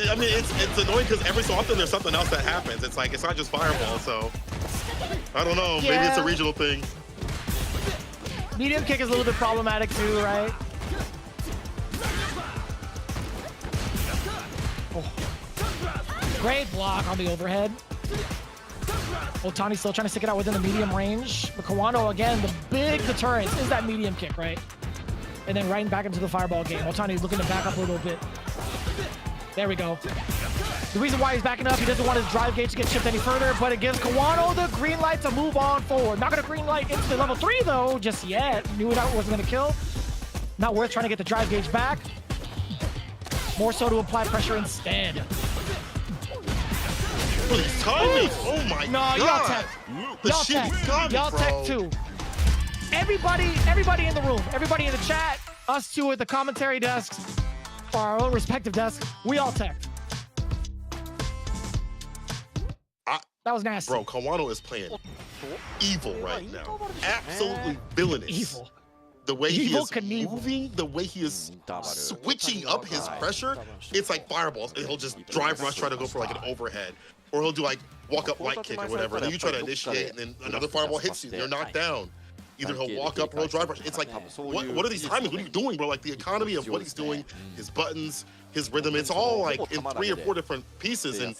I mean, it's annoying because every so often there's something else that happens. It's like, it's not just fireball, so I don't know. Yeah. Maybe it's a regional thing. Medium kick is a little bit problematic too, right? Oh. Great block on the overhead. Otani still trying to stick it out within the medium range. But Kawano, again, the big deterrence is that medium kick, right? And then right back into the fireball game. Otani looking to back up a little bit. There we go. The reason why he's backing up, he doesn't want his drive gauge to get chipped any further, but it gives Kawano the green light to move on forward. Not gonna green light into the level 3 though, just yet. Knew that wasn't gonna kill. Not worth trying to get the drive gauge back. More so to apply pressure instead. He's timing. Oh my god. No, y'all tech. Y'all tech. Y'all tech too. Everybody in the room, everybody in the chat, us two at the commentary desks, or our own respective desks, we all teched. That was nasty. Bro, Kawano is playing evil right now. Absolutely villainous. Evil. The way he is moving, the way he is switching up his pressure, it's like fireballs. And he'll just drive rush, try to go for like an overhead. Or he'll do like walk up light kick or whatever. And then you try to initiate, and then another fireball hits you, and you're knocked down. Either he'll walk up, roll drive rush. It's like, what are these timings? What are you doing, bro? Like the economy of what he's doing, his buttons, his rhythm. It's all like in 3 or 4 different pieces. And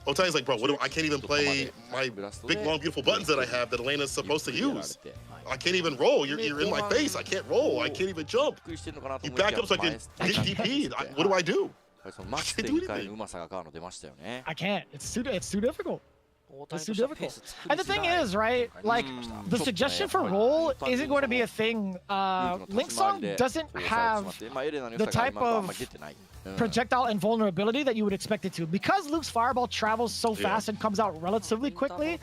Otani's like, bro, I can't even play my big, long, beautiful buttons that I have that Elena's supposed to use. I can't even roll. You're in my face. I can't roll. I can't even jump. You back up so I can get DP. What do I do? I can't do anything. I can't. It's too difficult. It's too difficult. And the thing is, right, like, the suggestion for roll isn't going to be a thing. Link Song doesn't have the type of projectile invulnerability that you would expect it to. Because Luke's fireball travels so fast and comes out relatively quickly,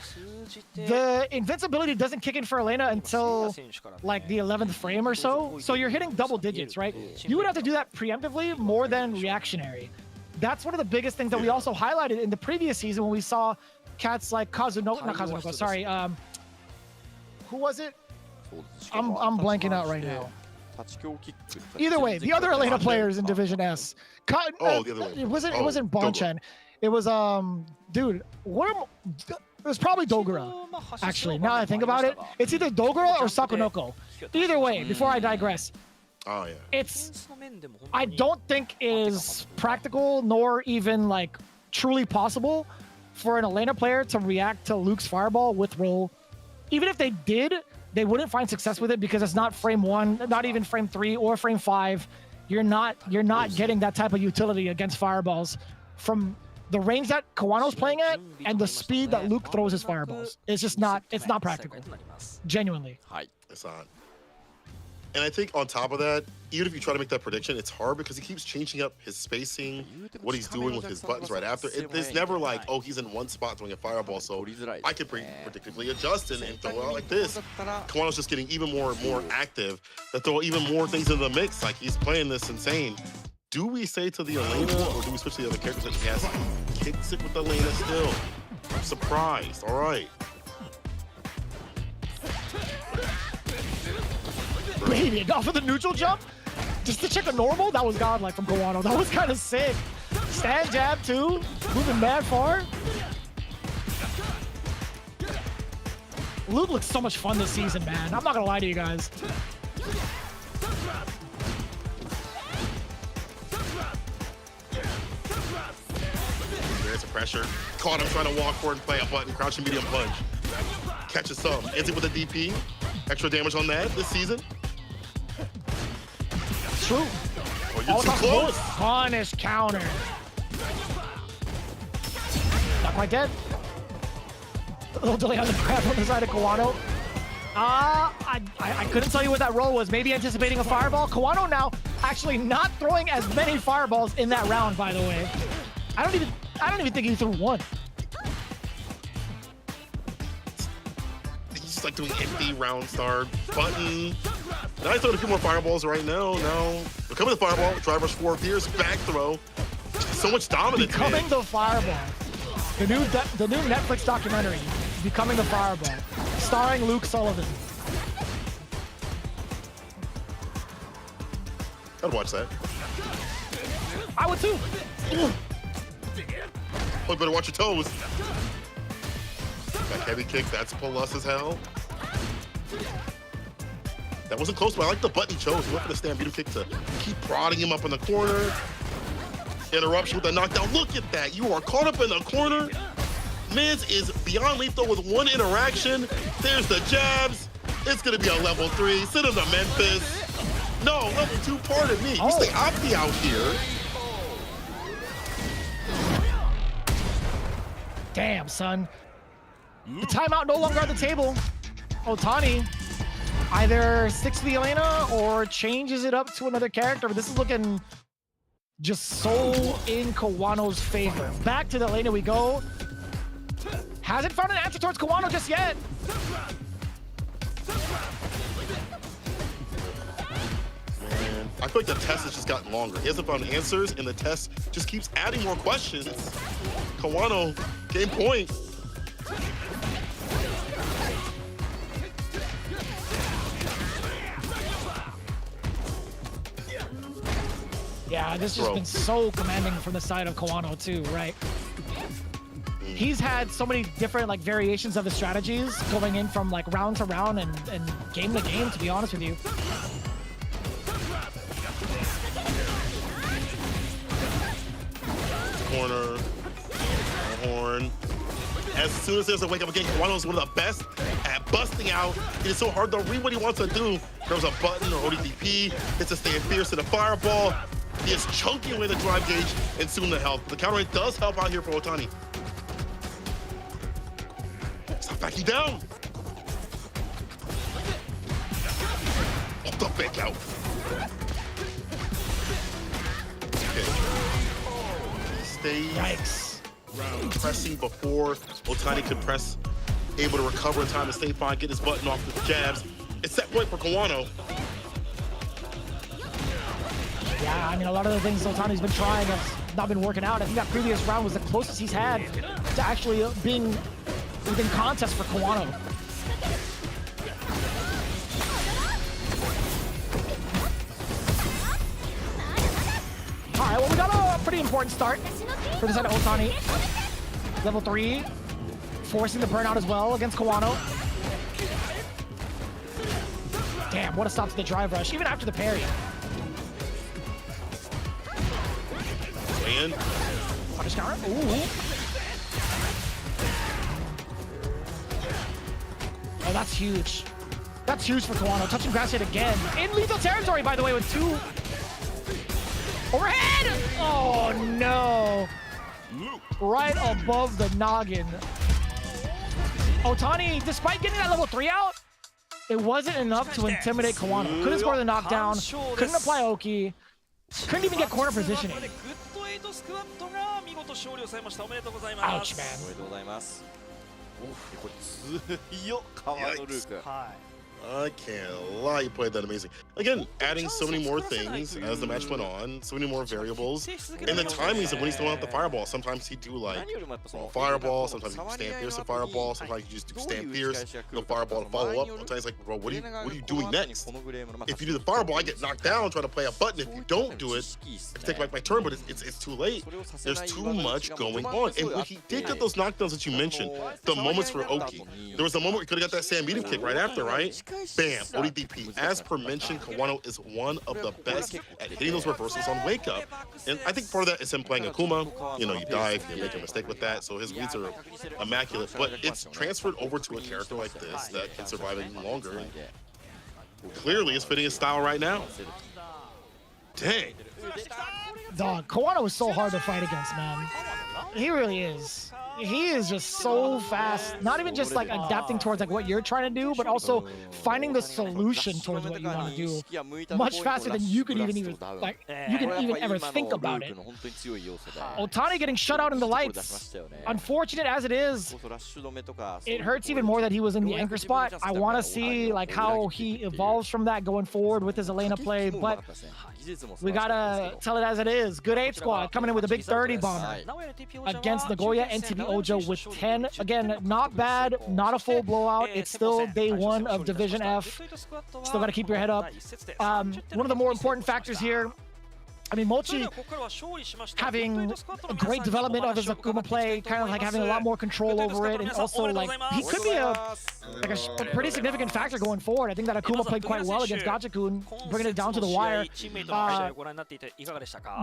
the invincibility doesn't kick in for Elena until like the 11th frame or so. So you're hitting double digits, right? You would have to do that preemptively more than reactionary. That's one of the biggest things that we also highlighted in the previous season when we saw cats like Kazunoko, sorry, who was it? I'm blanking out right now. Either way, the other Elena players in Division S. The other way. It wasn't Bonchen. It was dude, it was probably Dogura. Actually, now I think about it, it's either Dogura or Sakunoko. Either way, before I digress. Oh yeah. I don't think it is practical nor even like truly possible for an Elena player to react to Luke's fireball with roll. Even if they did, they wouldn't find success with it because it's not frame 1, not even frame 3 or frame 5. You're not getting that type of utility against fireballs from the range that Kawano's playing at and the speed that Luke throws his fireballs. It's just not, it's not practical. Genuinely. It's not. And I think on top of that, even if you try to make that prediction, it's hard because he keeps changing up his spacing, what he's doing with his buttons right after. It's never like, oh, he's in one spot throwing a fireball, so I can predictably adjust and throw it out like this. Kawano's just getting even more and more active to throw even more things into the mix. Like, he's playing this insane. Do we say to the Elena, or do we switch to the other characters that he has? Kicks it with Elena still. I'm surprised. All right. Baby, off of the neutral jump, just to check a normal, that was godlike from Kawano. That was kind of sick. Stand jab too, moving mad far. Luke looks so much fun this season, man. I'm not gonna lie to you guys. There's some pressure. Caught him trying to walk forward and play a button, crouching medium punch. Catches some. Ends it with a DP. Extra damage on that this season. True. Oh, you're too close. Punish counter. Not quite dead. A little delay on the grab on the side of Kawano. I couldn't tell you what that roll was. Maybe anticipating a fireball. Kawano now actually not throwing as many fireballs in that round, by the way. I don't even think he threw one. He's just like doing empty round start button. Now he's throwing a few more fireballs right now. Now becoming the fireball. Drive rush 4 appears. Back throw. So much dominance. Becoming the fireball. The new Netflix documentary. Becoming the Fireball. Starring Luke Sullivan. I'd watch that. I would too. Oh, better watch your toes. That heavy kick, that's plus as hell. That wasn't close, but I like the button he chose. He went for the stand beater kick to keep prodding him up in the corner. Interruption with the knockdown. Look at that. You are caught up in the corner. Miz is beyond lethal with one interaction. There's the jabs. It's going to be a level 3. Send him to Memphis. No, level 2, pardon me. You stay Opti out here. Damn, son. The timeout no longer on the table. Otani either sticks to the Elena or changes it up to another character. But this is looking just so in Kawano's favor. Back to the Elena we go. Hasn't found an answer towards Kawano just yet. Man, I feel like the test has just gotten longer. He hasn't found answers, and the test just keeps adding more questions. Kawano, game point. Yeah, this has been so commanding from the side of Kawano too, right? he's had so many different like variations of his strategies going in from like round to round and game to game, to be honest with you. Corner, horn. As soon as there's a wake up again, Kawano is one of the best at busting out. It is so hard to read what he wants to do. There's a button or ODDP, hits a stand fierce to the fireball. He is chunking away the drive gauge and soon the health. The counter rate does help out here for Otani. Stop backing down. What the fake out? Okay. Stays. Yikes. Pressing before Otani could press, able to recover in time to stay fine, get his button off the jabs. It's set point for Kawano. Yeah, I mean, a lot of the things Otani's been trying have not been working out. I think that previous round was the closest he's had to actually being within contest for Kawano. All right, well, we got a pretty important start for the side of Otani. Level 3, forcing the burnout as well against Kawano. Damn, what a stop to the drive rush, even after the parry. And Punish counter. Ooh. Oh, that's huge. That's huge for Kawano. Touching grass hit again. In lethal territory, by the way, with 2. Overhead! Oh, no. Right above the noggin. Otani, despite getting that level 3 out, it wasn't enough to intimidate Kawano. Couldn't score the knockdown, couldn't apply Oki, couldn't even get corner positioning. Ouch, man. I can't lie, you played that amazing. Again, adding so many more things as the match went on, so many more variables, and the timings of when he's throwing out the fireball. Sometimes he'd do like fireball, sometimes he'd do stand fierce and fireball, sometimes he'd just do stand fierce, no fireball to follow up. Sometimes he's like, bro, what are you doing next? If you do the fireball, I get knocked down trying to play a button. If you don't do it, I can take back my turn, but it's too late. There's too much going on. And when he did get those knockdowns that you mentioned, the moments for Oki, there was a moment we could have got that Sam medium kick right after, right? Bam, ODDP. As per mentioned, Kawano is one of the best at hitting those reversals on wake up. And I think part of that is him playing Akuma. You know, you dive, you make a mistake with that, so his reads are immaculate. But it's transferred over to a character like this that can survive even longer. And clearly, it's fitting his style right now. Dang. Dog, Kawano is so hard to fight against, man. He really is. He is just so fast. Not even just like adapting towards like what you're trying to do, but also finding the solution towards what you want to do much faster than you could even like you can even ever think about it. Otani getting shut out in the lights. Unfortunate as it is, it hurts even more that he was in the anchor spot. I want to see like how he evolves from that going forward with his Elena play, but we gotta tell it as it is. Good 8 squad coming in with a big 30 bomber against Nagoya NTPOJA with 10. Again, not bad, not a full blowout. It's still day 1 of Division F. Still gotta keep your head up. One of the more important factors here, I mean, Mochi having a great development of his Akuma play, kind of like having a lot more control over it, and also like he could be a pretty significant factor going forward. I think that Akuma played quite well against Gachikun, bringing it down to the wire.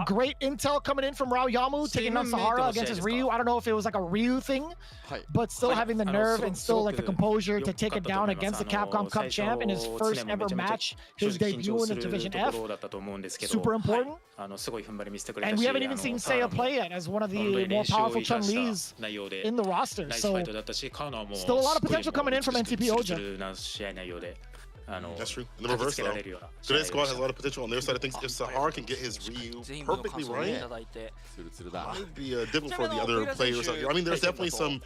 Great intel coming in from Raoyamu, taking down Sahara against his Ryu. I don't know if it was like a Ryu thing, but still having the nerve and still like the composure to take it down against the Capcom Cup champ in his first ever match, his debut in the Division F. Super important. And we haven't even seen Seiya play yet as one of the more powerful Chun-Li's in the roster. So still a lot of potential coming in from NTPOJA. That's true. In the reverse, though, today's squad has a lot of potential on their side of things. If Sahar can get his Ryu perfectly right, might be difficult for the other players out here. I mean, there's definitely some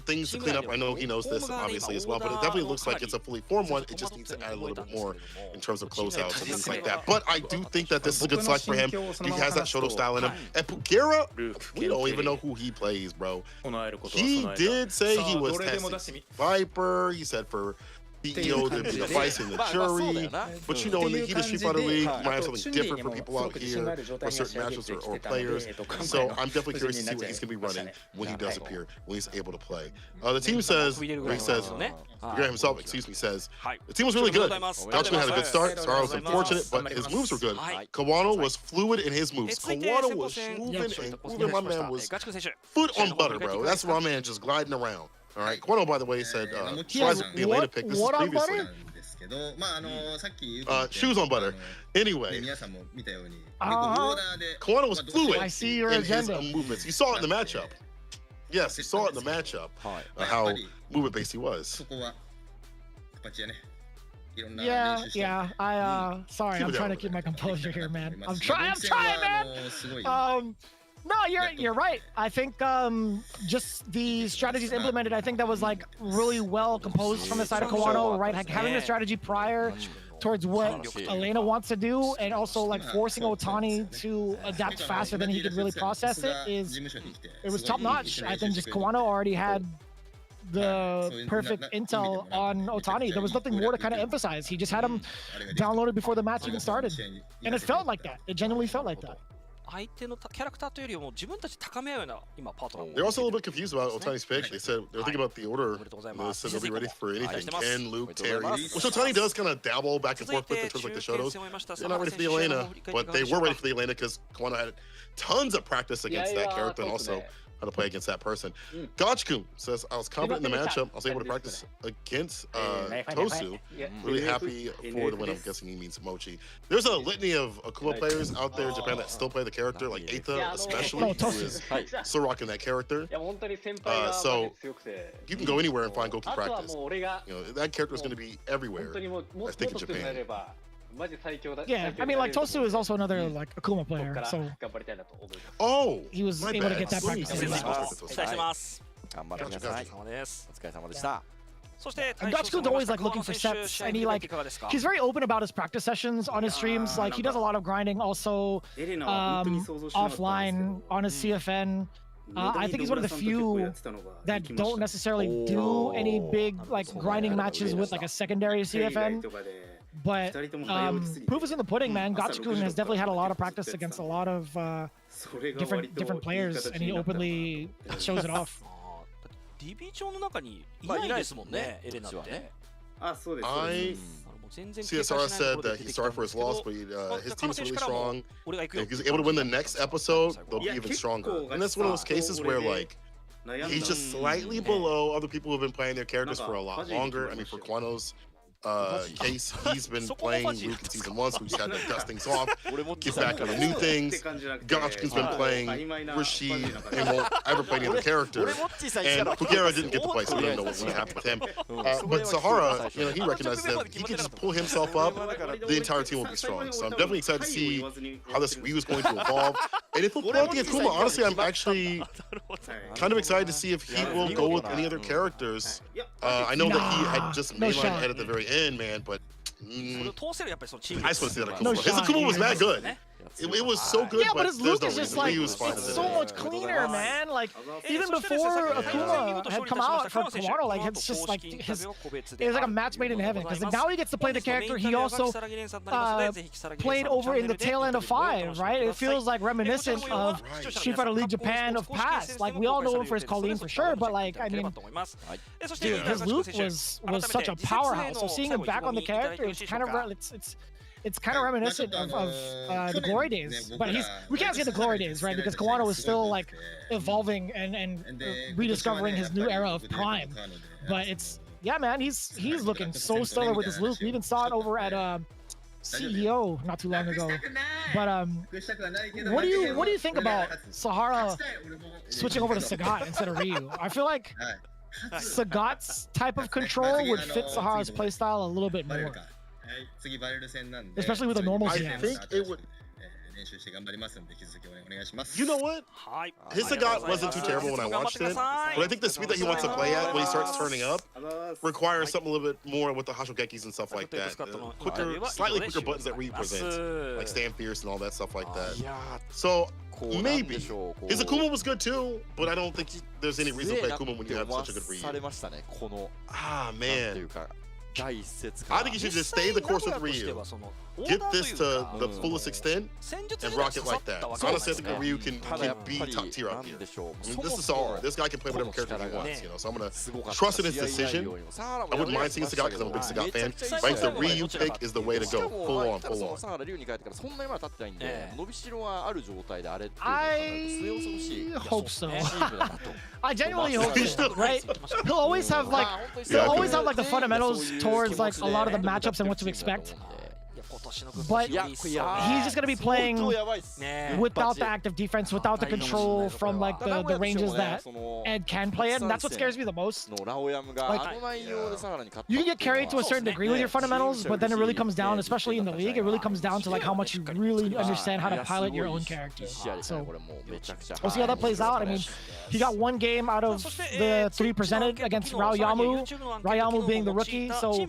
things to clean up. I know he knows this, obviously, as well, but it definitely looks like it's a fully formed one. It just needs to add a little bit more in terms of closeouts and things like that. But I do think that this is a good select for him. He has that Shoto style in him. And Pugera, we don't even know who he plays, bro. He did say he was testing Viper. He said for CEO to be the vice in the jury. But you know, in the heat of Street Fighter League, you might have something different for people out here, or certain matches or players. So I'm definitely curious to see what he's going to be running when he does appear, when he's able to play. The team says, Graham himself, excuse me, says, the team was really good. Dutchman had a good start. Sahara was unfortunate, but his moves were good. Kawano was fluid in his moves. Kawano was moving and moving. My man was foot on butter, bro. That's my man just gliding around. All right. Kawano, by the way, said tries the Atlanta pick. This is previously. Shoes on butter. Anyway, Kawano was fluid in his movements. You saw it in the matchup. Yes, you saw it in the matchup. How movement-based he was. Yeah. Sorry, I'm trying to keep my composure here, man. I'm trying, man. No, you're right. I think just the strategies implemented, I think that was like really well composed from the side of Kawano, right? Like having the strategy prior towards what Elena wants to do, and also like forcing Otani to adapt faster than he could really process it was top notch. I think just Kawano already had the perfect intel on Otani. There was nothing more to kind of emphasize. He just had him downloaded before the match even started, and it felt like that. It genuinely felt like that. They're also a little bit confused about Otani's pick. They said they were thinking about the order. They said they'll be ready for anything. Ken, Luke, Terry. Which Otani does kind of dabble back and forth with in terms of like the Shotos. They're not ready for the Elena, but they were ready for the Elena because Kawano had tons of practice against that character and also how to play against that person. Gotchkun says, I was confident in the matchup. I was able to practice against Tosu. Really happy for the win. I'm guessing he means Mochi. There's a litany of Akuma players out there in Japan that still play the character, like Eita especially, who is still rocking that character. So you can go anywhere and find Goki practice. You know, that character is going to be everywhere, I think, in Japan. Yeah, I mean, like Tosu is also another like Akuma player, so he was able to get that practice. Gotchkun's always like looking for sets, and he's very open about his practice sessions on his streams. Like he does a lot of grinding, also offline on his CFN. I think he's one of the few that don't necessarily do any big like grinding matches with like a secondary CFN. But proof is in the pudding, man. Gotchkun has definitely had a lot of practice against a lot of different players, and he openly shows it off. CSR said that he's sorry for his loss, but his team's really strong. If he's able to win the next episode, they'll be even stronger. And that's one of those cases where like he's just slightly below other people who have been playing their characters for a lot longer. I mean, for Kawano's case, he's been playing Luke in season 1, so we just had to dust things off, get back on the new things. Gotchkun's been playing Rashid and won't ever play any other character. And Kugera didn't get to play, so we don't know what's going to happen with him. But Sahara, you know, he recognizes that if he can just pull himself up, the entire team will be strong. So I'm definitely excited to see how this Ryu is going to evolve. And if he'll pull out the Akuma, honestly, I'm actually kind of excited to see if he will go with any other characters. I know that he had just mainline Ed at the very end, man, but I just want to see that Akuma. His Akuma was mad good. It was so good, but his Luke is just like so much cleaner, man. Like even before Akuma had come out from Kawano, like it's just like it was like a match made in heaven. Because now he gets to play the character he also played over in the tail end of 5, right? It feels like reminiscent of Street Fighter League Japan of past. Like we all know him for his Colleen for sure, but like I mean, dude, his Luke was such a powerhouse. So seeing him back on the character, it's kind of it's kind of reminiscent of the glory days, but we can't say the glory days, right? Because Kawano is still like evolving and rediscovering his new era of prime. But yeah, man, he's looking so stellar with his Luke. We even saw it over at CEO not too long ago. But what do you think about Sahara switching over to Sagat instead of Ryu? I feel like Sagat's type of control would fit Sahara's playstyle a little bit more. Especially with the normal I think it would. You know what? His Sagat wasn't too terrible when I watched it, but I think the speed that he wants to play at when he starts turning up requires something a little bit more with the Hashogekis and stuff like that. Slightly quicker buttons that Ryu presents, like Stand Fierce and all that stuff like that. So maybe his Akuma was good too, but I don't think there's any reason to play Akuma when you have such a good Ryu. Ah man. I think you should just stay the course with Ryu. Get this to the fullest extent and rock it like that. Honestly, I think Ryu can be top tier out here. I mean, this is Sahara. This guy can play whatever character he wants, you know. So I'm gonna trust in his decision. I wouldn't mind seeing Sagat because I'm a big Sagat fan. But I think the Ryu pick is the way to go. Full on, full on. I hope so. I genuinely hope so, right? He'll always have like the fundamentals towards like a lot of the matchups and what to expect. But he's just gonna be playing without the active defense, without the control from like the ranges that Ed can play in. And that's what scares me the most. Like, you can get carried to a certain degree with your fundamentals, but then it really comes down, especially in the league, it really comes down to like how much you really understand how to pilot your own character. So we'll see how that plays out. I mean, he got one game out of the 3 presented against Raoyamu. Raoyamu being the rookie, so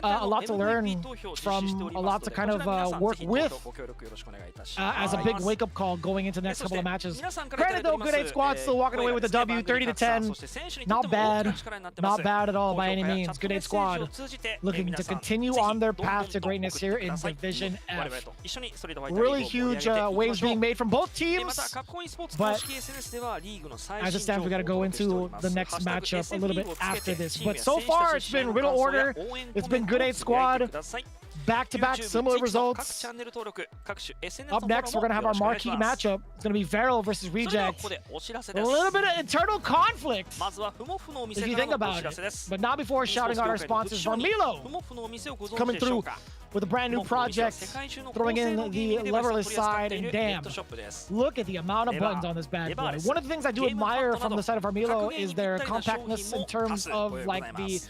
a lot to learn from, a lot to kind of work with as a big wake-up call going into the next couple of matches. Granted though, Good 8 Squad still walking away with the W, 30-10. Not bad. Not bad at all by any means. Good 8 Squad looking to continue on their path to greatness here in Division F. Really huge waves being made from both teams, but as it stands, we got to go into the next matchup a little bit after this. But so far, it's been Riddle Order. It's been Good 8 Squad. Back-to-back similar results. Up next, we're going to have our marquee matchup. It's going to be VARREL versus Reject. A little bit of internal conflict, if you think about it. But not before shouting out our sponsors. VARREL coming through with a brand new project, throwing in the leverless side, and damn, look at the amount of buttons on this bad boy. One of the things I do admire from the side of VARREL is their compactness in terms of like the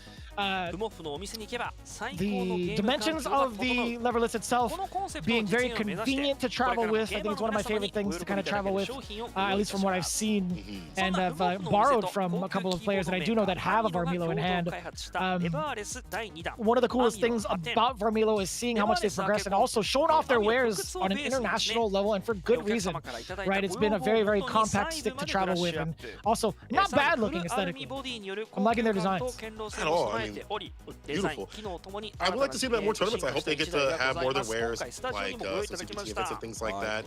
dimensions of the leverless itself being very convenient to travel with. I think it's one of my favorite things to kind of travel with, at least from what I've seen and have borrowed from a couple of players that I do know that have a VARREL in hand. One of the coolest things about VARREL is seeing how much they've progressed and also showing off their wares on an international level, and for good reason, right? It's been a very, very compact stick to travel with, and also not bad looking aesthetically. I'm liking their designs. At all. I mean, beautiful. I would like to see them at more tournaments. I hope they get to have more of their wares, like some CPT events and things like that.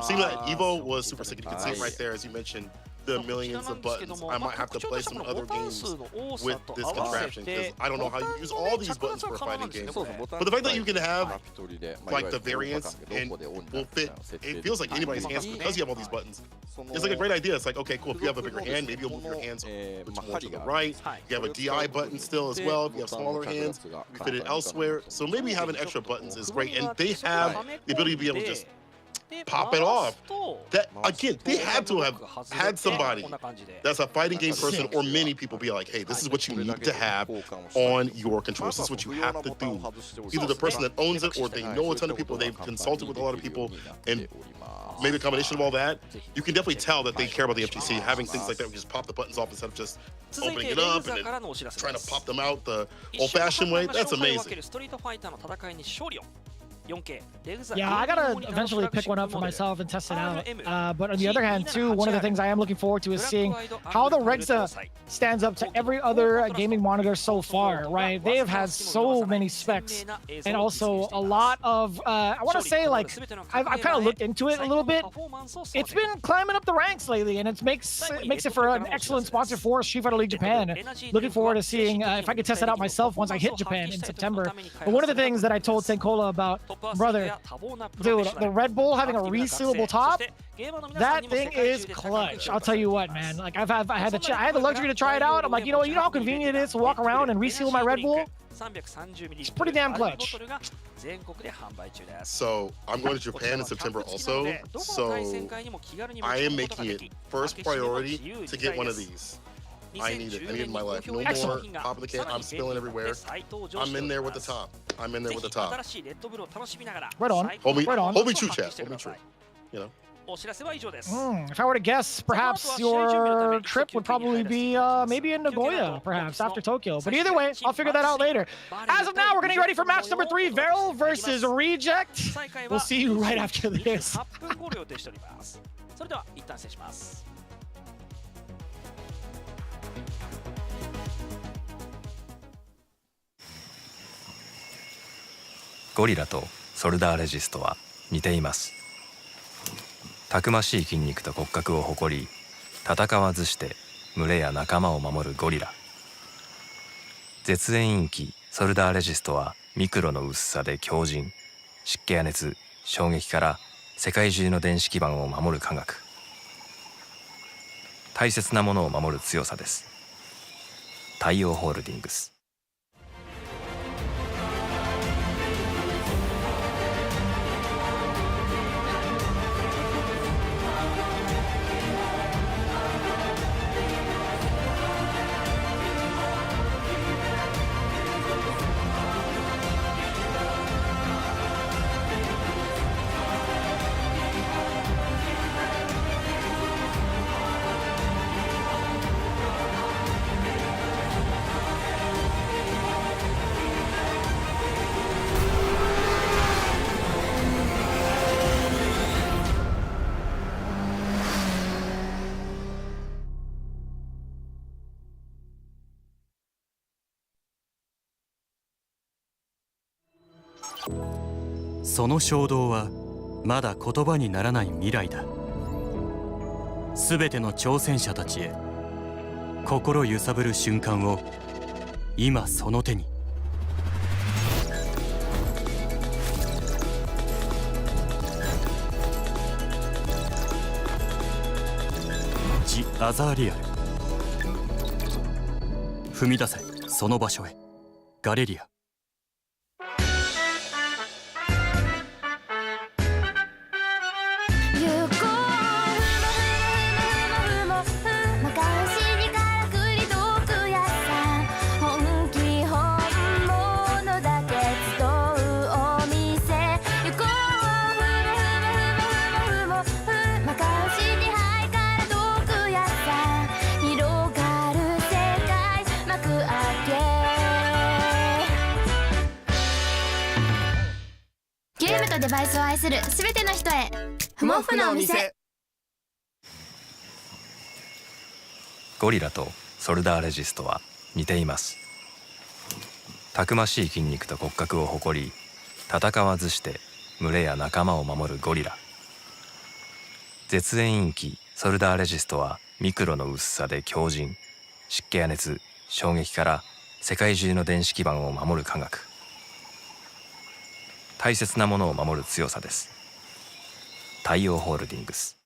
Seeing that Evo was super sick, you can see it right there, as you mentioned, the millions of buttons. I might have to play some other games with this contraption because I don't know how you use all these buttons for a fighting game. But the fact that you can have like the variants and will fit, it feels like anybody's hands because you have all these buttons. It's like a great idea. It's like, okay, cool. If you have a bigger hand, maybe you'll move your hands much more to the right. You have a DI button still as well. If you have smaller hands, you fit it elsewhere. So maybe having extra buttons is great. And they have the ability to be able to just pop it off. That again, they had to have had somebody that's a fighting game person, or many people be like, hey, this is what you need to have on your controls. This is what you have to do. Either the person that owns it, or they know a ton of people, they've consulted with a lot of people, and maybe a combination of all that. You can definitely tell that they care about the FGC, having things like that where you just pop the buttons off instead of just opening it up and then trying to pop them out the old-fashioned way. That's amazing. Yeah, I gotta eventually pick one up for myself and test it out. But on the other hand, too, one of the things I am looking forward to is seeing how the Regza stands up to every other gaming monitor so far, right? They have had so many specs and also a lot of, I want to say, like, I've kind of looked into it a little bit. It's been climbing up the ranks lately, and it makes it for an excellent sponsor for Street Fighter League Japan. Looking forward to seeing if I can test it out myself once I hit Japan in September. But one of the things that I told Senkola about, brother, dude, the Red Bull having a resealable top, that thing is clutch. I'll tell you what, man. Like I had the luxury to try it out. I'm like, you know how convenient it is to walk around and reseal my Red Bull. It's pretty damn clutch. So I'm going to Japan in September also. So I am making it first priority to get one of these. I need it. I need it in my life. No more popping the can. I'm spilling everywhere. I'm in there with the top. I'm in there with the top. Right on. Hold me true, chat. Hold me true. You know. If I were to guess, perhaps your trip would probably be maybe in Nagoya, perhaps after Tokyo. But either way, I'll figure that out later. As of now, we're getting ready for match number 3, VARREL versus Reject. We'll see you right after this. ゴリラとソルダーレジストは似ています。たくましい筋肉と骨格を誇り、戦わずして群れや仲間を守るゴリラ。絶縁陰気ソルダーレジストはミクロの薄さで強靭、湿気や熱、衝撃から世界中の電子基盤を守る科学。大切なものを守る強さです。太陽ホールディングス。その衝動はまだ言葉にならない未来だ。すべての挑戦者たちへ心揺さぶる瞬間を今その手に。ジ・アザーリアル。踏み出せその場所へ。ガレリア。デバイスを愛するすべての人へ。フモフのお店。ゴリラとソルダーレジストは似ています。たくましい筋肉と骨格を誇り、戦わずして群れや仲間を守るゴリラ。絶縁陰気ソルダーレジストはミクロの薄さで強靭、湿気や熱、衝撃から世界中の電子基盤を守る科学。大切なものを守る強さです。太陽ホールディングス。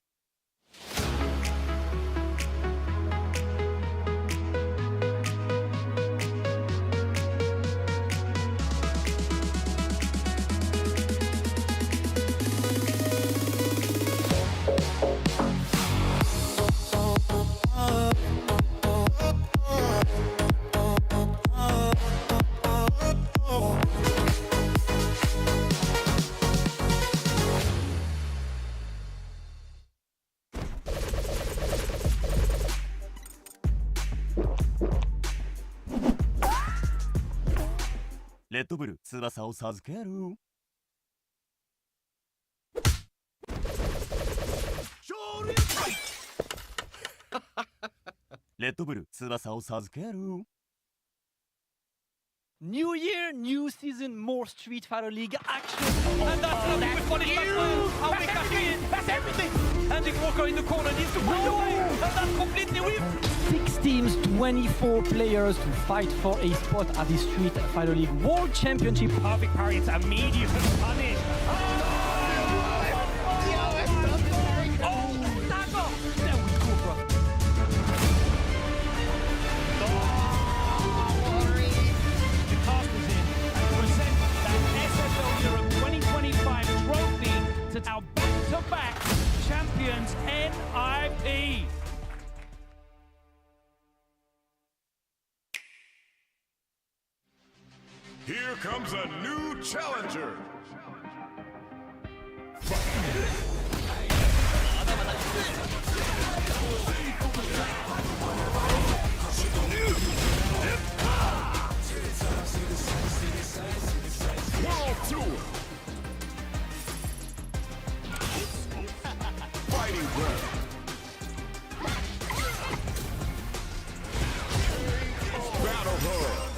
レッドブル翼を授ける。レッドブル翼を授ける。New year, new season, more Street Fighter League action. And that's nothing with funny That's everything. And Dick Walker in the corner needs to find a way. And that's completely whipped. 6 teams, 24 players to fight for a spot at the Street Fighter League World Championship. Perfect parry, it's immediate punish. Our back-to-back champions NIP. Here comes a new challenger. World Tour. Fighting breath. Battle hard.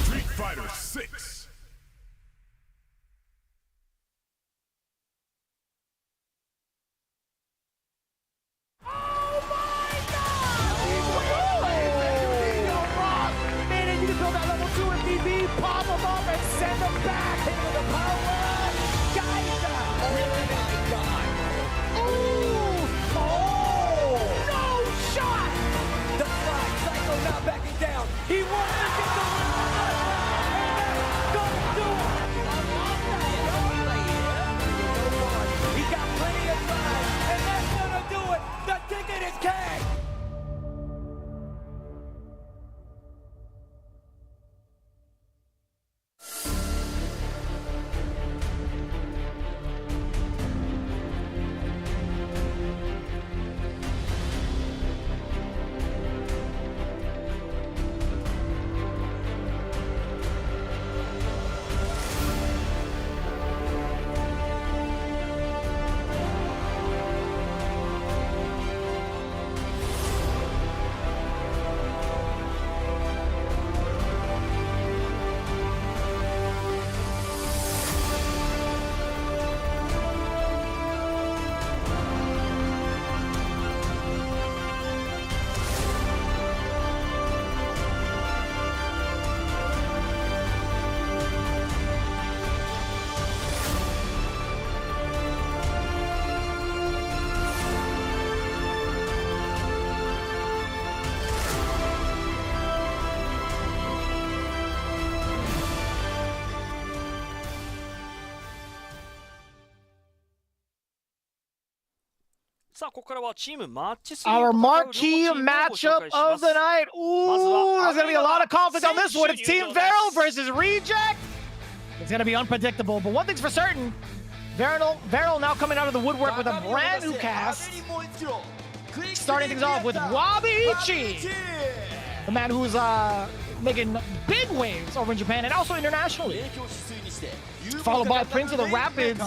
Street Fighter 6. Pop him up and send him back into the power. Guys, no shot. The Fly Psycho not backing down. He wants to get the win. Don't do it. He's got plenty of time, and that's gonna do it. The ticket is cash. Our marquee matchup of the night. Ooh, there's going to be a lot of conflict on this one. It's Team VARREL versus Reject. It's going to be unpredictable, but one thing's for certain. VARREL now coming out of the woodwork with a brand new cast. Starting things off with Wabiichi, the man who's making big waves over in Japan and also internationally. Followed by Prince of the Rapids,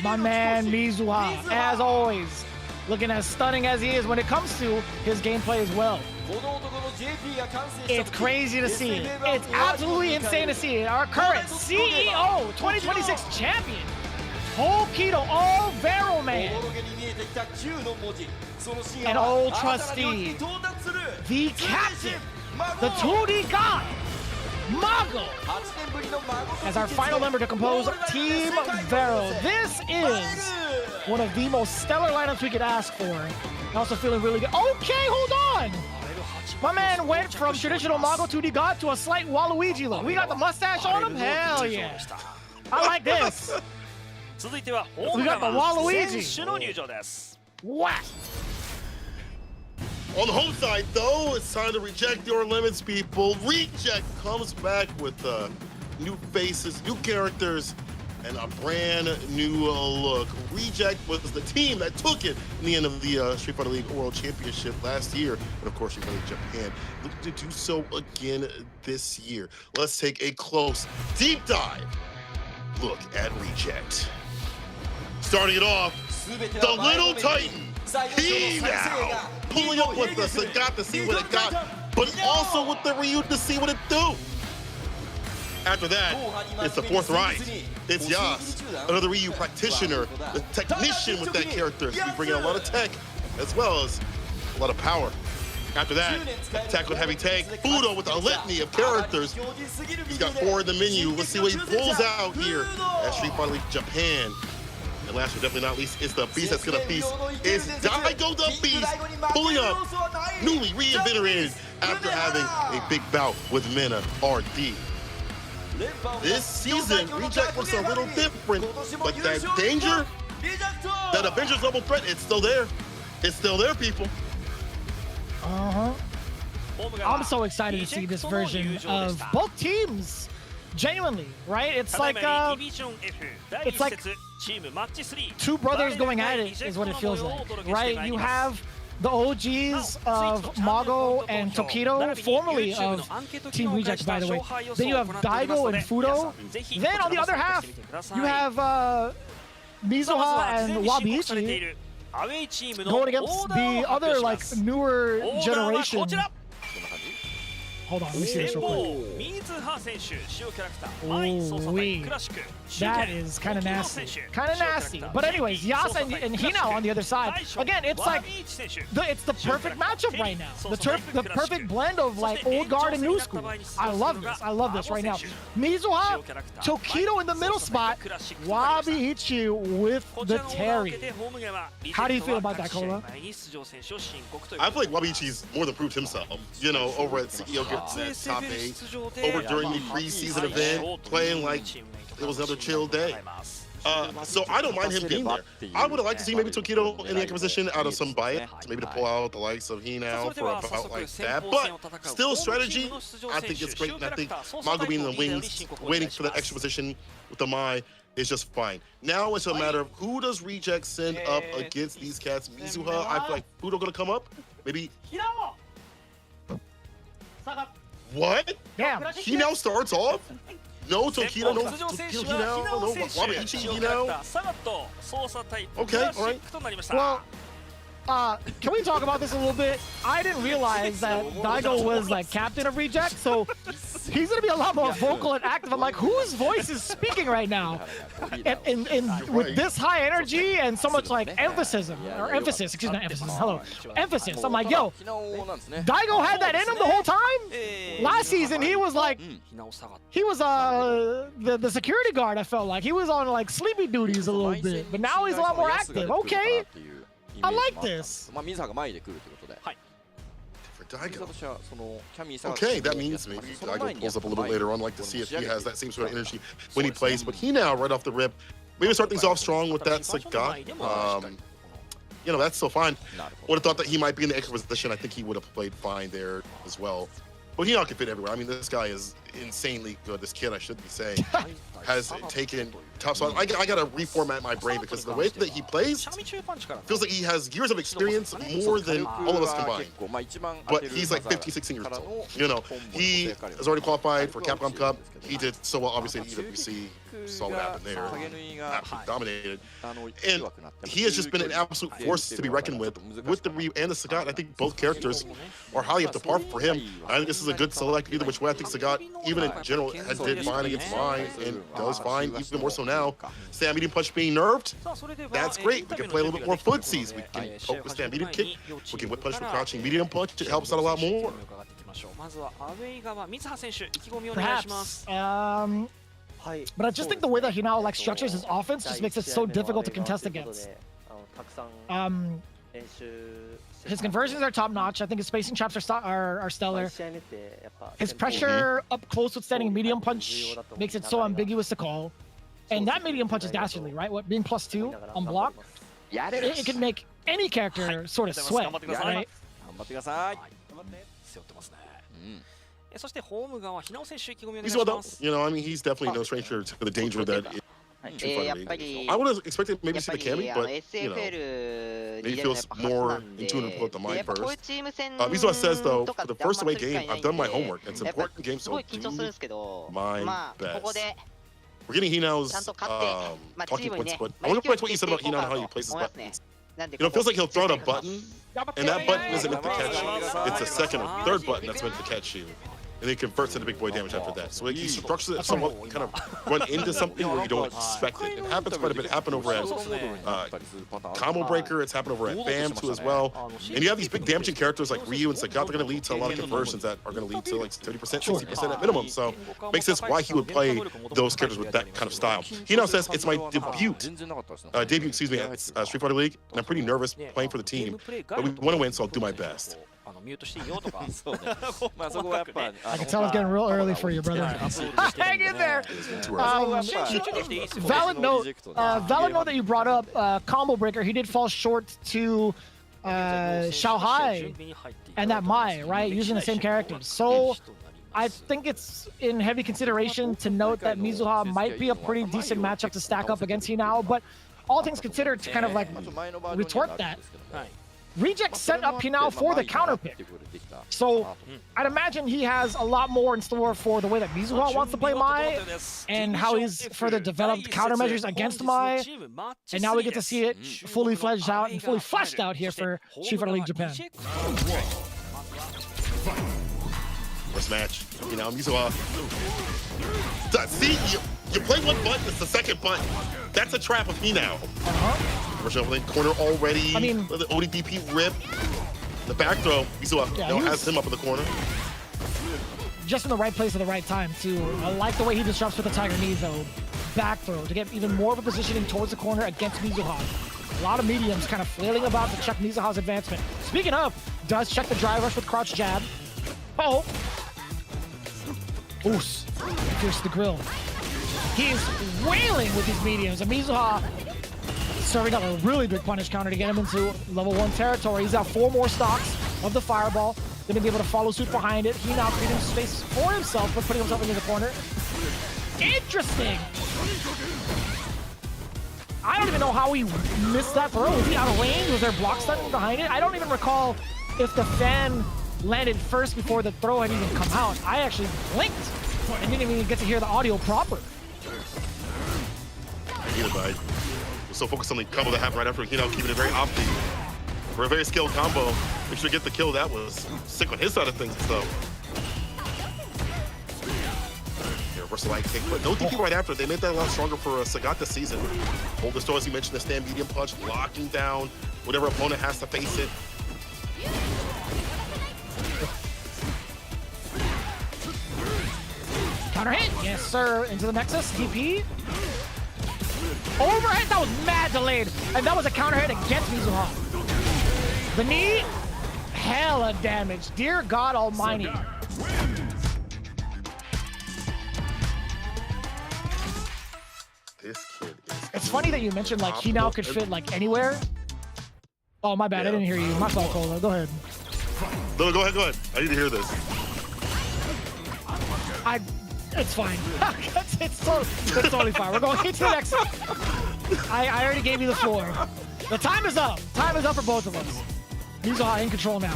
my man Mizuha, as always, looking as stunning as he is when it comes to his gameplay as well. It's crazy to see it. It's absolutely insane to see it. Our current CEO, 2026 champion, Tokido, all VARREL man, an old trustee, the captain, the 2D god, Mago, as our final member to compose Team VARREL. This is one of the most stellar lineups we could ask for. Also feeling really good. Okay, hold on. My man went from traditional Mago 2D god to a slight Waluigi look. We got the mustache on him? Hell yeah. I like this. We got the Waluigi. What? On the home side, though, it's time to reject your limits, people. Reject comes back with new faces, new characters, and a brand new look. Reject was the team that took it in the end of the Street Fighter League World Championship last year. And of course, Street Fighter Japan looking to do so again this year. Let's take a close, deep dive look at Reject. Starting it off, the Little Titan. He now pulling up with us. It got to see what it got, but also with the Ryu to see what it do. After that, it's the fourth rise. It's Yas, another Ryu practitioner, the technician with that character. He's bringing a lot of tech as well as a lot of power. After that, attack with heavy tank. Fudo with a litany of characters. He's got 4 in the menu. Let's see what he pulls out here at Street Fighter League Japan. And last but definitely not least, it's the beast that's gonna feast. It's Daigo the Beast pulling up, newly reinvigorated after having a big bout with Mena RD. This season, Reject looks a little different, but that danger, that Avengers level threat, it's still there. It's still there, people. I'm so excited to see this version of both teams. Genuinely, right? It's like two brothers going at it is what it feels like, right? You have the OGs of Mago and Tokido, formerly of Team Reject, by the way. Then you have Daigo and Fudo. Then on the other half, you have Mizuha and Wabiichi going against the other, like, newer generation. Hold on, let me see this real quick. Ooh-wee. That is kind of nasty. Kind of nasty. But anyways, Yasa and Hinao on the other side. Again, it's like, it's the perfect matchup right now. The perfect blend of like old guard and new school. I love this. I love this right now. Mizuha, Tokido in the middle spot. Wabiichi with the Terry. How do you feel about that, Kola? I feel like Wabiichi's more than proved himself, you know, over at CEO at top 8, over during the preseason event, playing like it was another chill day. So I don't mind him being there. I would have liked to see maybe Tokido in the anchor position out of some bias, maybe to pull out the likes of Hinao for a bout like that. But still, strategy, I think it's great. And I think Mago being in the wings, waiting for that extra position with the Mai is just fine. Now it's a matter of who does Reject send up against these cats. Mizuha, I feel like Fudo gonna come up. Maybe. What? Damn. He now starts off? No Tokido, no Hinao, no Wabiichi, Hinao. Okay, all right. Well, can we talk about this a little bit? I didn't realize that Daigo was like captain of Reject, so he's gonna be a lot more vocal and active. I'm like, whose voice is speaking right now? And with this high energy and so much like emphasis. Emphasis. I'm like, yo, Daigo had that in him the whole time? Last season, he was like, he was the security guard, I felt like. He was on like sleepy duties a little bit, but now he's a lot more active. Okay. I like this. For Daigo. Okay, that means maybe Daigo pulls up a little bit later on. Like to see if he has that same sort of energy when he plays. But he now, right off the rip, maybe start things off strong with that Sagat. You know, that's still fine. Would have thought that he might be in the extra position. I think he would have played fine there as well. But he can fit everywhere. I mean, this guy is insanely good. This kid, I should be saying, has taken tough. So I gotta reformat my brain because the way that he plays feels like he has years of experience more than all of us combined. But he's like 15, 16 years old. You know, he has already qualified for Capcom Cup. He did so well, obviously, in EWC. Saw what happened there. Absolutely dominated. And he has just been an absolute force to be reckoned with the Ryu and the Sagat. I think both characters are highly up to par for him. I think this is a good select either which way. I think Sagat, even in general, did fine against Mai and does fine, even more so now. Stand medium punch being nerfed, that's great. We can play a little bit more footsies. We can poke with stand medium kick. We can whip punch with crouching medium punch. It helps out a lot more. Perhaps. But I just think the way that he now like structures his offense just makes it so difficult to contest against. His conversions are top notch. I think his spacing traps are stellar. His pressure up close with standing medium punch makes it so ambiguous to call. And that medium punch is dastardly, right? What, being +2 on block, it can make any character sort of sweat, right? He's well done. You know, I mean, he's definitely no stranger to the danger that I would have expected maybe to see the Cammy, but you know, maybe feels more in tune with the mind first. Mizuha says though, for the first away game, I've done my homework. It's an important game, so do my best. We're getting Hinao's talking points, but I wonder what you said about Hinao and how he places buttons. You know, it feels like he'll throw out a button, and that button isn't meant to catch you. It's a second or third button that's meant to catch you. and then converts into big boy damage after that. So he structures it somewhat, kind of run into something where you don't expect it. It happens quite a bit. It happened over at Combo Breaker. It's happened over at BAM too as well. And you have these big damaging characters like Ryu and Sagat. They're going to lead to a lot of conversions that are going to lead to like 30%, 60% at minimum. So makes sense why he would play those characters with that kind of style. He now says it's my debut, excuse me, at Street Fighter League, and I'm pretty nervous playing for the team. But we want to win, so I'll do my best. I can tell it's getting real early for you, brother. Hang in there. Valid note that you brought up, Combo Breaker. He did fall short to Xiao Hai and that Mai, right? Using the same characters. So I think it's in heavy consideration to note that Mizuha might be a pretty decent matchup to stack up against Hinao, but all things considered, to kind of like retort that, Reject set up Hinao for the counter pick. So I'd imagine he has a lot more in store for the way that Mizuha wants to play Mai and how he's further developed countermeasures against Mai. And now we get to see it fully fledged out and fully fleshed out here for Street Fighter League Japan. First match, you know, Mizuha. See, you play one button, it's the second button. That's a trap of Hinao. Commercial corner already. I mean, the ODDP rip. The back throw, Mizuha has him up in the corner. Just in the right place at the right time, too. I like the way he disrupts with the Tiger Knee, though. Back throw to get even more of a positioning towards the corner against Mizuha. A lot of mediums kind of flailing about to check Mizuha's advancement. Speaking of, does check the drive rush with crouch jab. Oh. Oos. Pierce the grill. He's wailing with these mediums, and Mizuha serving up a really big punish counter to get him into level 1 territory. He's got 4 more stocks of the fireball. Gonna be able to follow suit behind it. He now creating space for himself, but putting himself into the corner. Interesting. I don't even know how he missed that throw. Was he out of range? Was there block stun behind it? I don't even recall if the fan landed first before the throw had even come out. I actually blinked and didn't even get to hear the audio proper. So focused on the combo that happened right after Hinao, keeping it very offbeat. For a very skilled combo, make sure to get the kill. That was sick on his side of things, though. Reversal light kick, but no DP right after. They made that a lot stronger for Sagat this season. Hold the store, as you mentioned, the stand medium punch, locking down whatever opponent has to face it. Counter hit, yes sir, into the Nexus, DP. Overhead, that was mad delayed, and that was a counter hit against Mizuha. The knee, hella damage, dear God almighty. This kid is... It's funny that you mentioned like he now could fit like anywhere. Oh my bad, I didn't hear you. My fault, Cola, go ahead. No, go ahead. I need to hear this. It's fine. it's totally fine. We're going into the next. I already gave you the floor. The time is up. Time is up for both of us. Mizuha in control now.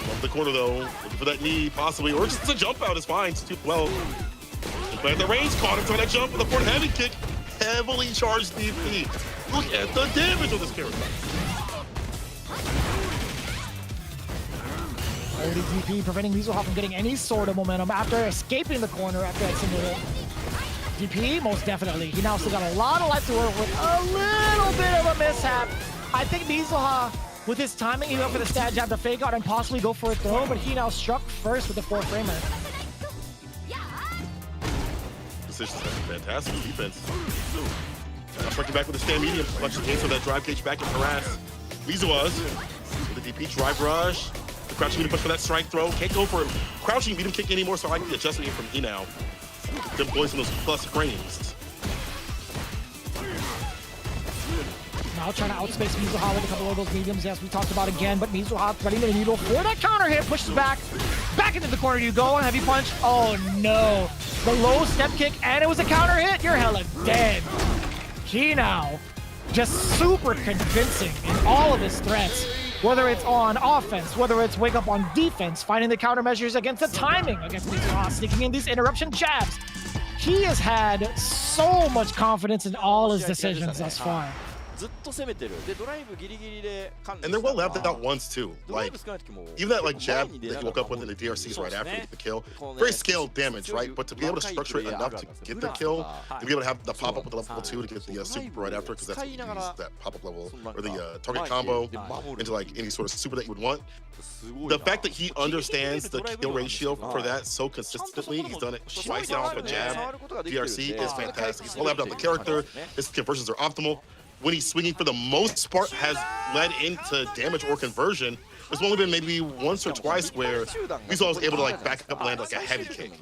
Off the corner though, looking for that knee possibly, or just a jump out is fine. It's too well. But at the range, caught him trying to jump with a forward heavy kick. Heavily charged DP. Look at the damage of this character. DP preventing Mizuha from getting any sort of momentum after escaping the corner after that single hit. DP, most definitely. He now still got a lot of life to work with. A little bit of a mishap. I think Mizuha, with his timing, he went for the stab jab to fake out and possibly go for a throw, but he now struck first with the 4-framer. Decision's fantastic defense. Striking back with the stand medium. Collection case for that drive cage back and harass. Mizuha's with the DP drive rush. The crouching medium push for that strike throw. Can't go for crouching medium kick anymore, so I like the adjustment from Hinao. Them boys in those plus frames. Now trying to outspace Mizuha with a couple of those mediums, as we talked about again, but Mizuha threading the needle for that counter hit, pushes back into the corner you go, and heavy punch. Oh no, the low step kick, and it was a counter hit. You're hella dead. Hinao, just super convincing in all of his threats, whether it's on offense, whether it's wake up on defense, finding the countermeasures against the timing against Mizuha, sneaking in these interruption jabs. He has had so much confidence in all his decisions thus far. And they're well left out once too. Like even that like jab that he woke up with in the DRCs right after he get the kill, very scaled damage, right? But to be able to structure it enough to get the kill, to be able to have the pop up with the level 2 to get the super right after, because that's what you use that pop up level or the target combo into like any sort of super that you would want. The fact that he understands the kill ratio for that so consistently, he's done it twice now off a jab, DRC is fantastic. He's well left out the character. His conversions are optimal. When he's swinging for the most part has led into damage or conversion. There's only been maybe once or twice where Mizuha was able to like back up land like a heavy kick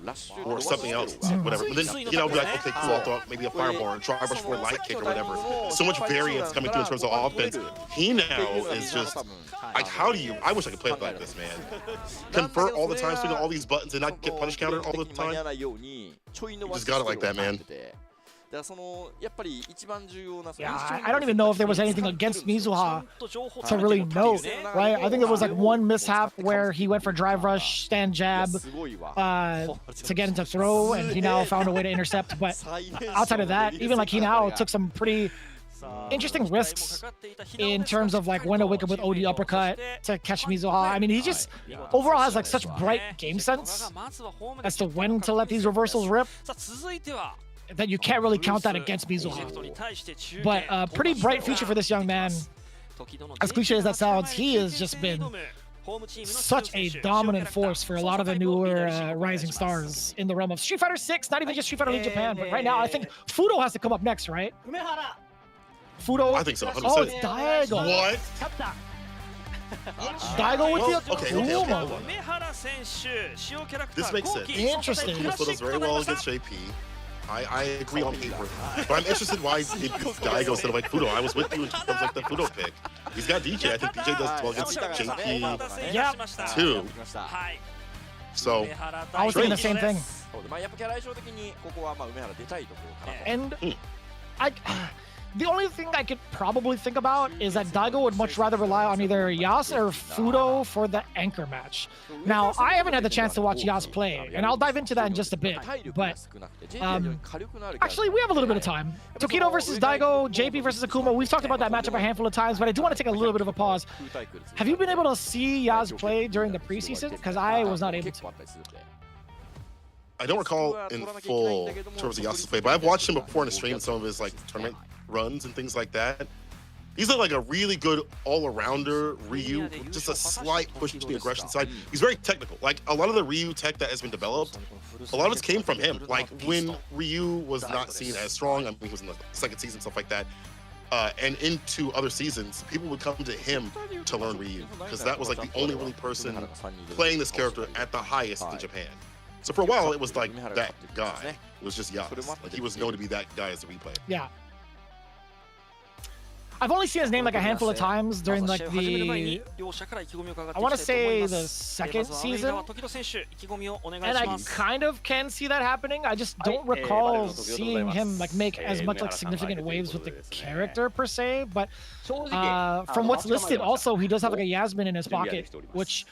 or something else, whatever. But then, you know, be like, okay, cool, I'll throw out maybe a fireball or drive rush for a light kick or whatever. So much variance coming through in terms of offense. He now is just like, how do you, I wish I could play it like this, man. Convert all the time, swing all these buttons and not get punish countered all the time. You just got it like that, man. Yeah, I don't even know if there was anything against Mizuha to really note, right? I think it was like one mishap where he went for drive rush, stand jab to get into throw, and he now found a way to intercept. But outside of that, even like he now took some pretty interesting risks in terms of like when to wake up with OD uppercut to catch Mizuha. I mean, he just overall has like such bright game sense as to when to let these reversals rip, that you can't really count that against Mizuha. But pretty bright future for this young man. As cliche as that sounds, he has just been such a dominant force for a lot of the newer rising stars in the realm of Street Fighter 6, not even just Street Fighter League Japan, but right now I think Fudo has to come up next, right? Fudo? I think so, 100%. Oh, it's Daigo. What? Daigo with the okay. This makes sense. Interesting. Fudo does very well against JP. I agree on paper, but I'm interested why did Daigo instead of like Fudo. I was with you in terms of like the Fudo pick. He's got DJ. I think DJ does well against JP too. So I was thinking the same thing. And the only thing I could probably think about is that Daigo would much rather rely on either Yas or Fudo for the anchor match. Now, I haven't had the chance to watch Yas play, and I'll dive into that in just a bit. But actually, we have a little bit of time. Tokido versus Daigo, JP versus Akuma. We've talked about that matchup a handful of times, but I do want to take a little bit of a pause. Have you been able to see Yas play during the preseason? Because I was not able to. I don't recall in full in terms of Yas's play, but I've watched him before in the stream, some of his like tournament runs and things like that. He's like a really good all-arounder Ryu, just a slight push to the aggression side. He's very technical. Like a lot of the Ryu tech that has been developed, a lot of it came from him. Like when Ryu was not seen as strong, I mean, he was in the second season, stuff like that. And into other seasons, people would come to him to learn Ryu, because that was like the only really person playing this character at the highest in Japan. So for a while, it was like that guy. It was just Yas. Like he was known to be that guy as a replay. Yeah. I've only seen his name like a handful of times during like the, I want to say the second season, and I kind of can see that happening. I just don't recall seeing him like make as much like significant waves with the character per se. But from what's listed, also he does have like a Yasmin in his pocket, which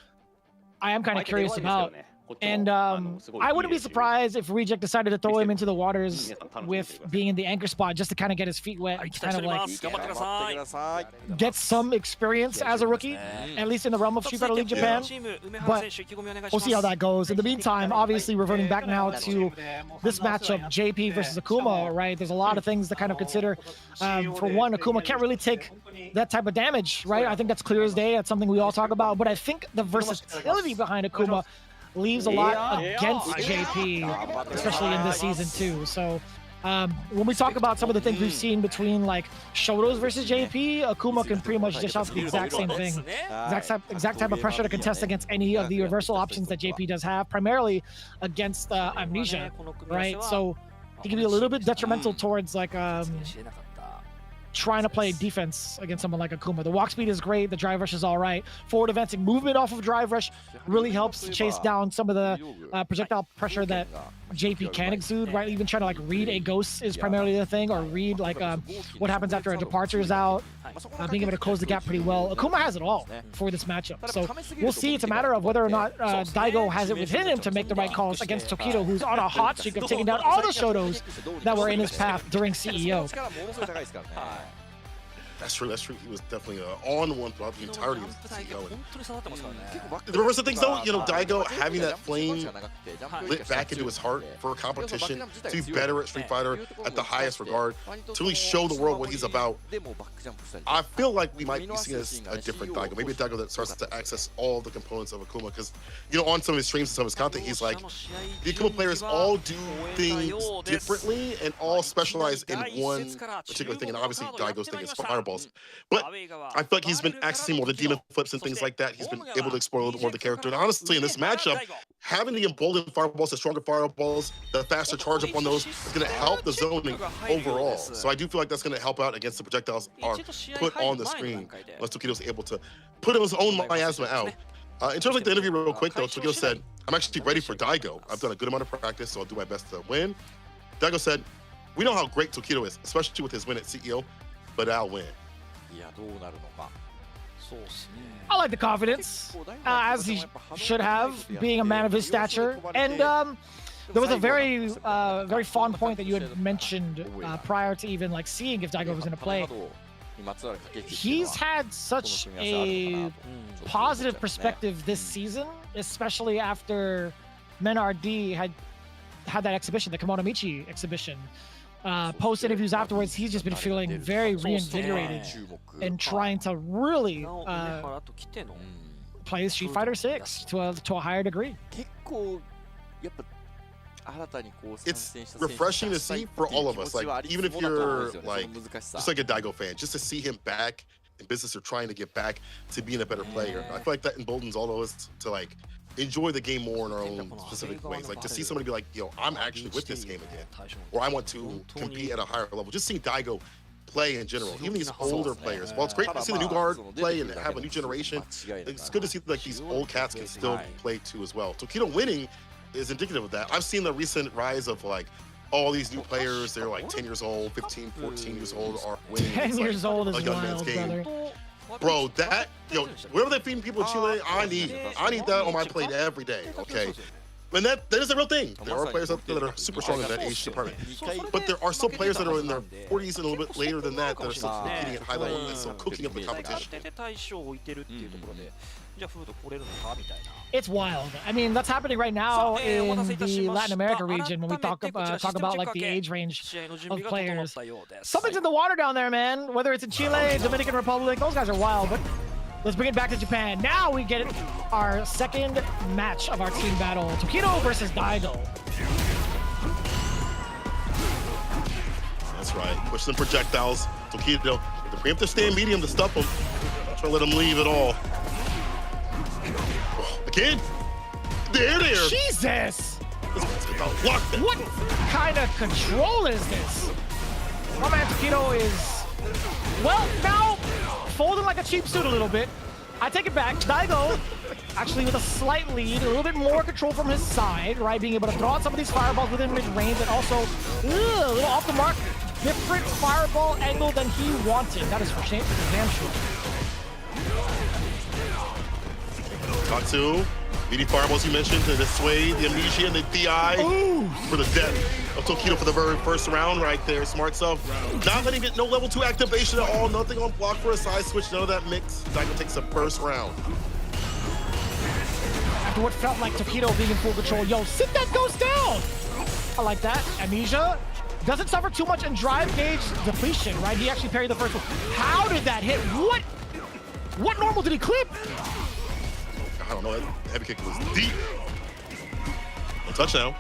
I am kind of curious about. And I wouldn't be surprised if Reject decided to throw him into the waters with being in the anchor spot just to kind of get his feet wet and kind of like get some experience as a rookie, at least in the realm of Street Fighter League Japan. But we'll see how that goes. In the meantime, obviously reverting back now to this matchup, JP versus Akuma, right? There's a lot of things to kind of consider. For one, Akuma can't really take that type of damage, right? I think that's clear as day. That's something we all talk about. But I think the versatility behind Akuma leaves a lot against JP, especially in this season too. So when we talk about some of the things we've seen between like Shotos versus JP, Akuma can pretty much dish out the exact same thing. Exact type of pressure to contest against any of the reversal options that JP does have, primarily against Amnesia, right? So he can be a little bit detrimental towards like trying to play defense against someone like Akuma. The walk speed is great, the drive rush is all right. Forward advancing movement off of drive rush really helps to chase down some of the projectile pressure that JP can exude, right? Even trying to like read a ghost is primarily the thing, or read like what happens after a departure is out, being able to close the gap pretty well. Akuma has it all for this matchup. So we'll see. It's a matter of whether or not Daigo has it within him to make the right calls against Tokido, who's on a hot streak of taking down all the Shotos that were in his path during CEO. That's true. He was definitely on one throughout the entirety of the CEO. The reverse of things, though, Daigo having that flame lit back into his heart for competition, to be better at Street Fighter at the highest regard, to really show the world what he's about. I feel like we might be seeing a different Daigo, maybe a Daigo that starts to access all the components of Akuma, because on some of his streams and some of his content, he's like, the Akuma players all do things differently and all specialize in one particular thing, and obviously Daigo's thing is fireballs. But I feel like he's been accessing more the demon flips and things like that. He's been able to explore a little more of the character. And honestly, in this matchup, having the emboldened fireballs, the stronger fireballs, the faster charge up on those is going to help the zoning overall. So I do feel like that's going to help out against the projectiles are put on the screen, unless Tokido's able to put his own miasma out. In terms of the interview real quick, though, Tokido said, I'm actually ready for Daigo. I've done a good amount of practice, so I'll do my best to win. Daigo said, we know how great Tokido is, especially with his win at CEO, but I'll win. I like the confidence, as he should have, being a man of his stature. And there was a very fond point that you had mentioned prior to even like seeing if Daigo was going to play. He's had such a positive perspective this season, especially after Men-RD had that exhibition, the Kimono Michi exhibition. Post interviews afterwards, he's just been feeling very reinvigorated and trying to really play Street Fighter 6 to a higher degree. It's refreshing to see for all of us. Like, even if you're like just like a Daigo fan, just to see him back in business or trying to get back to being a better player. I feel like that emboldens all of us to like enjoy the game more in our own specific ways. Like to see somebody be like, yo, I'm actually with this game again, or I want to compete at a higher level. Just seeing Daigo play in general, even these older players. While it's great to see the new guard play and have a new generation, it's good to see like these old cats can still play too as well. Tokido winning is indicative of that. I've seen the recent rise of like all these new players. They're like 10 years old, 15, 14 years old are winning. 10 years old is a young man's wild, game. brother. Bro, that, wherever they're feeding people in Chile, I need that on my plate every day, okay? And that is a real thing. There are players out there that are super strong in that age department. But there are still players that are in their 40s and a little bit later than that that are still competing at high level and still cooking up the competition. It's wild. I mean, that's happening right now in the Latin America region when we talk about like the age range of players. Something's in the water down there, man. Whether it's in Chile, Dominican Republic, those guys are wild. But let's bring it back to Japan. Now we get our second match of our team battle. Tokido versus Daigo. That's right. Push some projectiles. Tokido, the preemptive stand medium to stop him. Try to let him leave it all. Again? There. Jesus! Lock what kind of control is this? My man Tokido is, well, now folding like a cheap suit a little bit. I take it back. Daigo, actually with a slight lead, a little bit more control from his side, right? Being able to throw out some of these fireballs within mid-range and also a little off the mark. Different fireball angle than he wanted. That is for damn sure. Talk to meaty fireballs you mentioned to dissuade the amnesia and the DI for the death of Tokido for the very first round right there. Smart stuff. Not letting him get no level 2 activation at all. Nothing on block for a side switch. None of that mix. Daigo takes the first round. After what felt like Tokido being in full control, yo, sit that ghost down. I like that. Amnesia doesn't suffer too much in drive gauge depletion, right? He actually parried the first one. How did that hit? What normal did he clip? I don't know. That heavy kick was deep. A touchdown.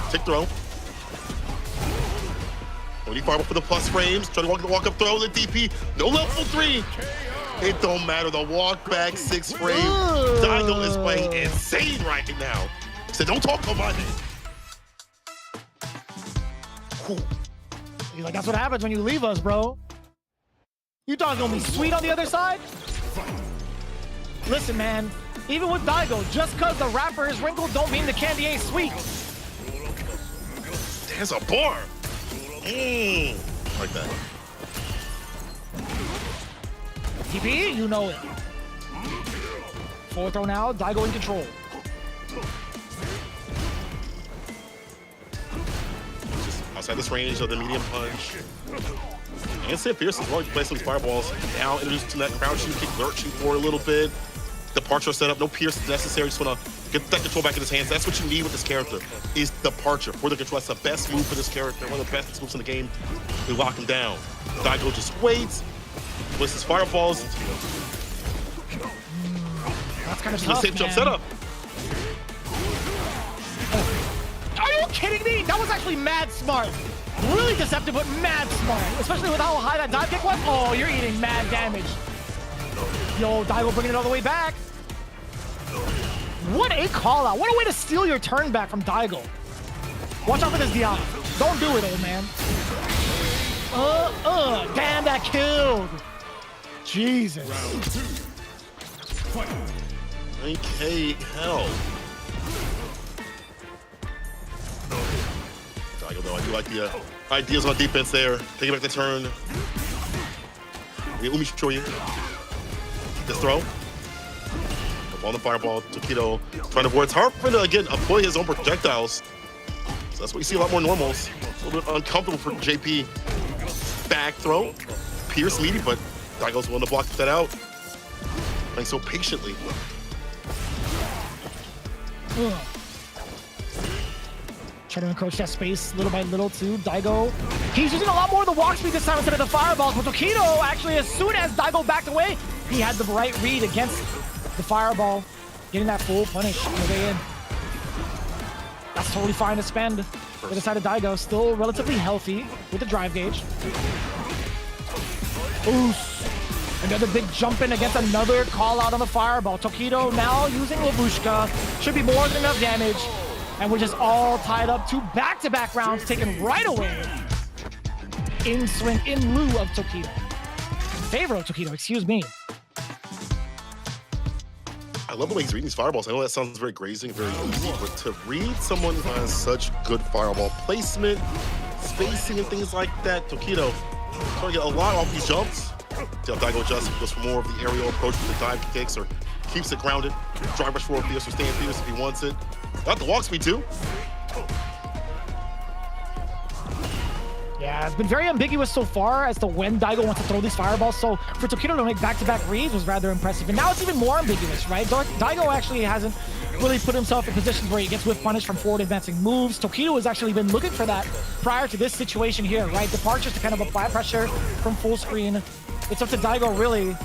Tick throw. Only fireball for the plus frames. Trying to walk up throw. The DP. No level 3. It don't matter. The walk back 6 frame. Daigo is playing insane right now. He said, don't talk on my name. He's like, that's what happens when you leave us, bro. You thought it was gonna be sweet on the other side? Listen, man. Even with Daigo, just because the wrapper is wrinkled don't mean the candy ain't sweet. There's a bar. Like that. TP, you know it. Forward throw now, Daigo in control. Just outside this range of the medium punch. And Sam Pierce as well. You can place these fireballs now, introducing that crouching kick, lurching for a little bit. Departure set up, no Pierce is necessary. Just want to get that control back in his hands. That's what you need with this character, is departure for the control. That's the best move for this character, one of the best moves in the game. We lock him down. Daigo just waits, places fireballs. That's kind of tough, safe jump setup. Are you kidding me? That was actually mad smart. Really deceptive, but mad smart. Especially with how high that dive kick was. Oh, you're eating mad damage. Yo, Daigo bringing it all the way back. What a call out. What a way to steal your turn back from Daigo. Watch out for this Diana. Don't do it, old man. Damn, that killed. Jesus. Okay, hell. Daigo, though, I do like the ideas on defense there. Taking back the turn. Umi show you. This throw. Up on the fireball. Tokido trying to avoid. It's hard for him to, again, employ his own projectiles. So that's what you see a lot more normals. A little bit uncomfortable for JP. Back throw. Pierce meaty, but Daigo's willing to block that out. Playing so patiently. Trying to encroach that space little by little too. Daigo, he's using a lot more of the walk speed this time instead of the fireballs. But Tokido, actually, as soon as Daigo backed away, he had the right read against the fireball, getting that full punish on the way in. That's totally fine to spend for the side of Daigo. Still relatively healthy with the drive gauge. Oof. Another big jump in against another call out on the fireball. Tokido now using Labushka. Should be more than enough damage. And we're just all tied up to back-to-back rounds taken right away. In swing, in lieu of Tokido. In favor of Tokido, excuse me. I love the way he's reading these fireballs. I know that sounds very grazing, very easy, but to read someone who has such good fireball placement, spacing, and things like that, Tokido trying to get a lot off these jumps. See how Daigo adjusts, goes for more of the aerial approach with the dive kicks, or keeps it grounded. Drive rush forward Fierce or stand Fierce if he wants it. Got the walk speed too. Yeah, it's been very ambiguous so far as to when Daigo wants to throw these fireballs. So for Tokido to make back-to-back reads was rather impressive. And now it's even more ambiguous, right? Daigo actually hasn't really put himself in positions where he gets whiff punished from forward advancing moves. Tokido has actually been looking for that prior to this situation here, right? Departures to kind of apply pressure from full screen. It's up to Daigo really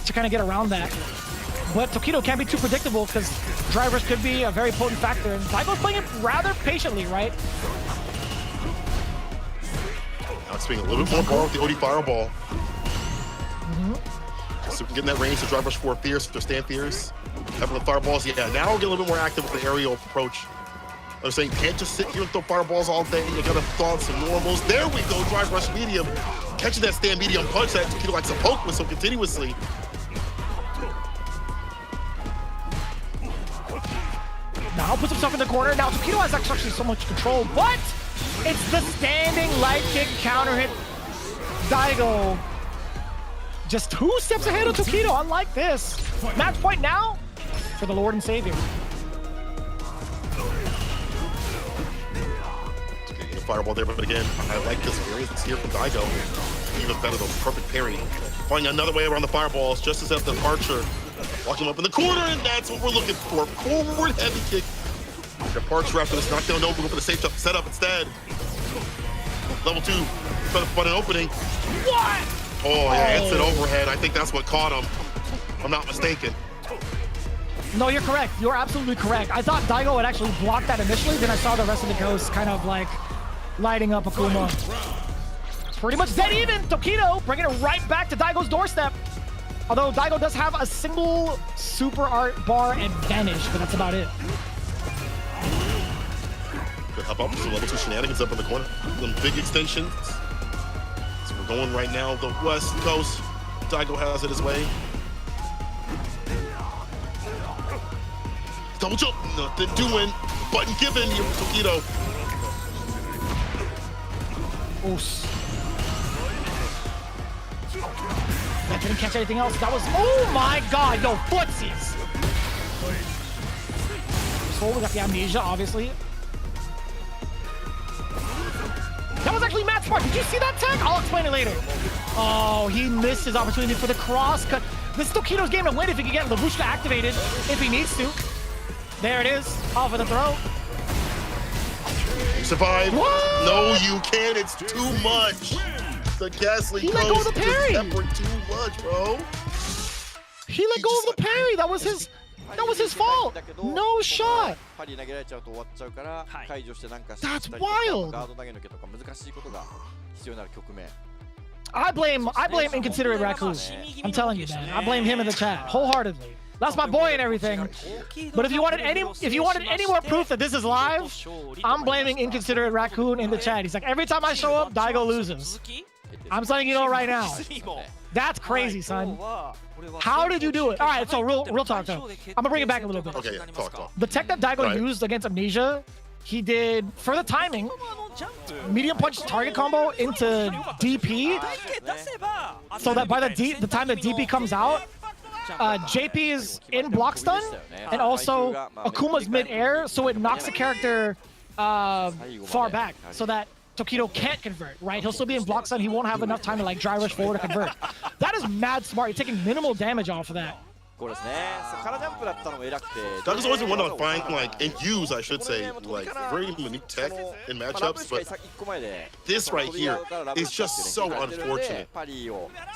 to kind of get around that. But Tokido can't be too predictable because drivers could be a very potent factor. And Daigo's playing it rather patiently, right? Now it's being a little bit more bar with the OD fireball. So we can get in that range to drive rush for Fierce, to stand Fierce. Having the fireballs, yeah, now we'll get a little bit more active with the aerial approach. I'm saying you can't just sit here and throw fireballs all day. You gotta throw some normals. There we go, drive rush medium. Catching that stand medium punch that Tokido likes to poke with so continuously. Now puts himself in the corner. Now Tokido has actually so much control, but it's the standing light kick counter hit. Daigo just 2 steps ahead of Tokido, unlike this. Match point now for the Lord and Savior. Getting a fireball there, but again, I like this variance here from Daigo. Even better though, perfect parry. Finding another way around the fireballs, just as at the departure. Lock him up in the corner, and that's what we're looking for. Forward heavy kick. Departure after this knockdown, no, we're going for the safe jump setup instead. Level 2, trying to find an opening. What? Oh, yeah, instant overhead. I think that's what caught him. If I'm not mistaken. No, you're correct. You're absolutely correct. I thought Daigo had actually blocked that initially, then I saw the rest of the ghosts kind of like lighting up Akuma. Pretty much dead even. Tokido bringing it right back to Daigo's doorstep. Although Daigo does have a single super art bar advantage, but that's about it. Good hop up, some level 2 shenanigans up in the corner. Some big extensions. So we're going right now, the West Coast. Daigo has it his way. Double jump, nothing doing. Button given here for Tokido. Oof. I didn't catch anything else. That was, oh my god, yo, footsies. So we got the amnesia, obviously. That was actually actually mad smart. Did you see that tag? I'll explain it later. Oh, he missed his opportunity for the cross cut. This is Tokito's game to win if he can get Labushka activated, if he needs to. There it is, off of the throw. You survive. What? No, you can't. It's too much. The Ghastly He let go of the parry. Too much, bro. He let go of the parry. That was his fault. No shot. That's wild. I blame Inconsiderate Raccoon. I'm telling you, man. I blame him in the chat wholeheartedly. That's my boy and everything. But if you wanted any more proof that this is live, I'm blaming Inconsiderate Raccoon in the chat. He's like, every time I show up, Daigo loses. I'm letting you know right now. That's crazy, son. How did you do it? All right, so real talk though. I'm gonna bring it back a little bit. Okay, yeah, talk. The tech that Daigo used against Amnesia, he did for the timing, medium punch target combo into DP, so that by the time the DP comes out, JP is in block stun, and also Akuma's mid-air, so it knocks the character far back, so that Tokito can't convert, right? He'll still be in block stun. He won't have enough time to like dry rush forward to convert. That is mad smart. You're taking minimal damage off of that. Doug's always been one to find, like, and use, I should say, like, very unique tech in matchups, but this right here is just so unfortunate.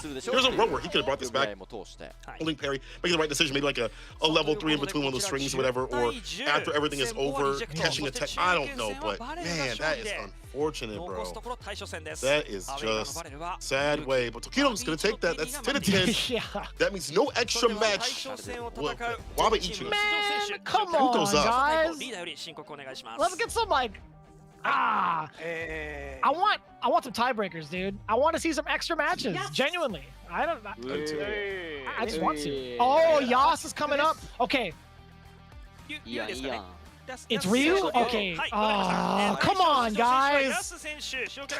There's a run where he could have brought this back, holding parry, making the right decision, maybe like a level 3 in between one of those strings or whatever, or after everything is over, catching a tech. I don't know, but man, that is unfortunate, bro. That is just sad way. But Tokito's gonna take that. That's 10-10. Yeah. That means no extra match. Wabaichi. Man, come on, guys. Let's get some like, I want some tiebreakers, dude. I want to see some extra matches. Genuinely, I just want to. Oh, Yas is coming up. Okay. It's Ryu? Okay. Oh, come on, guys.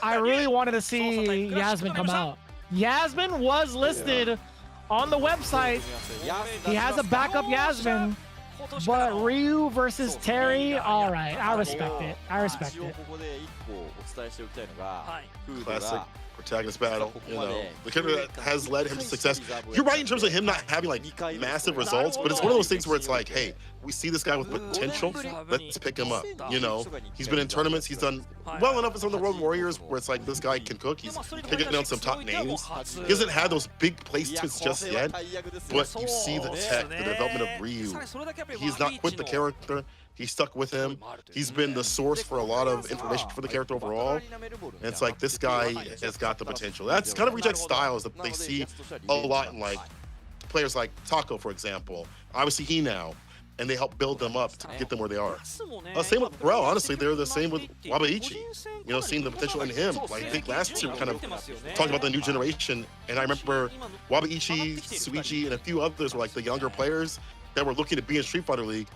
I really wanted to see Yasmin come out. Yasmin was listed on the website. He has a backup Yasmin, but Ryu versus Terry, all right, I respect it. Classic protagonist battle, you know. The character that has led him to success. You're right in terms of him not having like massive results, but it's one of those things where it's like, hey, we see this guy with potential, let's pick him up, you know. He's been in tournaments, he's done well enough in some of the Road Warriors where it's like, this guy can cook, he's picking down some top names. He hasn't had those big placements just yet, but you see the tech, the development of Ryu. He's not quit the character, he's stuck with him. He's been the source for a lot of information for the character overall. And it's like, this guy has got the potential. That's kind of Reject styles that they see a lot in like players like Taco, for example. Obviously he now, and they help build them up to get them where they are. Same with Varrel, honestly, they're the same with Wabaichi. You know, seeing the potential in him. Like, I think last year we kind of talked about the new generation, and I remember Wabaichi, Suichi, and a few others were like the younger players that were looking to be in Street Fighter League.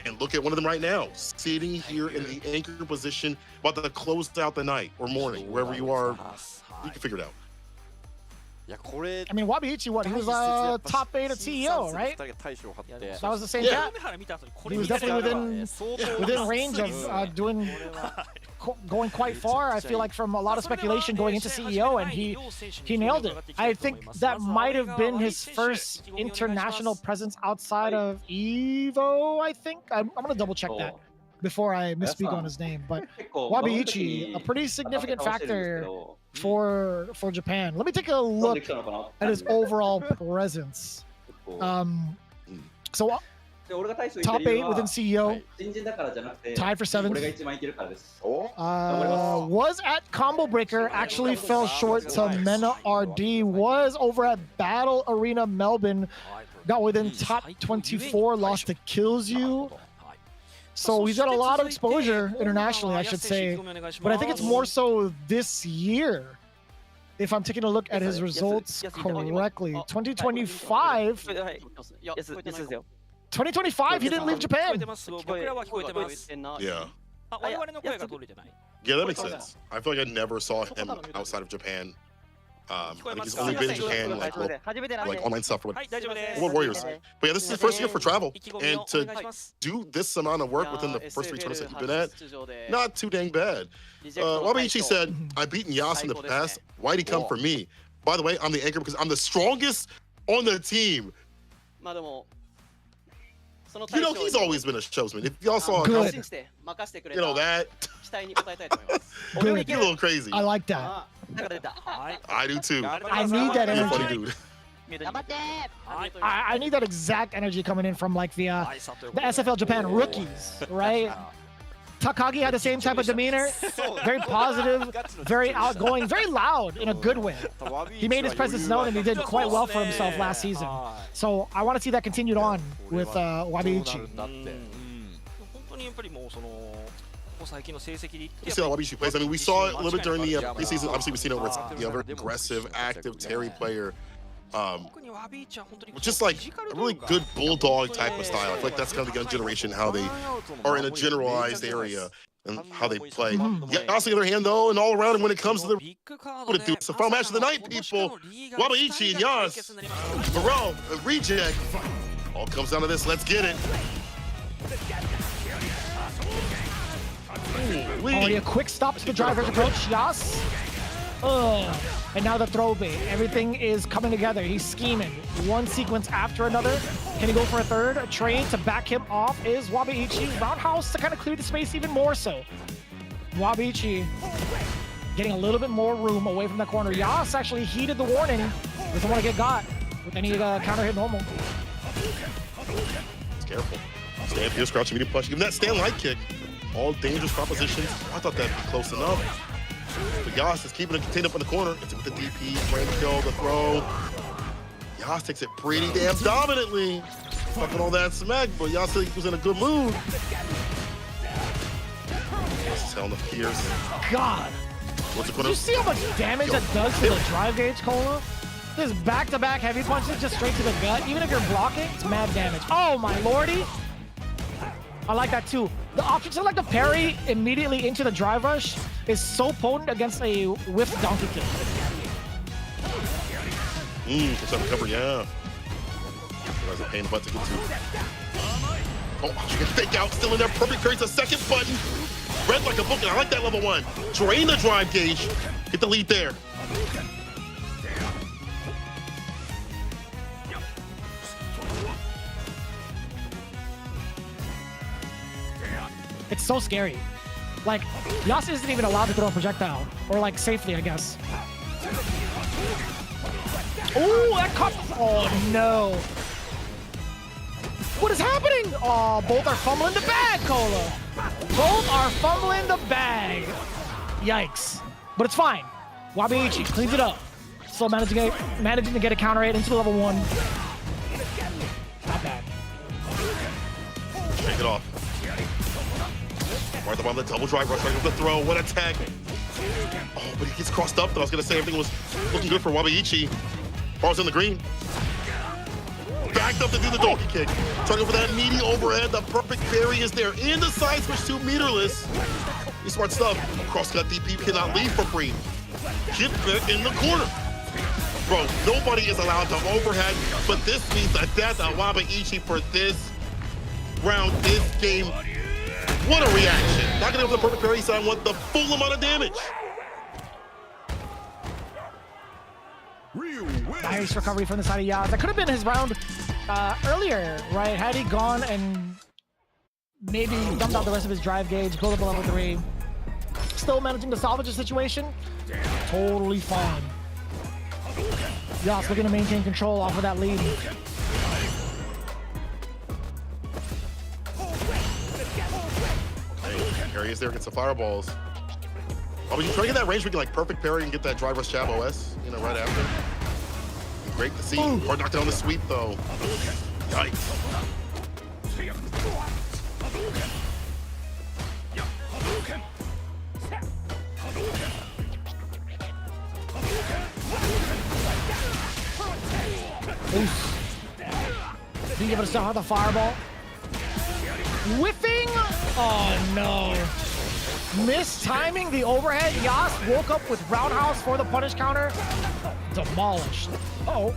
And look at one of them right now, sitting here in the anchor position, about to close out the night or morning, wherever you are, you can figure it out. I mean, Wabaichi, what? He was top 8 at CEO, right? So that was the same cat. He was definitely within range of going quite far. I feel like from a lot of speculation going into CEO, and he nailed it. I think that might have been his first international presence outside of Evo, I think. I'm going to double check that before I misspeak on his name. But Wabaichi, a pretty significant factor for Japan. Let me take a look at his overall presence. So top 8 within CEO, tied for 7th. Was at Combo Breaker, actually fell short to Mena RD. Was over at Battle Arena Melbourne, got within top 24, lost to Kills You. So he's got a lot of exposure internationally, I should say. But I think it's more so this year, if I'm taking a look at his results correctly. 2025, he didn't leave Japan. Yeah. Yeah, that makes sense. I feel like I never saw him outside of Japan I think he's only been in Japan like online stuff for World Warriors. But yeah, this is his first year for travel, and to do this amount of work within the first 3 tournaments that you've been at, not too dang bad. Wabeiichi said, "I've beaten Yas in the past. Why'd he come for me? By the way, I'm the anchor because I'm the strongest on the team." You know, he's always been a showsman. If y'all saw Good. you know that. Good. You're a little crazy. I like that. I do too. I need that You're a energy. funny dude. I need that exact energy coming in from like the SFL Japan rookies, right? Takagi had the same type of demeanor, very positive, very outgoing, very loud in a good way. He made his presence known and he did quite well for himself last season. So I want to see that continued on with Wabeiichi. You see how Wabeiichi plays. I mean, we saw it a little bit during the preseason. Obviously, we've seen it where it's a very aggressive, active Terry player. Just like a really good bulldog type of style. I feel like that's kind of the young generation, how they are in a generalized area and how they play. Yeah, on the other hand, though, and all around, and when it comes to the what it do, it's the final match of the night, people. Wabeiichi and Yas, VARREL, Reject. All comes down to this. Let's get it. Already a quick stop to the driver's approach. Yas. And now the throw bait. Everything is coming together. He's scheming. One sequence after another. Can he go for a third? A trade to back him off is Wabeiichi. Roundhouse to kind of clear the space even more so. Wabeiichi getting a little bit more room away from the corner. Yas actually heeded the warning. Doesn't want to get got with any counter hit normal. It's careful. Stand fierce, crouch, immediate punch. Give him that stand light kick. All dangerous propositions. I thought that'd be close enough. But Yas is keeping it contained up in the corner. It's with the DP, frame kill, the throw. Yas takes it pretty damn dominantly. Fucking all that smack, but Yas was in a good mood. Yas is telling the Pierce. God. Did you see how much damage that does to the drive gauge, Cola? Just back-to-back heavy punches just straight to the gut. Even if you're blocking, it's mad damage. Oh my lordy. I like that too. The option to like the parry immediately into the drive rush is so potent against a whiff donkey kick. Gets on the cover, yeah. That's a pain in the butt to get to. Oh, you can fake out, still in there. Perfect carries a second button. Red like a book, and I like that level 1. Drain the drive gauge. Get the lead there. It's so scary. Like, Yas isn't even allowed to throw a projectile. Or like safely, I guess. Oh, that caught. Oh no. What is happening? Oh, both are fumbling the bag, Cola. Both are fumbling the bag. Yikes. But it's fine. Wabeiichi cleans it up. Still managing to get a counter hit into the level 1. Not bad. Shake it off. Right on the double drive rush, right with the throw. What a tag. Oh, but he gets crossed up. I was going to say everything was looking good for Wabeiichi. Bars in the green. Backed up to do the donkey kick. Trying to go for that meaty overhead. The perfect parry is there. In the side switch to meterless. He's smart stuff. Cross-cut DP cannot leave for free. Get back in the corner. Bro, nobody is allowed to overhead, but this means the death of Wabeiichi for this round, this game. What a reaction. Not gonna go for the perfect parry sign, want the full amount of damage. Nice recovery from the side of Yas. That could have been his round earlier, right? Had he gone and maybe dumped out the rest of his drive gauge, build up a level 3. Still managing to salvage the situation. Totally fine. Yas looking to maintain control off of that lead. Parry is there against the fireballs. Oh, but you try to get that range where you can like perfect parry and get that drive rush jab OS, you know, right after. Great to see. Hard knocked down the sweep though. Yikes. Being able to start the fireball. Whiffing! Oh no. Mistiming the overhead. Yas woke up with roundhouse for the punish counter. demolished. Uh-oh.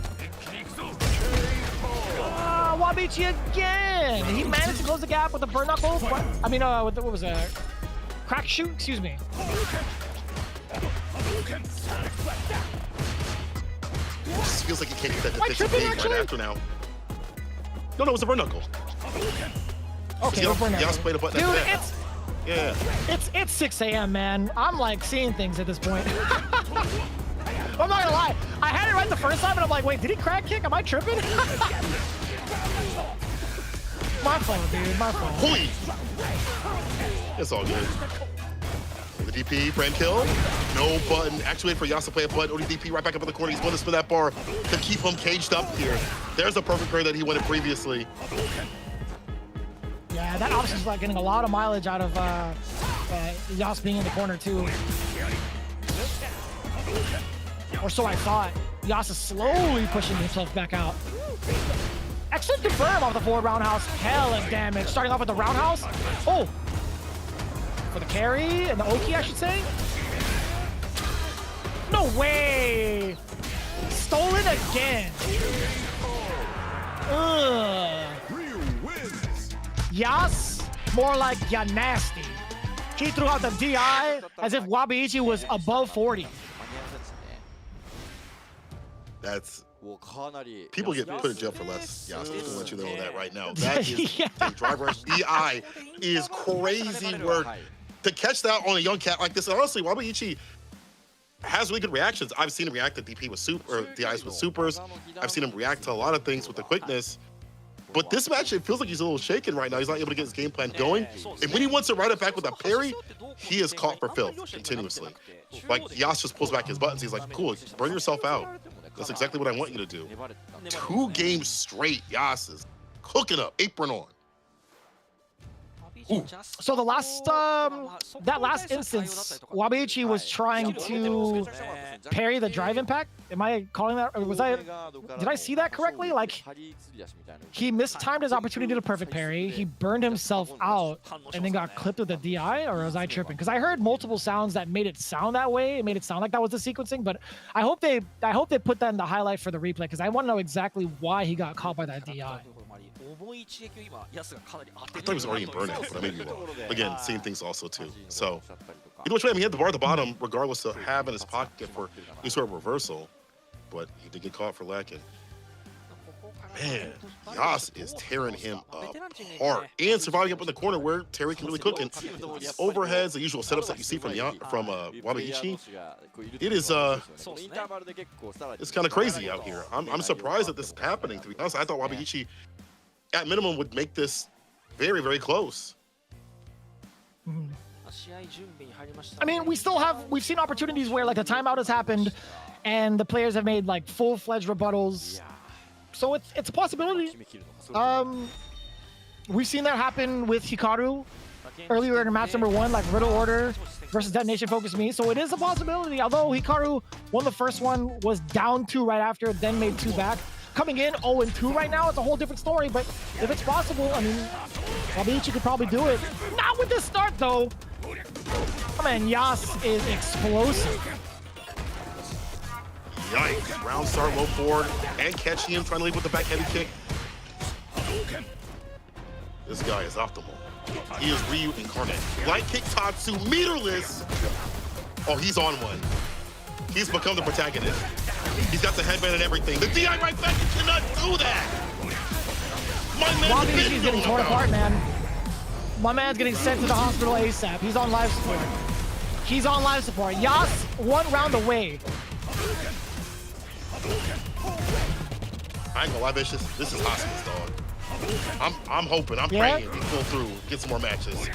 Wabichi again. He managed to close the gap with the burn knuckle. I mean, with the, what was that? Crack shoot? Excuse me. It just feels like he can't get that defensive gauge right after now. No, it was a burn knuckle. Okay, Yas played a button dude, after that. it's 6 a.m., man. I'm like seeing things at this point. I'm not gonna lie. I had it right the first time, and I'm like, wait, did he crack kick? Am I tripping? My fault, dude. My fault. Holy! It's all good. The DP, brand kill. No button. Actually, for Yas to play a button. ODDP right back up in the corner. He's going to spin that bar to keep him caged up here. There's a perfect parry that he wanted previously. Yeah, that option's like getting a lot of mileage out of Yas being in the corner too. Or so I thought. Yas is slowly pushing himself back out. Excellent confirm off the forward roundhouse. Hella damage. Starting off with the roundhouse. Oh! For the carry and the Oki, I should say. No way! Stolen again. Ugh. Yas, more like ya nasty. He threw out the DI as if Wabiichi was above 40. That's... People get put in jail for less. Yeah, I'm just gonna let you know that right now. That is a driver DI is crazy work. To catch that on a young cat like this, and honestly, Wabiichi has really good reactions. I've seen him react to DP with DIs with supers. I've seen him react to a lot of things with the quickness. But this match, it feels like he's a little shaken right now. He's not able to get his game plan going. And when he wants to ride it back with a parry, he is caught for filth continuously. Like, Yas just pulls back his buttons. He's like, cool, burn yourself out. That's exactly what I want you to do. 2 games straight, Yas is cooking up, apron on. Ooh. So the last, that last instance, Wabiichi was trying to parry the drive impact. Am I calling that, or was did I see that correctly? Like, he mistimed his opportunity to perfect parry. He burned himself out and then got clipped with the DI, or was I tripping? Because I heard multiple sounds that made it sound that way. It made it sound like that was the sequencing, but I hope they put that in the highlight for the replay, because I want to know exactly why he got caught by that DI. I thought he was already in burnout, but I may be wrong. Again, seeing things also too. So, either which way, I mean, he had the bar at the bottom, regardless of having his pocket for any sort of reversal, but he did get caught for lacking. Man, Yas is tearing him apart and surviving up in the corner where Terry can really cook. And overheads, the usual setups that you see from Wabiichi, it is it's kind of crazy out here. I'm surprised that this is happening. To be honest, I thought Wabiichi, at minimum, would make this very, very close. I mean, we've seen opportunities where like the timeout has happened and the players have made like full-fledged rebuttals. So it's a possibility. We've seen that happen with Hikaru earlier in match number 1, like Riddle Order versus DetonatioN FocusMe. So it is a possibility. Although Hikaru won the first one, was down 2 right after, then made 2 back. Coming in 0-2 right now, it's a whole different story. But if it's possible, I mean, Wabiichi could probably do it. Not with this start though. Oh man, Yas is explosive. Yikes, round start, low forward, and catching him, trying to leave with the back heavy kick. This guy is optimal. He is Ryu incarnate. Light kick Tatsu, meterless. Oh, he's on one. He's become the protagonist. He's got the headband and everything. The DI right back, you cannot do that. My man's Wabiichi's getting torn apart, man. My man's getting sent to the hospital ASAP. He's on life support. He's on life support. Yas 1 round away. I ain't gonna lie, Vicious. This is hospice, dog. I'm hoping, I'm praying you pull through, get some more matches.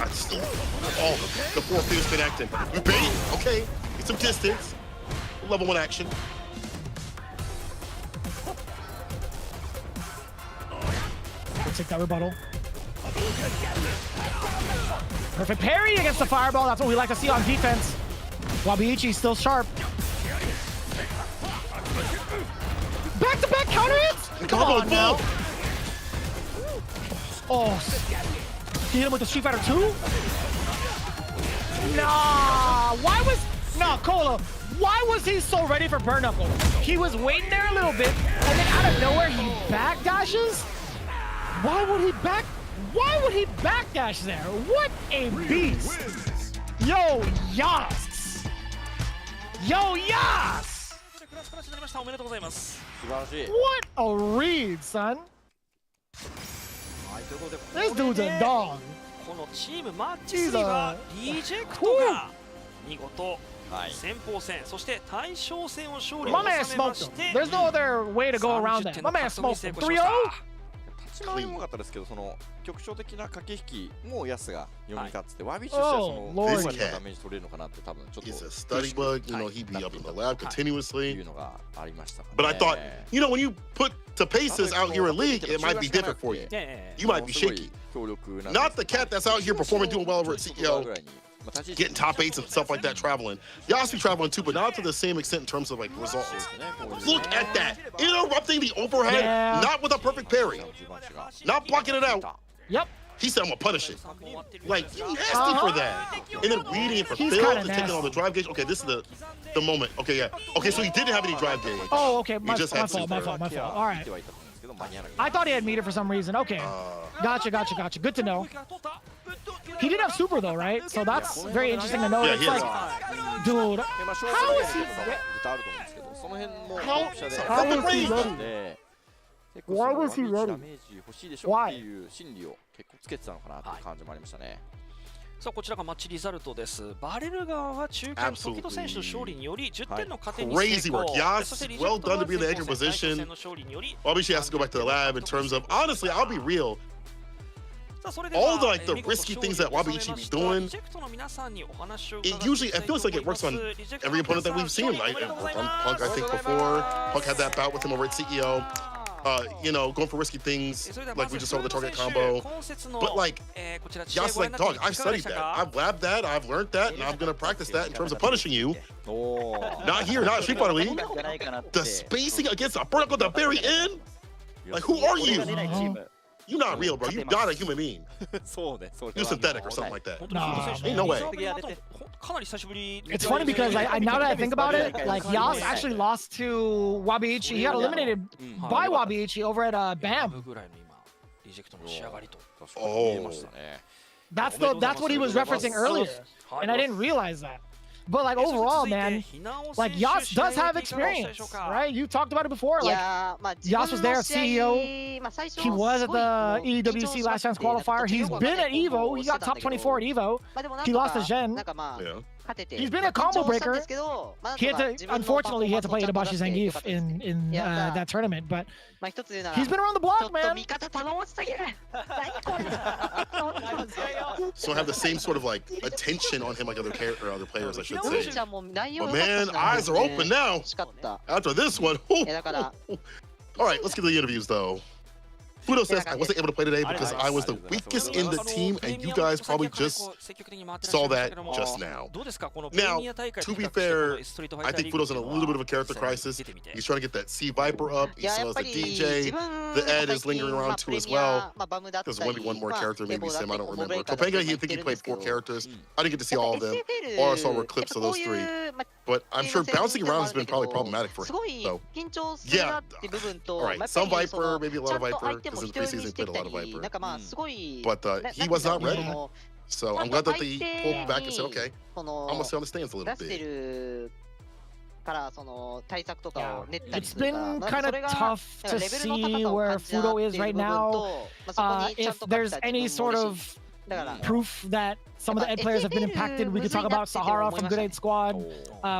I still, the 4 fingers connecting. You bait, okay. Get some distance. Level 1 action. Let's take that rebuttal. Perfect parry against the fireball. That's what we like to see on defense. Wabiichi still sharp. Back-to-back counter hits? Come on now. Oh, he hit him with the Street Fighter 2? Nah, why was... Nah, Cola, Why was he so ready for burn knuckle? He was waiting there a little bit, and then out of nowhere he backdashes. Why would he backdash there? What a beast! Yo, Yas! Yo, Yas! What a read, son! This dude's a dog. このチームマッチ3はリジェクトが見事先鋒戦そして大将戦を勝利を収 My め man ま smoked し him. て There's no other way to go around that. My man smoked him. 3-0? 立ち回りも良かったですけど、その局所的な駆け引きもヤスが読み勝ってて、ワビッチとしてはそのベースのダメージ取れるのかなって多分ちょっと He's a study bug, you know, he'd be up in the lab continuously. いうのがありました。 But I thought, you know, when you put the paces out here in league, it might be different for you. You might be shaky. Not the cat that's out here performing, doing well over at CEO, getting top 8s and stuff like that, traveling. Yas be traveling too, but not to the same extent in terms of like results. Look at that, interrupting the overhead, not with a perfect parry, not blocking it out. Yep. He said, I'm gonna punish it. Like, you nasty for that. And then reading it for Phil and taking all the drive gauge. Okay, this is the moment. Okay, yeah. Okay, so he didn't have any drive gauge. Oh, okay. My just had fault. super. All right. I thought he had meter for some reason. Okay. Gotcha. Good to know. He did have super though, right? So that's very interesting to know. Yeah, it's like, dude, how is he? How was he ready? Why was he ready? Why? さあこちらがマッチリザルトです。バレル側は中堅時戸選手の勝利により10点の加点に成 Crazy 功。 work. Yas, well done to be in the anchor position. Obviously, has to go back to the lab in terms of, honestly, I'll be real. All the like the risky things that Wabiichi be doing, it usually, it feels like it works on every opponent that we've seen, right? Punk, I think before. Punk had that bout with him over at CEO. You know, going for risky things, like we just saw with the target combo. But like, Yas like, dog, I've studied that. I've labbed that, I've learned that, and I'm gonna practice that in terms of punishing you. Not here, not Street Fighter League. The spacing against a vertical at the very end? Like, who are you? You're not real, bro. You're not a human being. You're synthetic or something like that. Nah, ain't no way. It's funny because now that I think about it, like Yas actually lost to Wabiichi. He got eliminated by Wabiichi over at BAM. Oh. That's what he was referencing earlier, and I didn't realize that. But like overall, man, like Yas does have experience, right? You talked about it before. Like Yas was there at CEO. He was at the EWC Last Chance qualifier. He's been at Evo. He got top 24 at Evo. He lost to Zhen. He's been a combo breaker. He had to, unfortunately, he had to play Itabashi Zangief in that tournament. But he's been around the block, man. So have the same sort of like attention on him like other players, I should say. But man, eyes are open now. After this one. All right, let's get to the interviews though. Fudo says, I wasn't able to play today because I was the weakest in the team, and you guys probably just saw that just now. Now, to be fair, I think Fudo's in a little bit of a character crisis. He's trying to get that C Viper up. He still has the DJ. The Ed is lingering around too as well. There's only one more character, maybe Sim, I don't remember. Topanga, I think he played 4 characters. I didn't get to see all of them. All I saw were clips of those 3. But I'm sure bouncing around has been probably problematic for him. So, yeah. All right, some Viper, maybe a lot of Viper, because in the preseason he played a lot of Viper. But he was not ready. So I'm glad that they pulled back and said, okay, I'm going to stay on the stands a little bit. It's been kind of tough to see where Fudo is right now. If there's any sort of proof that some of the Ed players have been impacted, we could talk about Sahara from Good Aid Squad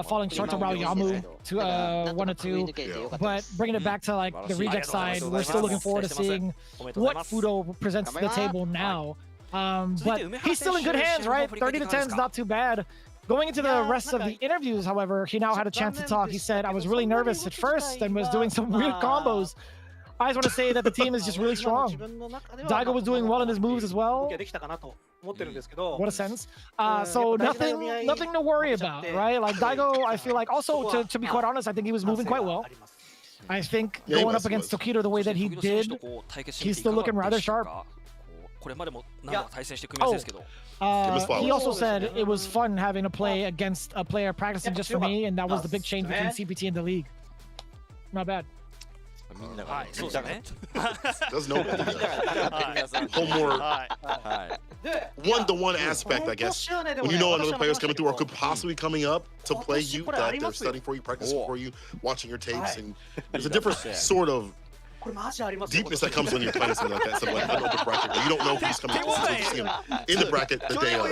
falling short to Raoyamu to 1-2. But bringing it back to like the reject side, we're still looking forward to seeing what Fudo presents to the table now. But he's still in good hands, right? 30-10 is not too bad. Going into the rest of the interviews, however, he now had a chance to talk. He said, I was really nervous at first and was doing some weird combos. I just want to say that the team is just really strong. Daigo was doing well in his moves as well. What a sentence. So nothing to worry about, right? Like Daigo, I feel like also, to be quite honest, I think he was moving quite well. I think going up against Tokido the way that he did, he's still looking rather sharp. これまでも何度か対戦して組み合わせですけど。He also said it was fun having to play against a player practicing just for me, and that was the big change between CPT and the league. Not bad. はい、そうですね。There's no whole more one-to-one aspect, I guess. When you know another player's coming through or could possibly coming up to play you, that they're studying for you, practicing for you, watching your tapes, and there's a different sort of deepness that comes when you're playing something like that. Something like an open bracket. You don't know if he's coming through, so you see him in the bracket the day of.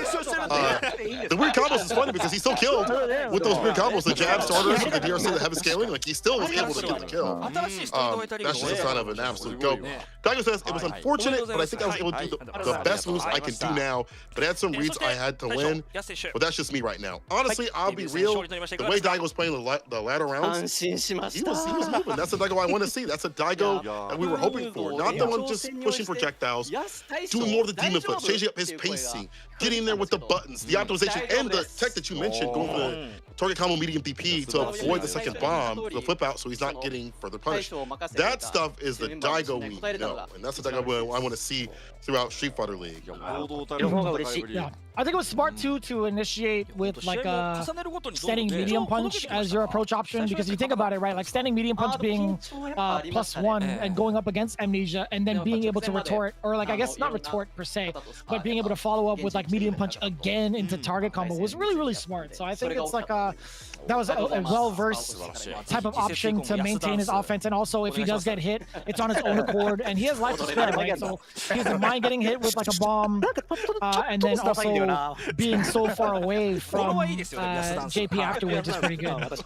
The weird combos is funny because he's still killed with those weird combos. The jab starters with the DRC that have a scaling, like he still was able to get the kill. That's just a sign of an absolute goat. Daigo says it was unfortunate, but I think I was able to do the best moves I can do now. But I had some reads I had to win. But that's just me right now. Honestly, I'll be real. The way Daigo was playing the latter rounds, he was moving. That's the Daigo I want to see. That's a Daigo that we were hoping for. Not the one just pushing projectiles, doing more of the demon flips, changing up his pacing, getting there with the buttons, the optimization, and the tech that you mentioned, going for the target combo medium DP to avoid the second bomb, the flip out, so he's not getting further punished. That stuff is the Daigo we know, and that's the Daigo I want to see throughout Street Fighter League. Yeah, I think it was smart too to initiate with like a standing medium punch as your approach option, because if you think about it, right, like standing medium punch being +1 and going up against Amnesia, and then being able to retort, or like I guess not retort per se, but being able to follow up with like medium punch again into target combo was really smart. So I think it's like that was a well-versed type of option to maintain his offense, and also if he does get hit, it's on his own accord, and he has life to spare, right? So he doesn't mind getting hit with like a bomb, and then also being so far away from JP afterwards is pretty good.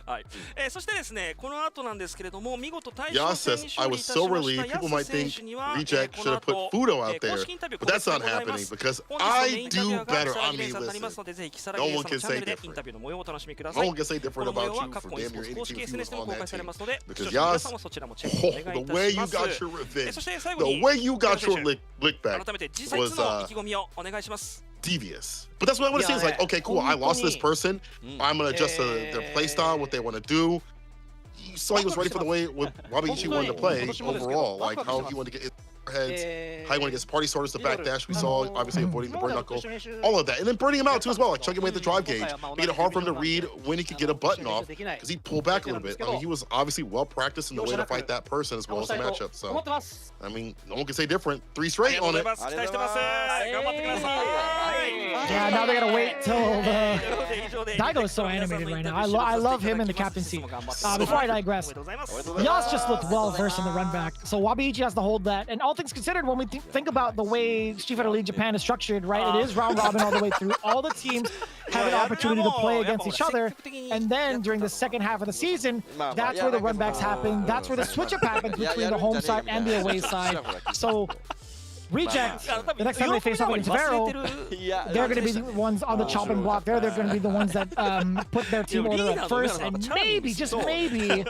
はい。そしてですね、この後なんですけれども、見事対 Yas says, I was so relieved. People might think Reject should have put Fudo out there, but that's not happening because I do better. I mean, listen, no one can say different. No one can say different about you for damn near 82 viewers on that team. Because Yas, the way you got your revenge, the way you got your lick back was devious. But that's what I want to see. Is like, okay, cool, I lost this person. I'm going to adjust their play style, what they want to do. You saw he was ready for the way Wabiichi wanted to play overall, like how he wanted to get his heads, how he wanted to get his party starters to backdash. We saw, obviously, avoiding the burn knuckle, all of that. And then burning him out, too, as well, like chugging away at the drive gauge, making it hard for him to read when he could get a button off, because he'd pull back a little bit. I mean, he was obviously well-practiced in the way to fight that person as well as the matchup. So, I mean, no one can say different. 3 straight on it. Yeah, now they gotta wait till Daigo is so animated right now. I love him in the captaincy. Before I digress, Yas just looked well-versed in the run back. So Wabiichi has to hold that. And all things considered, when we think about the way Street Fighter League Japan is structured, right, it is round robin all the way through. All the teams have an opportunity to play against each other. And then during the second half of the season, that's where the run backs happen. That's where the switch-up happens between the home side and the away side. So Reject, the next time they face off against VARREL, they're going to be the ones on the chopping block. They're going to be the ones that put their team order up first. And maybe, just maybe, if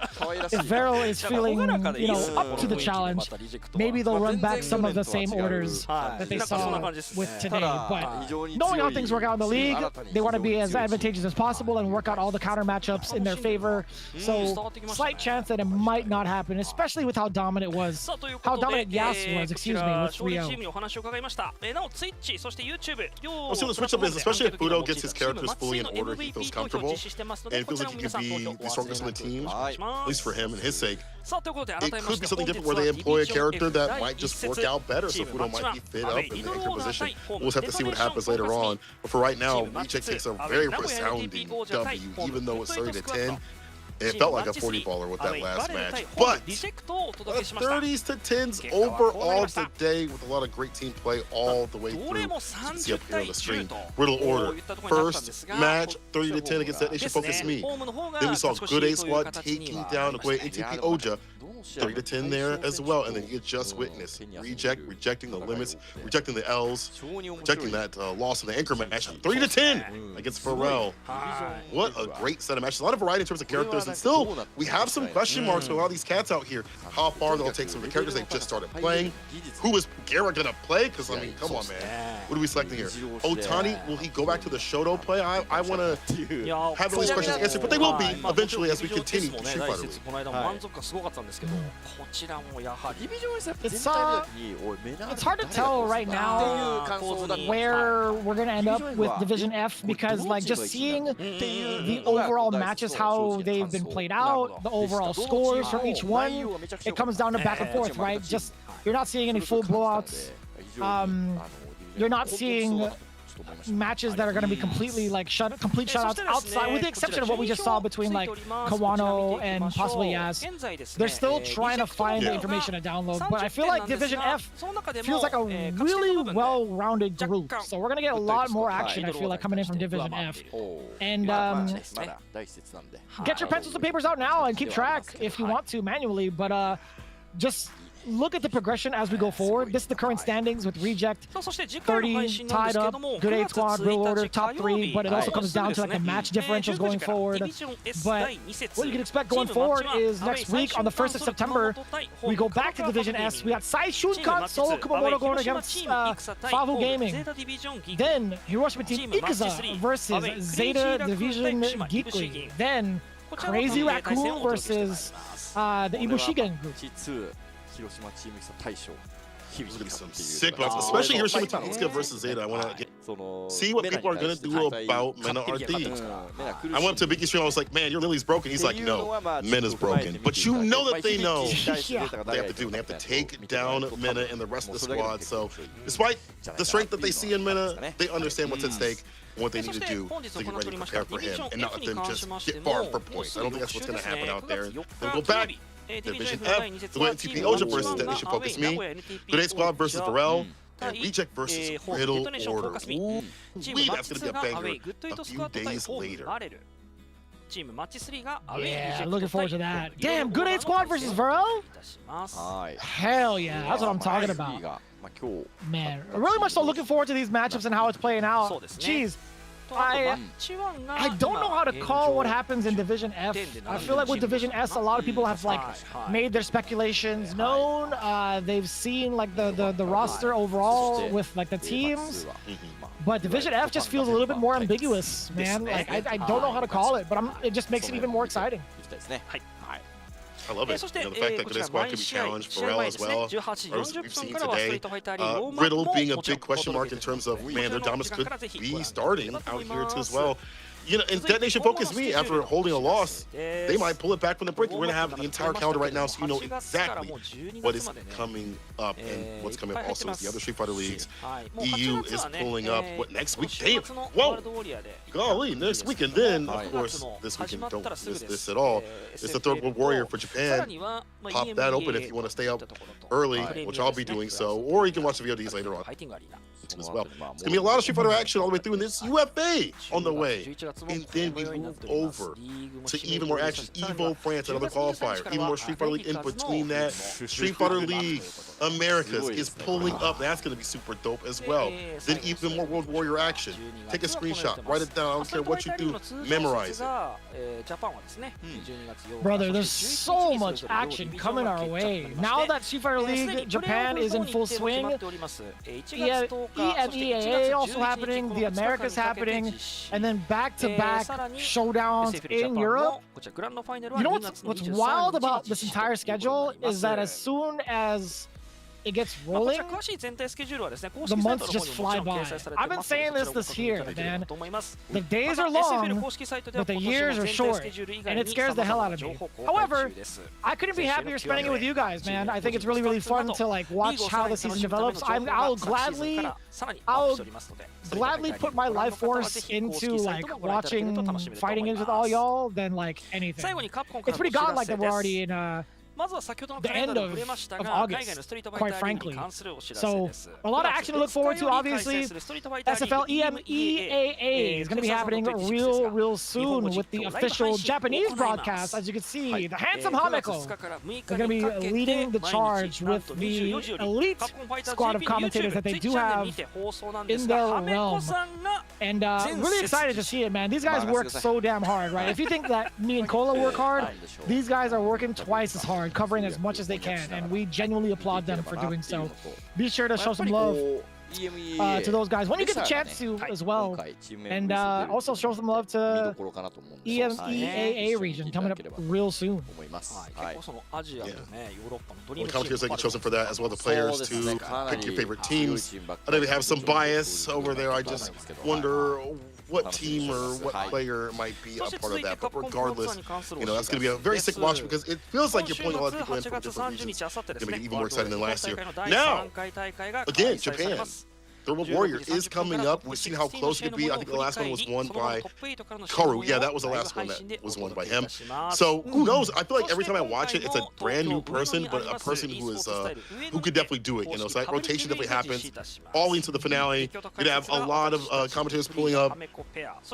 VARREL is feeling, you know, up to the challenge, maybe they'll run back some of the same orders that they saw with today. But knowing how things work out in the league, they want to be as advantageous as possible and work out all the counter matchups in their favor. So slight chance that it might not happen, especially with how dominant Yas was, excuse me, with Rio. So the switch up is, especially if Fudo gets his characters fully in order, he feels comfortable, and it feels like he can be the strongest on the team, at least for him and his sake. It could be something different where they employ a character that might just work out better, so Fudo might be fit up in the anchor position. We'll just have to see what happens later on. But for right now, Reject takes a very resounding W, even though it's 30-10. It felt like a 40-baller with that last match. But 30s to 10s overall today with a lot of great team play all the way through. You can see up here on the screen. Riddle order. First match, 30-10 against DetonatioN FocusMe. Then we saw Good A Squad taking down NAGOYA NTPOJA. 30-10 there as well, and then you just witnessed rejecting the limits, rejecting the L's, rejecting that loss in the anchor match. 30-10 against VARREL. What a great set of matches. A lot of variety in terms of characters. players, and still we have some question marks for a lot of these cats out here. How far they'll take some of the characters they've just started playing. Who is Garrett gonna play? Because I mean, come on, man. What are we selecting here? Otani, will he go back to the Shoto play? I want to have all these questions answered, but they will be eventually as we continue the Street Fighter League. この間も満足がすごかったんですけど、こちらもやはり It's hard to tell right now where we're gonna end up with Division F because like just seeing the overall matches, how they've been played out, the overall scores from each one, it comes down to back and forth, right? Just you're not seeing any full blowouts. You're not seeing matches that are going to be completely like complete shutouts outside, with the exception of what we just saw between like Kawano and possibly Yaz. They're still trying to find the information to download, but I feel like Division F feels like a really well-rounded group. So we're going to get a lot more action, I feel like, coming in from Division F. And get your pencils and papers out now and keep track if you want to manually, but just look at the progression as we go forward. This is the current standings with Reject 30 tied up, Good 8 Squad, Real Order, top 3, but it also comes down to like the match differentials going forward. But what you can expect going forward is next week on the 1st of September, we go back to Division S. We got Sai Shunkan, Solo Kumamoto going against Favu Gaming. Then Hiroshima Team Ikuza versus Zeta Division Geekly. Then Crazy Raccoon versus the Ibushigen group. There's gonna be some sick bouts, especially Hiroshima Tatsuka versus Zeta. I want to see what people are gonna do about Mena RD. I went up to Vicky stream. I was like, "Man, your Lily's broken." He's like, "No, Mena's broken." But you know that they know what they have to do. They have to take down Mena and the rest of the squad. So, despite the strength that they see in Mena, they understand what's at stake and what they need to do to get ready to prepare for him and not let them just get farmed for points. I don't think that's what's gonna happen out there. They'll go back. Division F, the NTPOJA versus DetonatioN FocusMe, Good 8 Squad versus VARREL, and Reject versus Riddle Order. Ooh, that's going to be a banger a few days later. Yeah, looking forward to that. Damn, Good 8 Squad versus VARREL? Hell yeah, that's what I'm talking about. Man, really much so looking forward to these matchups and how it's playing out. Jeez. I don't know how to call what happens in Division F. I feel like with Division S, a lot of people have like made their speculations known. They've seen like the roster overall with like the teams, but Division F just feels a little bit more ambiguous, man. Like I don't know how to call it, but it just makes it even more exciting. I love it. You know, the fact that Good 8 Squad could be challenged, VARREL as well, as we've seen today. Riddle being a big question mark in terms of, man, their dominance could be starting out here too as well. You know, and DetonatioN FocusMe, after holding a loss, they might pull it back from the brink. We're going to have the entire calendar right now, so you know exactly what is coming up and what's coming up also with the other Street Fighter leagues. EU is pulling up, what, next week? Damn! Whoa! Golly, next week. And then, of course, this weekend, don't miss this at all. It's the Third World Warrior for Japan. Pop that open if you want to stay up early, which I'll be doing so, or you can watch the VODs later on as well. It's going to be a lot of Street Fighter action all the way through, and this UFA on the way. And then we move over to even more action. Evo France, another qualifier. Even more Street Fighter League in between that. Street Fighter League Americas is pulling up. That's going to be super dope as well. Then even more World Warrior action. Take a screenshot, write it down. I don't care what you do. Memorize it. Brother, there's so much action coming our way. Now that Street Fighter League Japan is in full swing, EMEAA also happening, the Americas happening, and then back-to-back showdowns in Europe. You know what's wild about this entire schedule is that as soon as it gets rolling, the months just fly by. I've been saying this year, man. The days are long, but the years are short, and it scares the hell out of me. However, I couldn't be happier spending it with you guys, man. I think it's really, really fun to like watch how the season develops. I'll gladly put my life force into like watching fighting games with all y'all than like anything. It's pretty godlike that we're already in the end of August, quite frankly. So a lot of action to look forward to. Obviously, SFL EMEAA is going to be happening real soon with the official Japanese broadcast. As you can see, the handsome Hameko are going to be leading the charge with the elite squad of commentators that they do have in their realm. And really excited to see it, man. These guys work so damn hard, right? If you think that me and Kola work hard, these guys are working twice as hard, covering as much as they can, and we genuinely applaud them for doing so. Be sure to show some love to those guys when you get the chance to as well, and also show some love to EMEAA region coming up real soon. The commentators that get chosen for that, as well the players to pick your favorite teams. I know they have some bias over there. I just wonder what team or what player might be a part of that. But regardless, you know, that's going to be a very sick watch because it feels like you're pulling a lot of people in from different regions. It's going to make it even more exciting than last year. Now, again, Japan. The World Warrior is coming up. We've seen how close it could be. I think the last one was won by Karu. Yeah, that was the last one that was won by him. So who knows? I feel like every time I watch it, it's a brand new person, but a person who is who could definitely do it. You know, so that rotation definitely happens. All into the finale, you're gonna have a lot of commentators pulling up.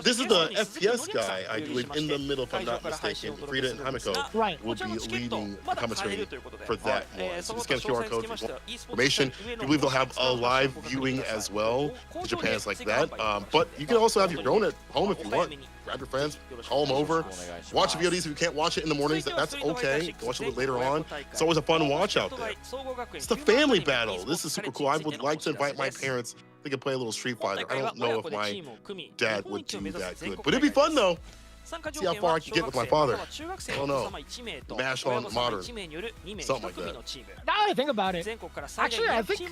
This is the FPS guy, I believe, in the middle, if I'm not mistaken. Frida and Hameko will be leading the commentary for that one. So just scan QR code for more information. I believe they'll have a live viewing as well. Japan's like that. But you can also have your own at home if you want. Grab your friends, call them over, watch VODs if you can't watch it in the mornings. That's okay. Watch it a little later on. It's always a fun watch out there. It's the family battle. This is super cool. I would like to invite my parents. They can play a little Street Fighter. I don't know if my dad would do that good, but it'd be fun though. See how far I can get with my father. I don't know. Mash on modern. Something like that. Now that I think about it, actually, I think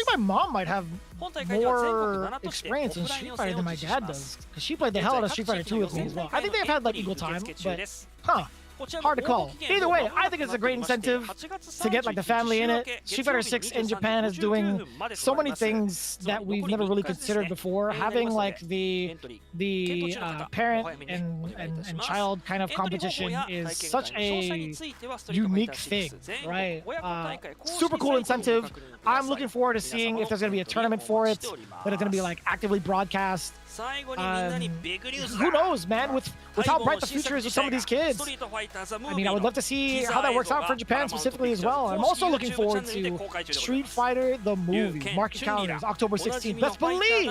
my mom might have more experience in Street Fighter than my dad does. Because she played the hell out of Street Fighter 2 with me as well. I think they've had like equal time, but hard to call. Either way, I think it's a great incentive to get like the family in it. Street Fighter 6 in Japan is doing so many things that we've never really considered before. Having like the parent and child kind of competition is such a unique thing, right? Super cool incentive. I'm looking forward to seeing if there's going to be a tournament for it, that it's going to be like actively broadcast. Who knows, man, with how bright the future is with some of these kids. I mean, I would love to see how that works out for Japan specifically as well. I'm also looking forward to Street Fighter the movie. Mark your calendars, October 16th. Best believe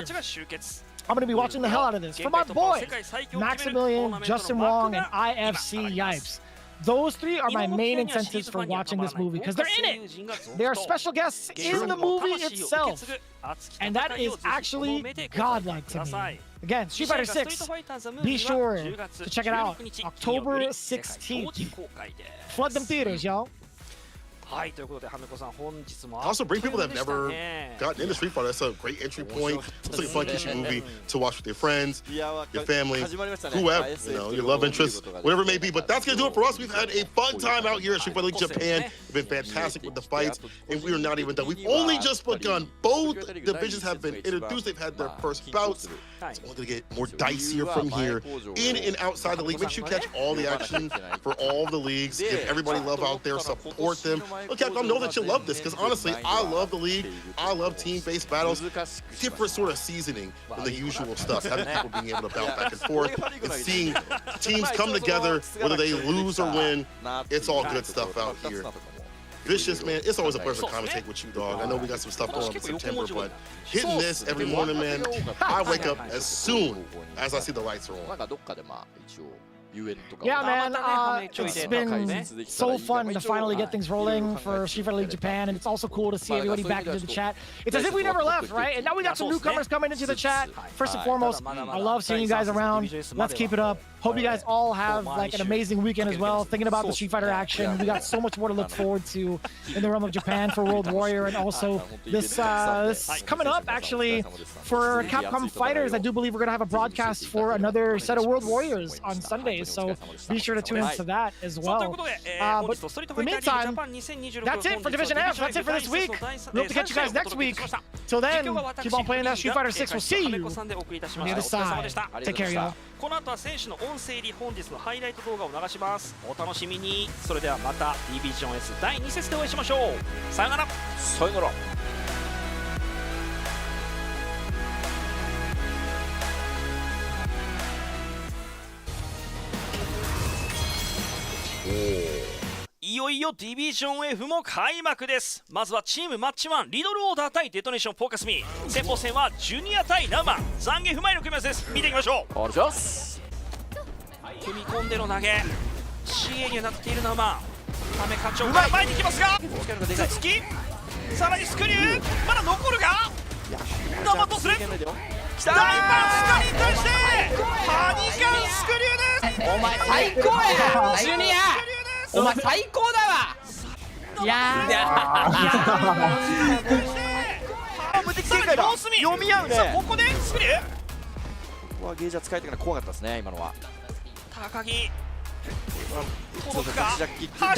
I'm going to be watching the hell out of this. For my boy, Maximilian, Justin Wong, and IFC Yipes. Those three are my main incentives for watching this movie because they're in it. They are special guests in the movie itself. And that is actually godlike to me. Again, Street Fighter 6, be sure to check it out. October 16th. Flood them theaters, y'all. Also bring people that have never gotten into Street Fighter. That's a great entry point. It's like a fun kitchen movie to watch with your friends, your family, whoever, you know, your love interest, whatever it may be. But that's gonna do it for us. We've had a fun time out here at Street Fighter League Japan. We've been fantastic with the fights, and we are not even done. We've only just begun. Both divisions have been introduced. They've had their first bouts. It's only gonna get more dicier from here, in and outside the league. Make sure you catch all the action for all of the leagues. Give everybody love out there. Support them. Look, Capcom, know that you love this, because honestly, I love the league. I love team-based battles. Different sort of seasoning than the usual stuff. Having people being able to bounce back and forth and seeing teams come together, whether they lose or win. It's all good stuff out here. Vicious, man, it's always a pleasure to commentate with you, dog. I know we got some stuff going on in September, but hitting this every morning, man, I wake up as soon as I see the lights are on. Yeah, man, it's been so fun to finally get things rolling for Street Fighter League Japan, and it's also cool to see everybody back into the chat. It's as if we never left, right? And now we got some newcomers coming into the chat. First and foremost, I love seeing you guys around. Let's keep it up. Hope you guys all have like an amazing weekend as well. Thinking about the Street Fighter action, we got so much more to look forward to in the realm of Japan for World Warrior, and also this coming up actually for Capcom Fighters. I do believe we're gonna have a broadcast for another set of World Warriors on Sundays, so be sure to tune into that as well. But in the meantime, that's it for Division F. That's it for this week. We hope to catch you guys next week. Till then, keep on playing that Street Fighter 6. We'll see you on the other side. Take care, y'all. 音声入り本日のハイライト動画を流します。お楽しみに。それではまた DBJON S 第2節でお会いしましょう。さよなら。さよなら。いよいよディビジョン F も開幕です。まずはチームマッチ1リドルオーダー対デトネーションフォーカスミー。先鋒戦はジュニア対ナウマ、懺悔不前の組み合わせです。見ていきましょう。お願いします。踏み込んでの投げ CA にはなっているナウマ、ため課長が前に行きますが頭突き、さらにスクリュー、まだ残るが生とする大パンチカに対してハニカンスクリューです。お前最高やジュニア、お前最高だわ。いや読み合うね。ここでスクリュー、ここはゲージャー使えてから怖かったですね今のは。高木届くか、走ってきた。ここ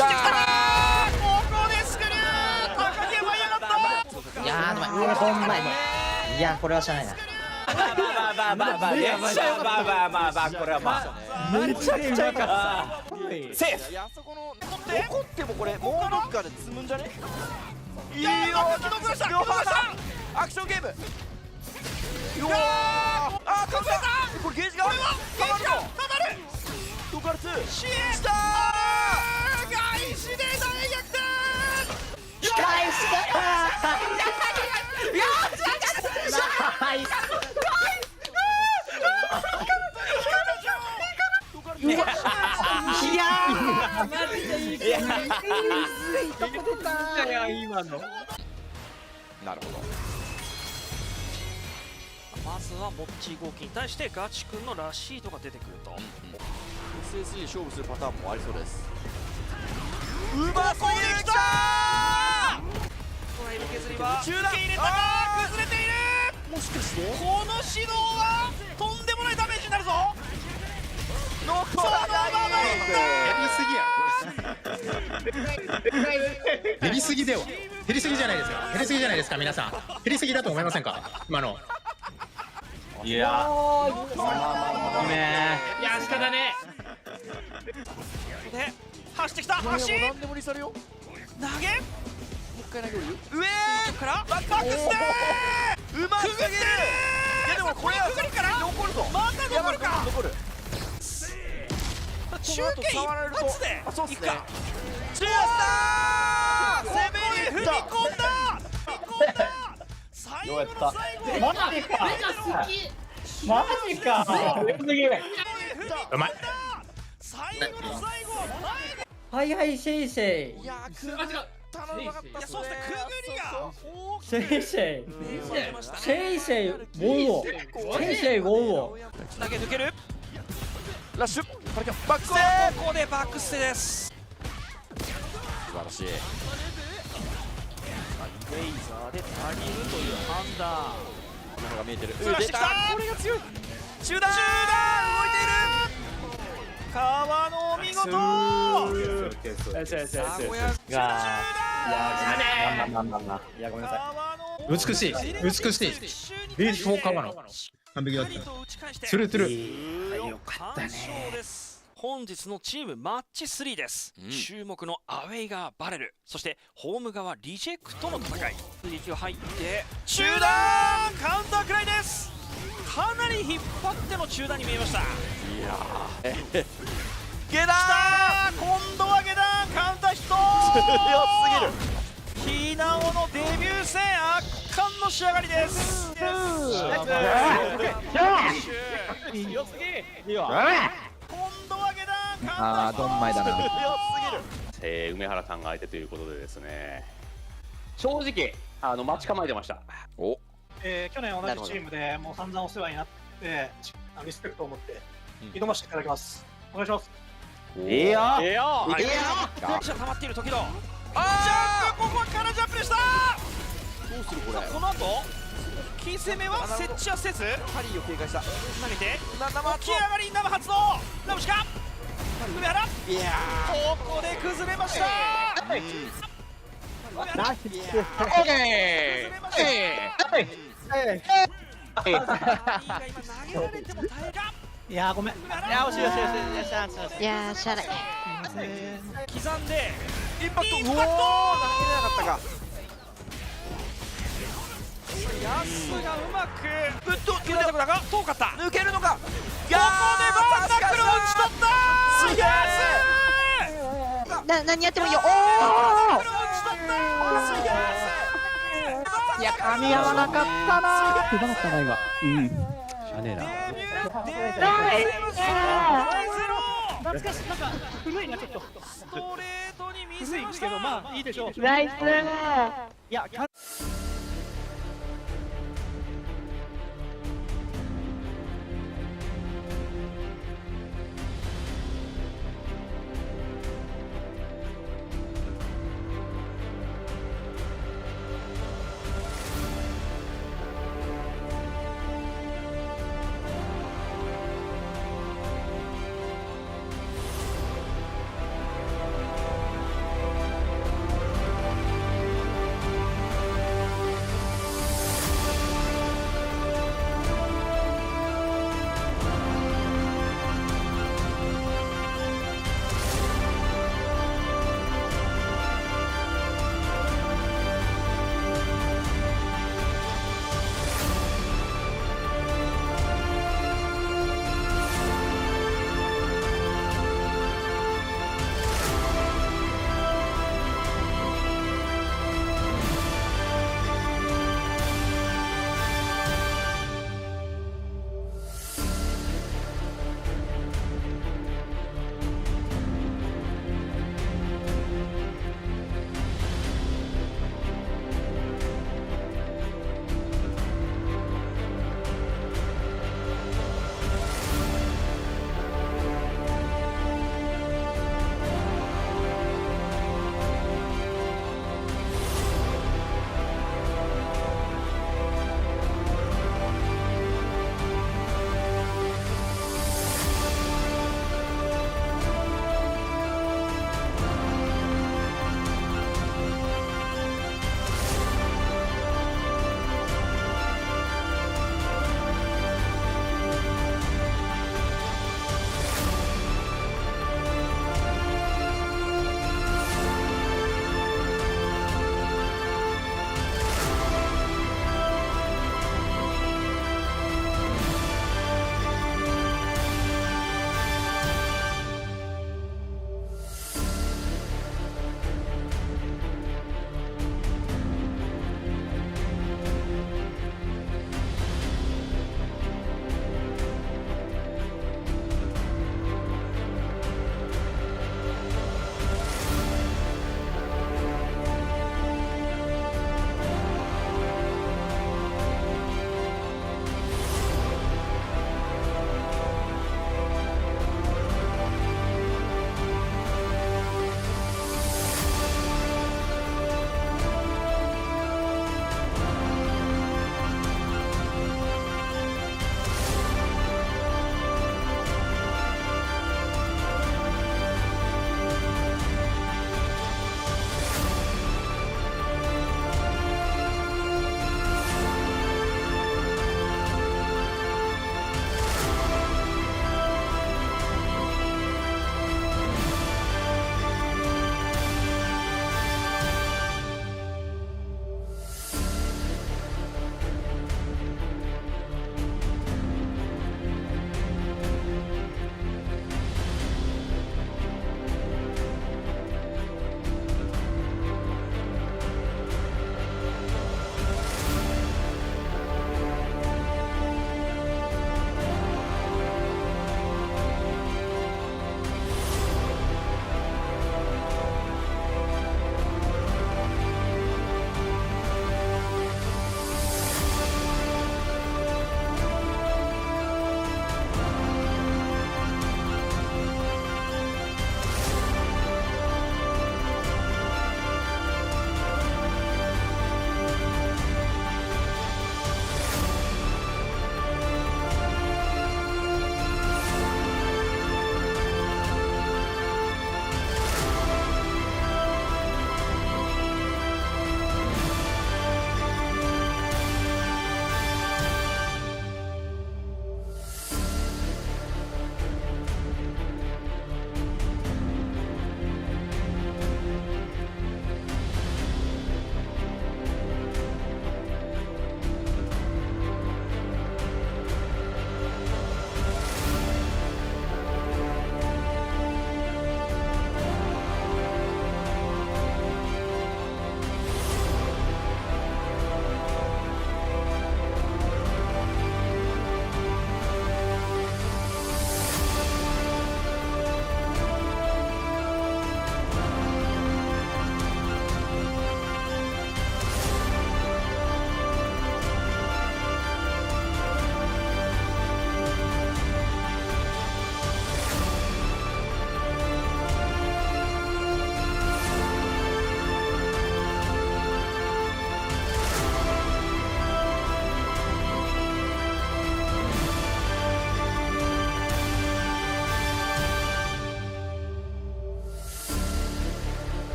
でスクリュー、高木は舞い上がった。いやーほんまに、いやこれはしゃあないな。これはまあめちゃくちゃ良かった。セーフ。いやあそこの残ってもこれもうどっかで積むんじゃね。いいよ両方さんアクションゲーム。うわああかぶったこれゲージがたまるの。どこから2シエスター返しで大逆転。返したいや今の。なるほど。まずはモッチー号機に対してガチ君のラシードが出てくると、SSE で勝負するパターンもありそうです。うまそうできたー。トライの削りは受け入れたが崩れている。もしかしてこの指導はとんでもないダメージになるぞ。そのまま減りすぎでは減りすぎじゃないですか。減りすぎじゃないですか皆さん。減りすぎだと思いませんか今の。いやーいいねいや下だね。で走ってきた走り何でもリサルよ。投げもう一回投げる上からバックステーうまくすぎる。いやでもこれはくぐりから残るぞ。また残るか。残る。中継一発であそうっすね。中スター攻めに踏み込んだ。最後の最後マジかマジかうまい。最後の最後はいはいシェイシェイ。いやー頼まなかったっすね。そしてくぐりがシェイシェイシェイシェイウォンウォシェイシェイウォンウォ投げ抜ける。ラッシュバックステここでバックステです。素晴らしい。レイザーで足りるという判断。この方が見えてる。ずらしてきた。これが強い。中段動いている。川野お見事。いやごめんなさい。美しい美しい。ビーチフォーカバの完璧だった。ツルツル。よかったね。本日のチームマッチ3です、注目のアウェイ側バレル、そしてホーム側リジェクトの戦い。追撃が入って中段カウンターくらいです。かなり引っ張っての中段に見えました。いやー下段今度は下段カウンターヒット強すぎる。ひなおのデビュー戦圧巻の仕上がりです。強すぎ。いいわ。今度は下段ドンマイだな。強すぎる。梅原さんが相手ということでですね、正直待ち構えてました。お去年同じチームでもう散々お世話になってリスペクトを持って挑ませていただきます。お願いします。いいよいいよプレッシャー溜まっている時のジャンプ、ここはからジャンプでした。どうするこれ。この後キー攻めは設置はせずハリーを警戒した。投げて起き上がり生発動ナムシカ梅原、いやここで崩れました。ナイス。崩れました。今投げられても耐えかいやーごめん。いやー惜しい惜しい惜しい。いやーしゃあない。刻んでインパクト、うおー、投げれなかったか。ヤスがうまくグッと抜けたところが遠かった。抜けるのか。ここでバーンナックルを打ち取ったヤス何やってもいいよ。おお。いや噛み合わなかったなー。手放ったな今。うん。しゃねえな。懐かしいなんか古いなちょっと。ストレートに見せました。けどまあいいでしょう。ナイス。いや。